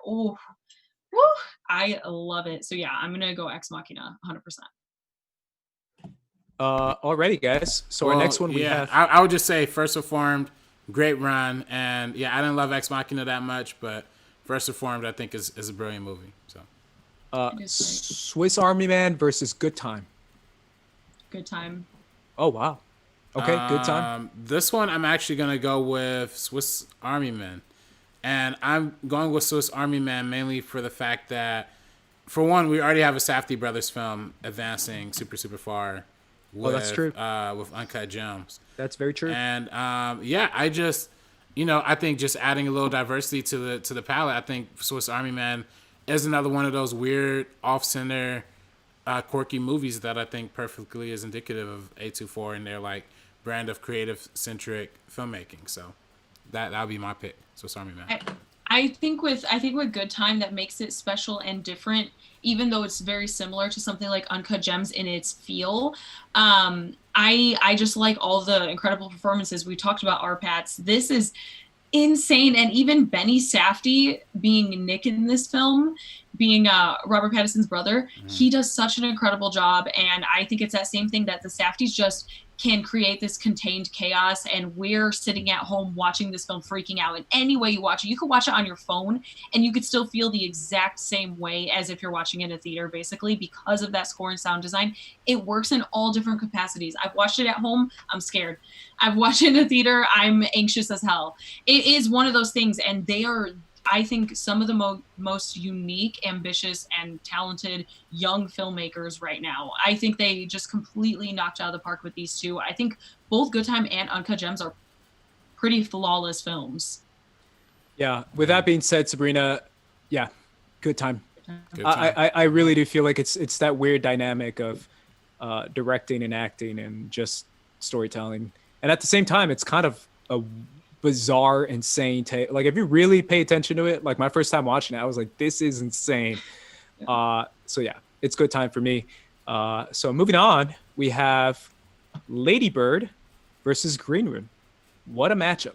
I love it. So yeah, I'm gonna go Ex Machina 100%. Alrighty, guys. So our next one we have. I would just say First Reformed, great run, and yeah, I didn't love Ex Machina that much, but First Reformed I think is a brilliant movie. So Swiss Army Man versus Good Time. Good Time. Oh wow. Okay, Good Time. This one I'm actually gonna go with Swiss Army Man, and I'm going with Swiss Army Man mainly for the fact that, for one, we already have a Safdie brothers film advancing super far. That's true. With Uncut Gems. That's very true. And I just, I think just adding a little diversity to the palette. I think Swiss Army Man is another one of those weird off-center, quirky movies that I think perfectly is indicative of A24 and their like brand of creative-centric filmmaking. So that would be my pick. Swiss Army Man. I think with Good Time, that makes it special and different, even though it's very similar to something like Uncut Gems in its feel. I just like all the incredible performances. We talked about RPATs. This is insane. And even Benny Safdie being Nick in this film, being Robert Pattinson's brother, he does such an incredible job. And I think it's that same thing that the Safdies just can create this contained chaos, and we're sitting at home watching this film freaking out. In any way you watch it, you could watch it on your phone and you could still feel the exact same way as if you're watching it in a theater, basically, because of that score and sound design. It works in all different capacities. I've watched it at home, I'm scared. I've watched it in a theater, I'm anxious as hell. It is one of those things, and they are, I think, some of the most unique, ambitious, and talented young filmmakers right now. I think they just completely knocked out of the park with these two. I think both Good Time and Uncut Gems are pretty flawless films. Yeah. With that being said, Sabrina, yeah, Good Time. Good Time. I really do feel like it's that weird dynamic of directing and acting and just storytelling, and at the same time, it's kind of a bizarre, insane take. Like, if you really pay attention to it, like my first time watching it, I was like, this is insane. So yeah, it's Good Time for me. So moving on, we have Lady Bird versus Green Room. What a matchup.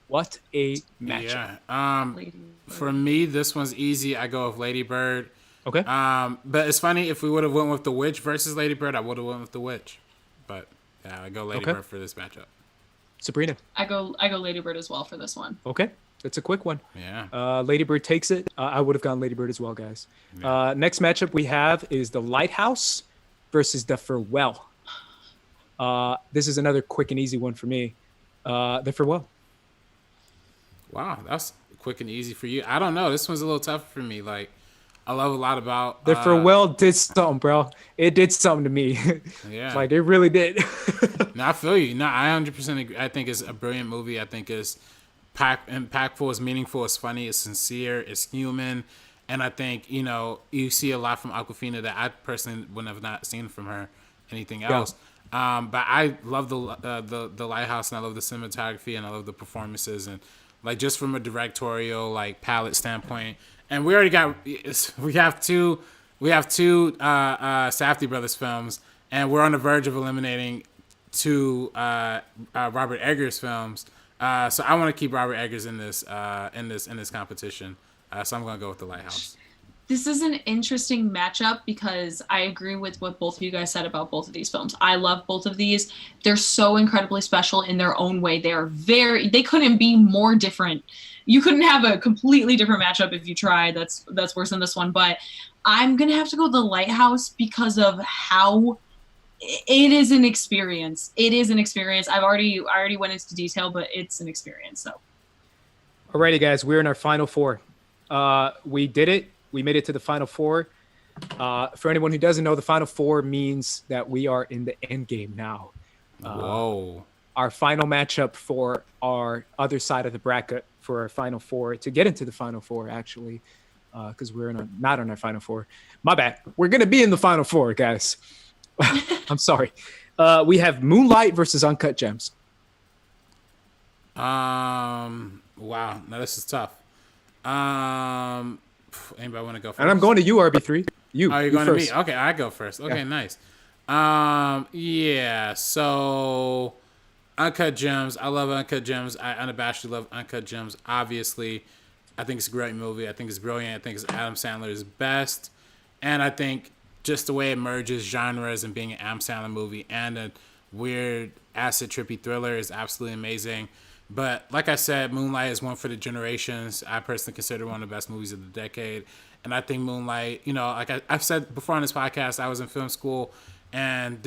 What a matchup. Yeah. For me, this one's easy. I go with Lady Bird. Okay. But it's funny, if we would have went with The Witch versus Lady Bird, I would have went with The Witch. But yeah, I go Lady Bird for this matchup. Sabrina. I go Lady Bird as well for this one. Okay. That's a quick one. Yeah. Lady Bird takes it. I would have gone Lady Bird as well, guys. Yeah. Next matchup we have is The Lighthouse versus The Farewell. This is another quick and easy one for me. The Farewell. Wow, that's quick and easy for you. I don't know. This one's a little tough for me. Like, I love a lot about The Farewell did something, bro. It did something to me. Yeah. Like, it really did. No, I feel you. No, I 100% agree. I think it's a brilliant movie. I think it's impactful, it's meaningful, it's funny, it's sincere, it's human. And I think, you see a lot from Awkwafina that I personally would have not seen from her anything else. Yeah. But I love the Lighthouse, and I love the cinematography, and I love the performances, and like just from a directorial palette standpoint. And we already have two Safdie brothers films, and we're on the verge of eliminating two Robert Eggers films. So I want to keep Robert Eggers in this competition. So I'm going to go with The Lighthouse. This is an interesting matchup because I agree with what both of you guys said about both of these films. I love both of these. They're so incredibly special in their own way. They couldn't be more different. You couldn't have a completely different matchup if you tried. That's worse than this one. But I'm going to have to go The Lighthouse because of how it is an experience. It is an experience. I already went into detail, but it's an experience. So, alrighty, guys, we're in our final four. We did it. We made it to the final four. For anyone who doesn't know, the final four means that we are in the end game now. Whoa. Our final matchup for our other side of the bracket for our final four, to get into the final four, actually, because we're not on our final four. My bad. We're going to be in the final four, guys. I'm sorry. We have Moonlight versus Uncut Gems. Wow. No, this is tough. Anybody want to go first? And I'm going to you, RB3. You. Oh, you're you going first. to me? Okay, I go first. Okay, Yeah. nice. Yeah. So, Uncut Gems. I love Uncut Gems. I unabashedly love Uncut Gems. Obviously, I think it's a great movie. I think it's brilliant. I think it's Adam Sandler's best. And I think just the way it merges genres and being an Adam Sandler movie and a weird acid trippy thriller is absolutely amazing. But like I said, Moonlight is one for the generations. I personally consider one of the best movies of the decade. And I think Moonlight, like I've said before on this podcast, I was in film school, and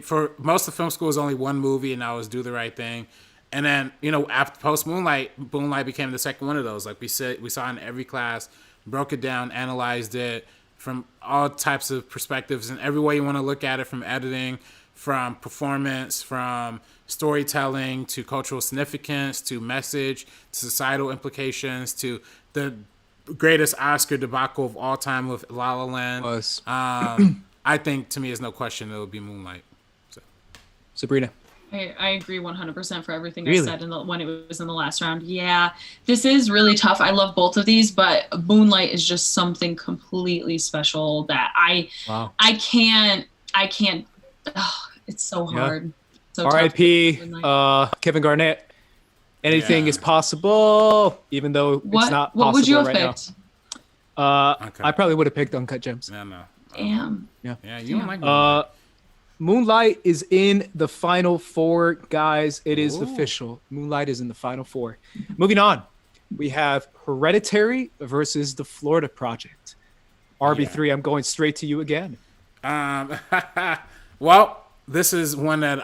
for most of film school was only one movie, and that was Do the Right Thing. And then, after post Moonlight became the second one of those. Like we saw in every class, broke it down, analyzed it from all types of perspectives and every way you want to look at it, from editing, from performance, from storytelling, to cultural significance, to message, to societal implications, to the greatest Oscar debacle of all time with La La Land. I think, to me, there's no question it would be Moonlight. So. Sabrina. I agree 100% for everything Really? I said when it was in the last round. Yeah, this is really tough. I love both of these, but Moonlight is just something completely special that I can't. It's so hard. So R.I.P. Kevin Garnett. Anything is possible, even though it's not possible What would you have right picked? now. I probably would have picked Uncut Gems. No. Damn. Yeah. Yeah, you don't like Moonlight. Moonlight is in the final four, guys. It is official. Moonlight is in the final four. Moving on, we have Hereditary versus The Florida Project. RB3, I'm going straight to you again. Well, this is one that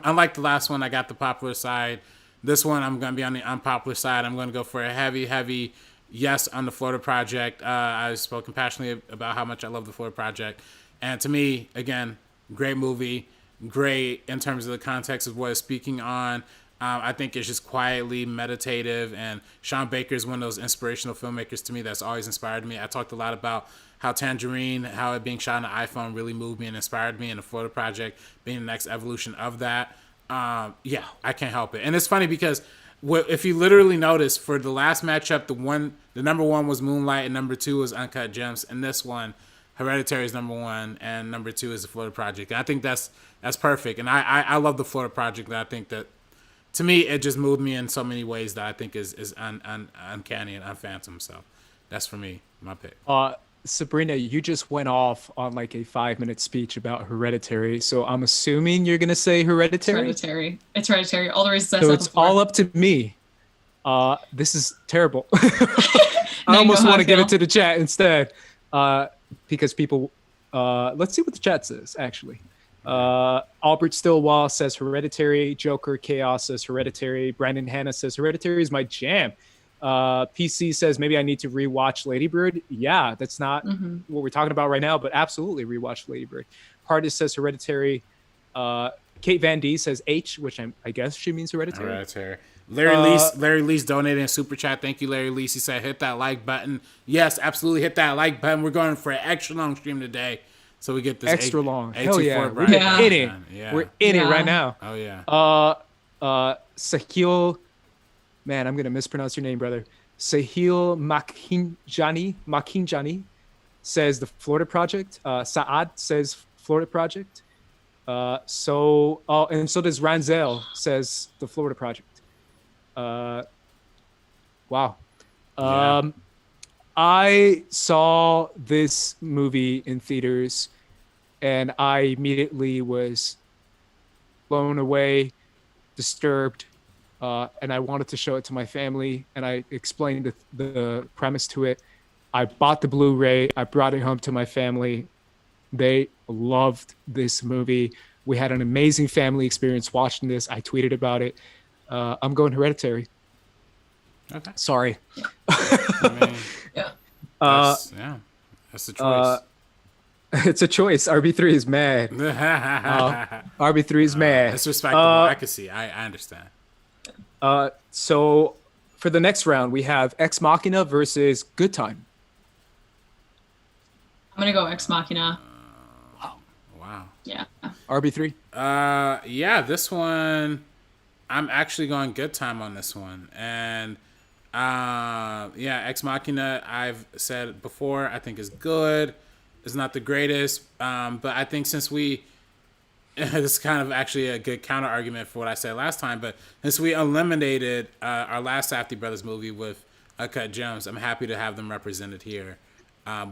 unlike the last one, I got the popular side. This one, I'm going to be on the unpopular side. I'm going to go for a heavy yes on The Florida Project. I've spoken passionately about how much I love The Florida Project. And to me, again, great movie, great in terms of the context of what it's speaking on. I think it's just quietly meditative, and Sean Baker is one of those inspirational filmmakers to me that's always inspired me. I talked a lot about how Tangerine, how it being shot on the iPhone really moved me and inspired me, and The Florida Project being the next evolution of that. Yeah, I can't help it. And it's funny because if you literally notice, for the last matchup, the number one was Moonlight and number two was Uncut Gems, and this one, Hereditary is number one, and number two is The Florida Project. And I think that's perfect. And I love The Florida Project. And I think that, to me, it just moved me in so many ways that I think is uncanny and unphantom. So that's, for me, my pick. Sabrina, you just went off on like a 5-minute speech about Hereditary. So I'm assuming you're going to say Hereditary? It's Hereditary. All the reasons I So said it's before. all up to me. This is terrible. I almost want to give it to the chat instead. Because people, let's see what the chat says, actually. Albert Stillwell says Hereditary. Joker Chaos says Hereditary. Brandon Hanna says Hereditary is my jam. PC says maybe I need to rewatch Lady Bird. Yeah, that's not what we're talking about right now, but absolutely rewatch Lady Bird. Hardest says Hereditary. Kate Van D says H, which I guess she means Hereditary. Hereditary. Larry Lease donated a super chat. Thank you, Larry Lease. He said, hit that like button. Yes, absolutely. Hit that like button. We're going for an extra long stream today. So we get this extra long. A24 Hell yeah. Brian. We're in it. Yeah. We're in it right now. Oh, yeah. Sahil, man, I'm going to mispronounce your name, brother. Sahil Makinjani says The Florida Project. Saad says Florida Project. And so does Ranzel says The Florida Project. Wow. Yeah. I saw this movie in theaters and I immediately was blown away, disturbed, and I wanted to show it to my family, and I explained the premise to it. I bought the Blu-ray. I brought it home to my family. They loved this movie. We had an amazing family experience watching this. I tweeted about it. I'm going Hereditary. Okay. Sorry. I mean, that's the choice. It's a choice. RB3 is mad. RB3 is mad. It's respectable. I can see. I understand. So for the next round, we have Ex Machina versus Good Time. I'm going to go Ex Machina. Wow. Yeah. RB3? Yeah, this one, I'm actually going good time on this one, and Ex Machina. I've said before, I think is good. It's not the greatest, but I think since we, this is kind of actually a good counter argument for what I said last time. But since we eliminated our last Safdie Brothers movie with Uncut Gems, I'm happy to have them represented here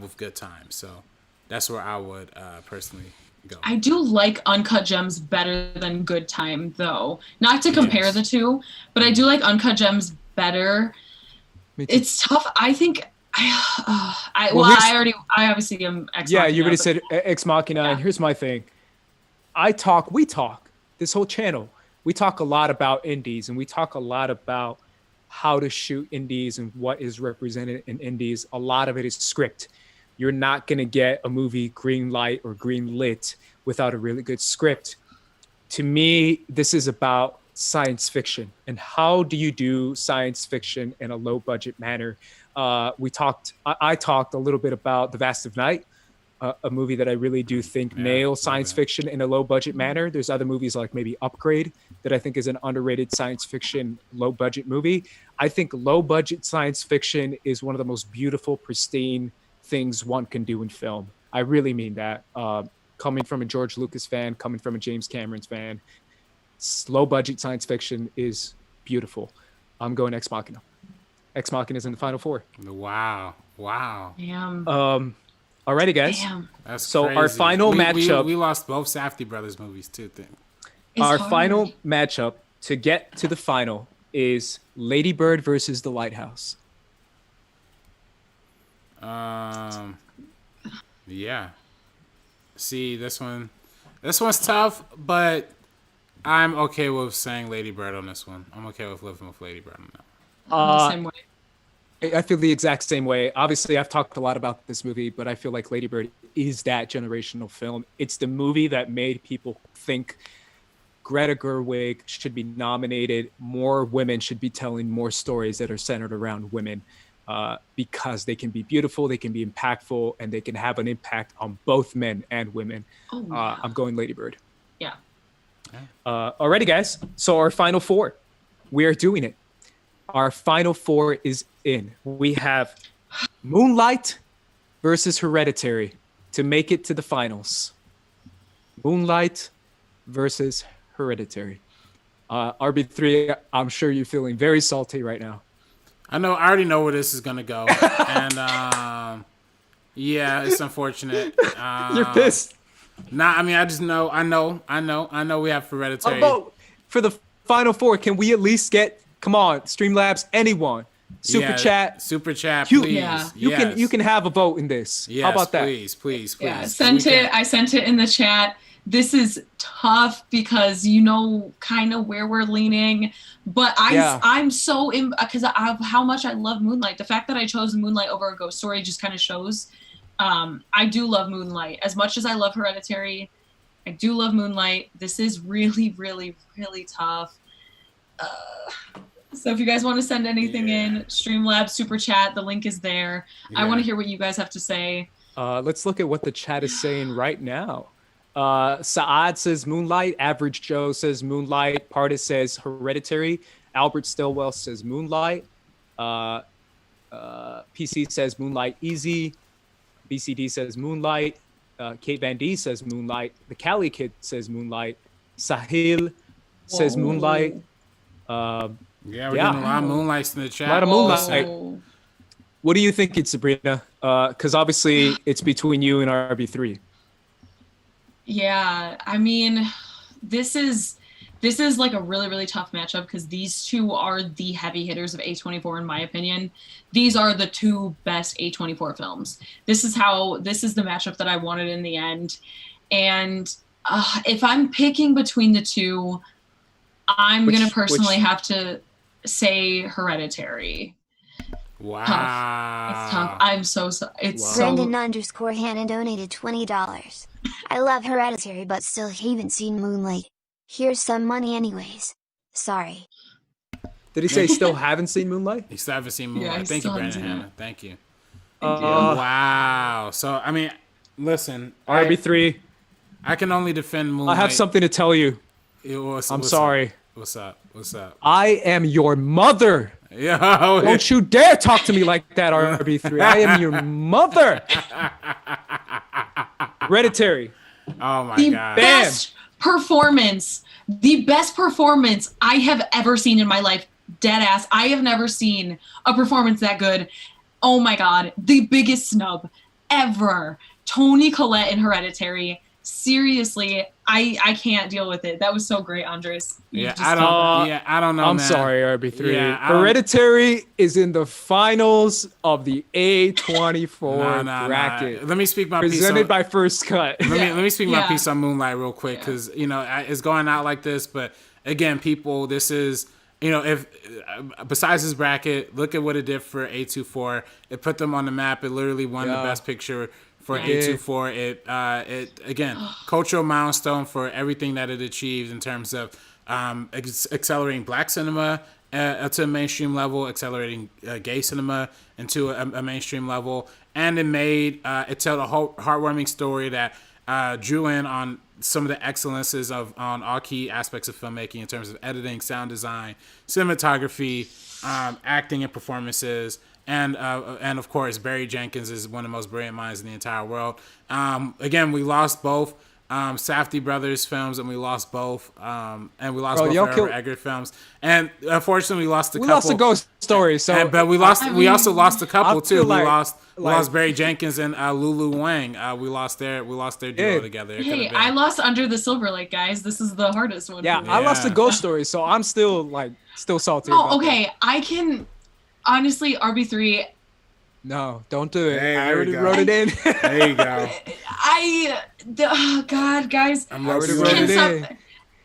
with Good Time. So that's where I would personally go. I do like Uncut Gems better than Good Time, though. Not to compare the two, but I do like Uncut Gems better. It's tough. I think. I obviously am Ex Machina. Yeah, you already said Ex Machina, and here's my thing. We talk, this whole channel, we talk a lot about indies, and we talk a lot about how to shoot indies and what is represented in indies. A lot of it is script. You're not going to get a movie green light or green lit without a really good script. To me, this is about science fiction. And how do you do science fiction in a low budget manner? I talked a little bit about The Vast of Night, a movie that I really do think nails science fiction in a low budget manner. There's other movies like maybe Upgrade that I think is an underrated science fiction low budget movie. I think low budget science fiction is one of the most beautiful, pristine things one can do in film. I really mean that. Coming from a George Lucas fan, coming from a James Cameron fan, low budget science fiction is beautiful. I'm going Ex Machina. Ex Machina is in the final four. Wow. Damn. Alrighty, guys. Damn. That's so crazy. Our final matchup. We lost both Safdie Brothers movies too. Our final matchup to get to the final is Lady Bird versus The Lighthouse. Yeah. See, this one's tough, but I'm okay with saying Lady Bird on this one. I'm okay with living with Lady Bird on that. The same way. I feel the exact same way. Obviously, I've talked a lot about this movie, but I feel like Lady Bird is that generational film. It's the movie that made people think Greta Gerwig should be nominated. More women should be telling more stories that are centered around women because they can be beautiful, they can be impactful, and they can have an impact on both men and women. I'm going Lady Bird. Yeah. Alrighty, guys. So our final four, we are doing it. Our final four is in. We have Moonlight versus Hereditary to make it to the finals. Moonlight versus Hereditary. RB3, I'm sure you're feeling very salty right now. I already know where this is gonna go, and yeah, it's unfortunate. You're pissed. I just know. I know. We have Hereditary. A vote for the final four. Can we at least get? Come on, Streamlabs, anyone. Super chat, please. You can have a vote in this. Yes, how about that? Please. Yeah, I sent it in the chat. This is tough because you know kind of where we're leaning, but I'm so because of how much I love Moonlight. The fact that I chose Moonlight over a Ghost Story just kind of shows. I do love Moonlight as much as I love Hereditary. I do love Moonlight. This is really, really, really tough. So if you guys want to send anything in, Streamlabs, Super Chat, the link is there. I want to hear what you guys have to say. Let's look at what the chat is saying right now. Saad says Moonlight. Average Joe says Moonlight. Pardis says Hereditary. Albert Stillwell says Moonlight. PC says Moonlight Easy. BCD says Moonlight. Kate Van D says Moonlight. The Cali Kid says Moonlight. Sahil says Moonlight. We're getting a lot of Moonlights in the chat. A lot of Moonlight. What do you think, it's Sabrina? Because obviously it's between you and RB3. Yeah, I mean, this is like a really, really tough matchup because these two are the heavy hitters of A24 in my opinion. These are the two best A24 films. This is the matchup that I wanted in the end. And if I'm picking between the two, I'm going to personally have to say Hereditary. Wow. Tough. It's tough. I'm so sorry. Brendan_Hannah donated $20. I love Hereditary but still haven't seen Moonlight. Here's some money anyways. Sorry. Did he say still haven't seen Moonlight? He still haven't seen Moonlight. Yeah, Thank you, Brandon Hannah. Thank you. Thank you. Wow. So, I mean, listen. RB3. I can only defend Moonlight. I have something to tell you. What's I'm sorry. What's up? What's up? I am your mother. Yo, Don't you dare talk to me like that, RB3. I am your mother. Hereditary. oh my The god. best performance, the best performance I have ever seen in my life. Dead ass. I have never seen a performance that good. Oh my god, the biggest snub ever. Toni Collette in Hereditary. Seriously, I can't deal with it. That was so great, Andres. Yeah, I don't know. I'm man. sorry, RB3. Yeah, I don't- Hereditary is in the finals of the A24 bracket. Let me speak my piece. Presented by First Cut. Let me speak my Yeah. piece on Moonlight real quick because it's going out like this. But again, people, this is if besides this bracket, look at what it did for A24. It put them on the map. It literally won the Best Picture for A24. It again cultural milestone for everything that it achieved in terms of accelerating Black cinema to a mainstream level, accelerating gay cinema into a mainstream level, and it told a heartwarming story that drew in on some of the excellences on all key aspects of filmmaking in terms of editing, sound design, cinematography, acting, and performances. And of course, Barry Jenkins is one of the most brilliant minds in the entire world. Again, we lost both Safdie brothers films, and we lost both both Forever Eggert films. And unfortunately, we lost a couple. We lost a ghost story, but we also lost a couple too. We like, lost Barry Jenkins and Lulu Wang. We lost their duo together. Hey, I lost Under the Silver Lake, guys. This is the hardest one. Yeah, for me. I lost a ghost story, so I'm still salty. Oh, about okay. that. I can honestly RB3. No, don't do it. Hey, I there already you go. wrote it in. There you go. Oh God, guys. I'm I already losing wrote it. it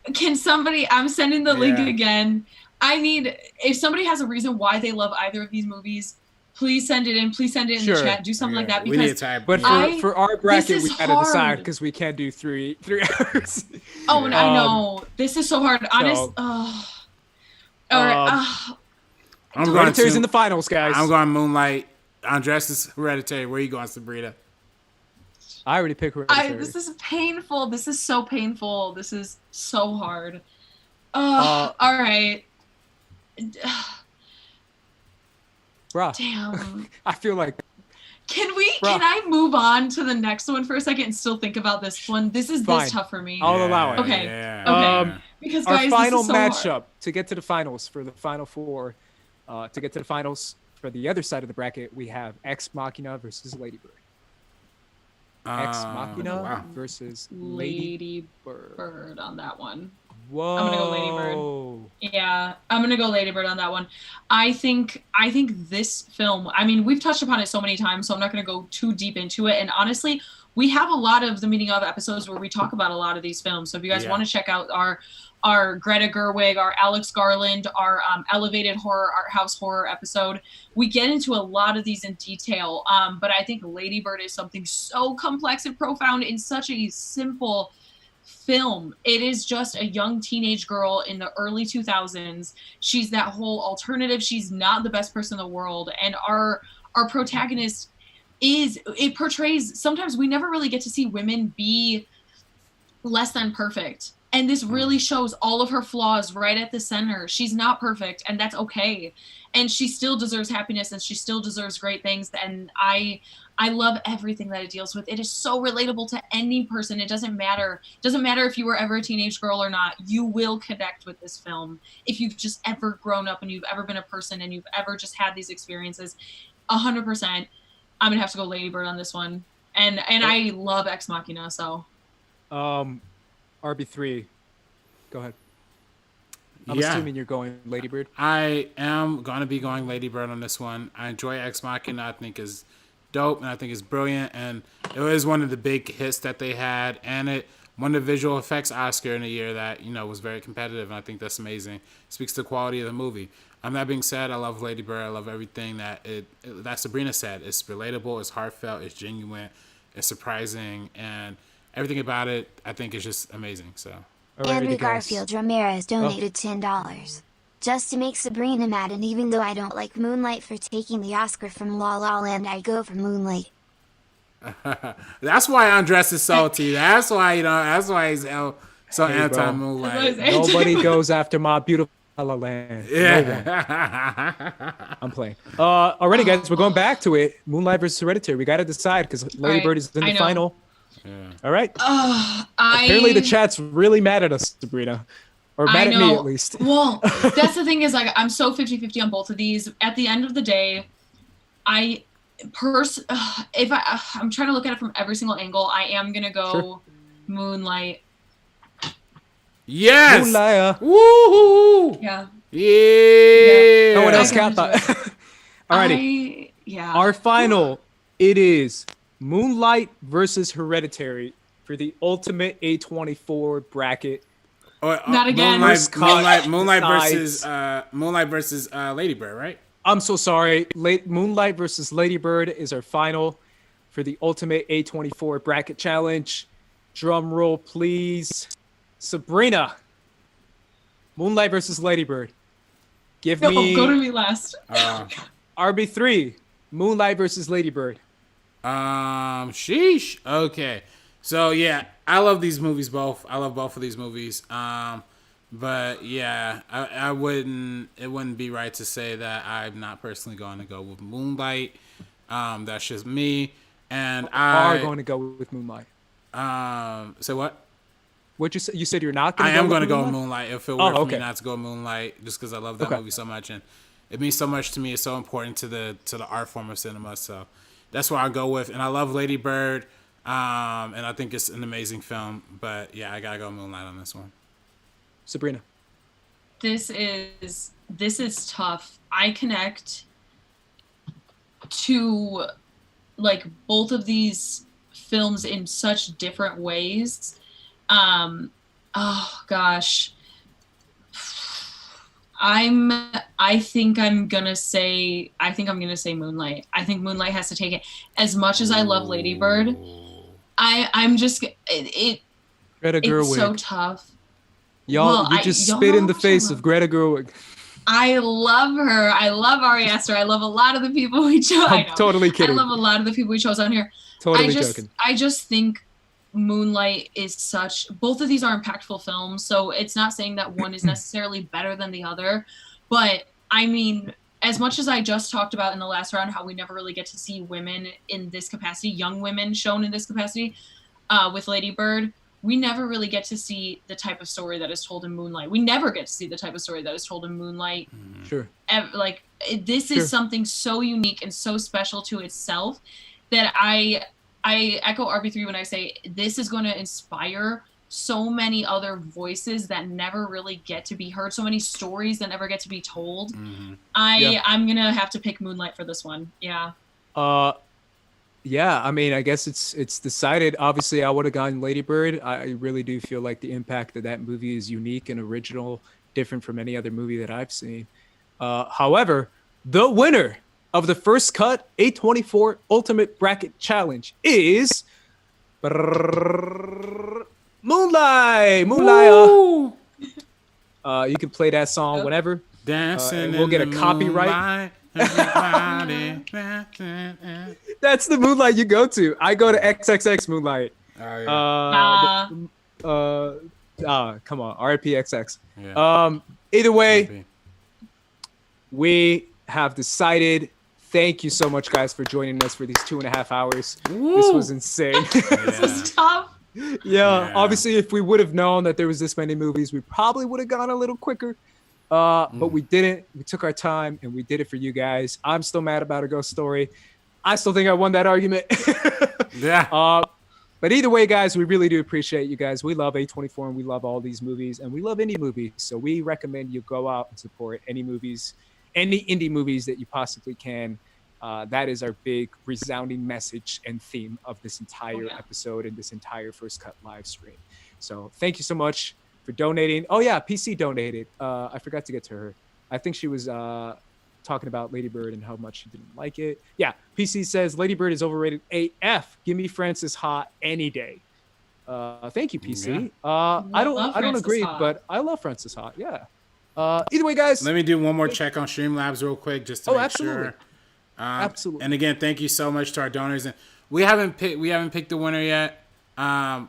in. Can somebody? I'm sending the link Yeah. again. If somebody has a reason why they love either of these movies, please send it in. Please send it in the Sure. chat. Do something like that We need a because tie. But for our bracket, is we gotta decide hard. because we can't do three hours. oh, and I know this is so hard. Honest. so- All right. I'm going Hereditary's to, in the finals, guys. I'm going Moonlight. Andres is Hereditary. Where are you going, Sabrina? I already picked Hereditary. This is painful. This is so painful. This is so hard. Uh, All right. Bruh, Damn. I feel like Can Bruh. I move on to the next one for a second and still think about this one? This is Fine. this tough for me. I'll allow it. Okay. Yeah. Okay. Because Our guys, final this is so matchup hard. to get to the finals for the final four, to get to the finals for the other side of the bracket, we have Ex Machina versus Lady Bird. Ex Machina wow. versus Lady Bird. Bird on that one. Whoa. I'm gonna go Lady Bird. Yeah, I'm gonna go Lady Bird on that one. I think this film, I mean, we've touched upon it so many times, so I'm not gonna go too deep into it. And honestly, we have a lot of the meaning of episodes where we talk about a lot of these films. So if you guys want to check out our Greta Gerwig, our Alex Garland, our elevated horror, art house horror episode, we get into a lot of these in detail. But I think Lady Bird is something so complex and profound in such a simple film. It is just a young teenage girl in the early 2000s. She's that whole alternative. She's not the best person in the world. And our protagonist it portrays, sometimes we never really get to see women be less than perfect. And this really shows all of her flaws right at the center. She's not perfect, and that's okay. And she still deserves happiness, and she still deserves great things. And I love everything that it deals with. It is so relatable to any person. It doesn't matter. It doesn't matter if you were ever a teenage girl or not. You will connect with this film if you've just ever grown up and you've ever been a person and you've ever just had these experiences. 100%. I'm gonna have to go Lady Bird on this one. And I love Ex Machina, so. RB3, go ahead. I'm assuming you're going Lady Bird. I am going to be going Lady Bird on this one. I enjoy Ex Machina. I think is dope, and I think it's brilliant. And it was one of the big hits that they had, and it won the visual effects Oscar in a year that was very competitive, and I think that's amazing. It speaks to the quality of the movie. That being said, I love Lady Bird. I love everything that Sabrina said. It's relatable, it's heartfelt, it's genuine, it's surprising, and everything about it, I think, is just amazing. So. Andrew Garfield Ramirez donated $10. Just to make Sabrina mad, and even though I don't like Moonlight for taking the Oscar from La La Land, I go for Moonlight. That's why Andres is salty. That's why he's so anti-Moonlight. Nobody goes after my beautiful La Land. No one. Yeah. I'm playing. Alrighty, guys, we're going back to it. Moonlight versus Hereditary. We got to decide because Lady right, Bird is in I the know. final. All right. I Apparently, the chat's really mad at us, Sabrina. Or mad at me, at least. Well, that's the thing is, like, I'm so 50-50 on both of these. At the end of the day, I'm trying to look at it from every single angle, I am gonna go Moonlight. Yes. Moonlight. Woohoo. Yeah. Yeah. No one I else gotta got do that. Alrighty. Yeah. Our final, it is Moonlight versus Hereditary for the ultimate A24 bracket. Not again. Moonlight versus Lady Bird, right? I'm so sorry. Moonlight versus Lady Bird is our final for the ultimate A24 bracket challenge. Drum roll, please. Sabrina. Moonlight versus Lady Bird. Give me Go to me last. RB3. Moonlight versus Lady Bird. Sheesh. Okay. So yeah, I love these movies both. I love both of these movies. But yeah, it wouldn't be right to say that I'm not personally going to go with Moonlight. That's just me. And I are going to go with Moonlight. Say what? What you said? You said you're not going to I go am with going to go with Moonlight? Moonlight. If it were for okay. me not to go Moonlight, just because I love that Okay. movie so much, and it means so much to me. It's so important to the art form of cinema. So that's what I go with. And I love Lady Bird, and I think it's an amazing film. But yeah, I gotta go Moonlight on this one. Sabrina. This is tough. I connect to like both of these films in such different ways. Oh gosh. I think I'm gonna say Moonlight. I think Moonlight has to take it. As much as I love Lady Bird, I'm just Greta it's Gerwig. so tough. Y'all, Well, you y'all spit know in the how much I face love of Greta Gerwig. I love her. I love Ari Aster. I love a lot of the people we chose. I I'm know. totally kidding. I love a lot of the people we chose on here. Totally joking. I just think Moonlight is both of these are impactful films, so it's not saying that one is necessarily better than the other. But I mean, as much as I just talked about in the last round, how we never really get to see women in this capacity, young women shown in this capacity, with Lady Bird, we never really get to see the type of story that is told in Moonlight. We never get to see the type of story that is told in Moonlight. Sure. This is something so unique and so special to itself that I echo RB3 when I say this is going to inspire so many other voices that never really get to be heard, so many stories that never get to be told. I'm going to have to pick Moonlight for this one. Yeah. Yeah, I mean, I guess it's decided. Obviously, I would have gone Lady Bird. I really do feel like the impact of that movie is unique and original, different from any other movie that I've seen. However, the winner of the first cut A24 Ultimate Bracket Challenge is Moonlight. Moonlight. You can play that song whenever. Dancing. We'll get a copyright. That's the Moonlight you go to. I go to XXX Moonlight. Oh, yeah. Come on, RPXX. Yeah. Either way, we have decided. Thank you so much, guys, for joining us for these 2.5 hours. Woo. This was insane. This was tough. Yeah, obviously, if we would have known that there was this many movies, we probably would have gone a little quicker. But we didn't. We took our time and we did it for you guys. I'm still mad about A Ghost Story. I still think I won that argument. Yeah. But either way, guys, we really do appreciate you guys. We love A24 and we love all these movies and we love indie movies. So we recommend you go out and support any movies, any indie movies that you possibly can. That is our big resounding message and theme of this entire episode and this entire First Cut live stream. So thank you so much for donating. Oh yeah, PC donated. I forgot to get to her. I think she was talking about Lady Bird and how much she didn't like it. Yeah, PC says Lady Bird is overrated AF. Give me Frances Ha any day. Thank you, PC. I don't agree, but I love Frances Ha. Yeah. Either way, guys. Let me do one more check on Streamlabs real quick just to make absolutely. sure. Absolutely. And again, thank you so much to our donors. And we haven't picked the winner yet. We'll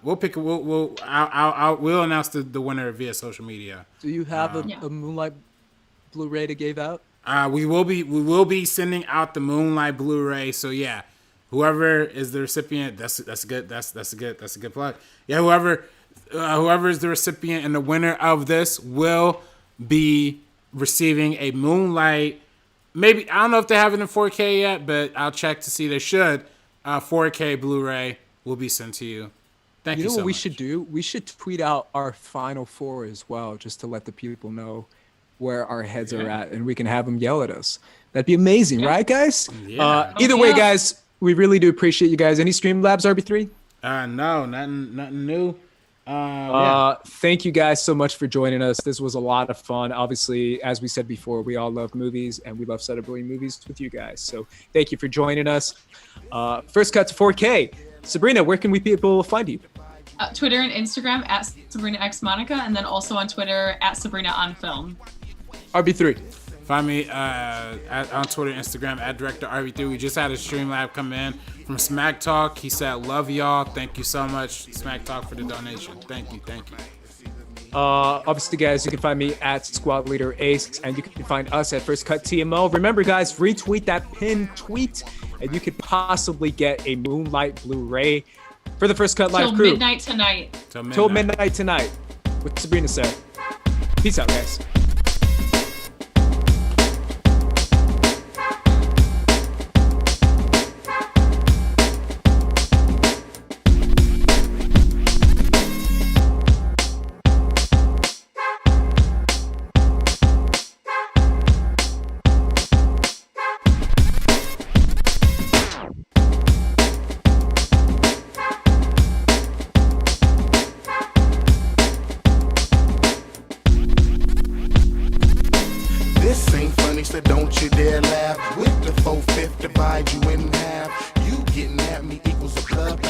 announce the winner via social media. Do you have a Moonlight Blu-ray they gave out? We will be sending out the Moonlight Blu-ray. So yeah, whoever is the recipient, that's a good plug. Yeah, whoever is the recipient and the winner of this will be receiving a Moonlight. Maybe, I don't know if they have it in 4K yet, but I'll check to see. They should. 4K Blu-ray will be sent to you. Thank you so much. You know what we should do? We should tweet out our final four as well, just to let the people know where our heads are at, and we can have them yell at us. That'd be amazing, right, guys? Yeah. Either way, guys, we really do appreciate you guys. Any Streamlabs, RB3? No, nothing new. Thank you guys so much for joining us. This was a lot of fun. Obviously, as we said before, we all love movies, and we love celebrating movies with you guys. So thank you for joining us. First cut to 4K. Sabrina, where can people find you? Twitter and Instagram at Sabrina X Monica, and then also on Twitter at Sabrina on Film. RB3. Find me on Twitter, Instagram at Director RB3. We just had a Streamlab come in from Smack Talk. He said, "Love y'all. Thank you so much, Smack Talk, for the donation. Thank you." Obviously, guys, you can find me at Squad Leader Ace, and you can find us at First Cut TMO. Remember, guys, retweet that pinned tweet, and you could possibly get a Moonlight Blu-ray for the First Cut Live crew. Till midnight tonight. Till midnight tonight, with Sabrina said. Peace out, guys. This ain't funny, so don't you dare laugh. With the 4/5 divide you in half. You getting at me equals a club.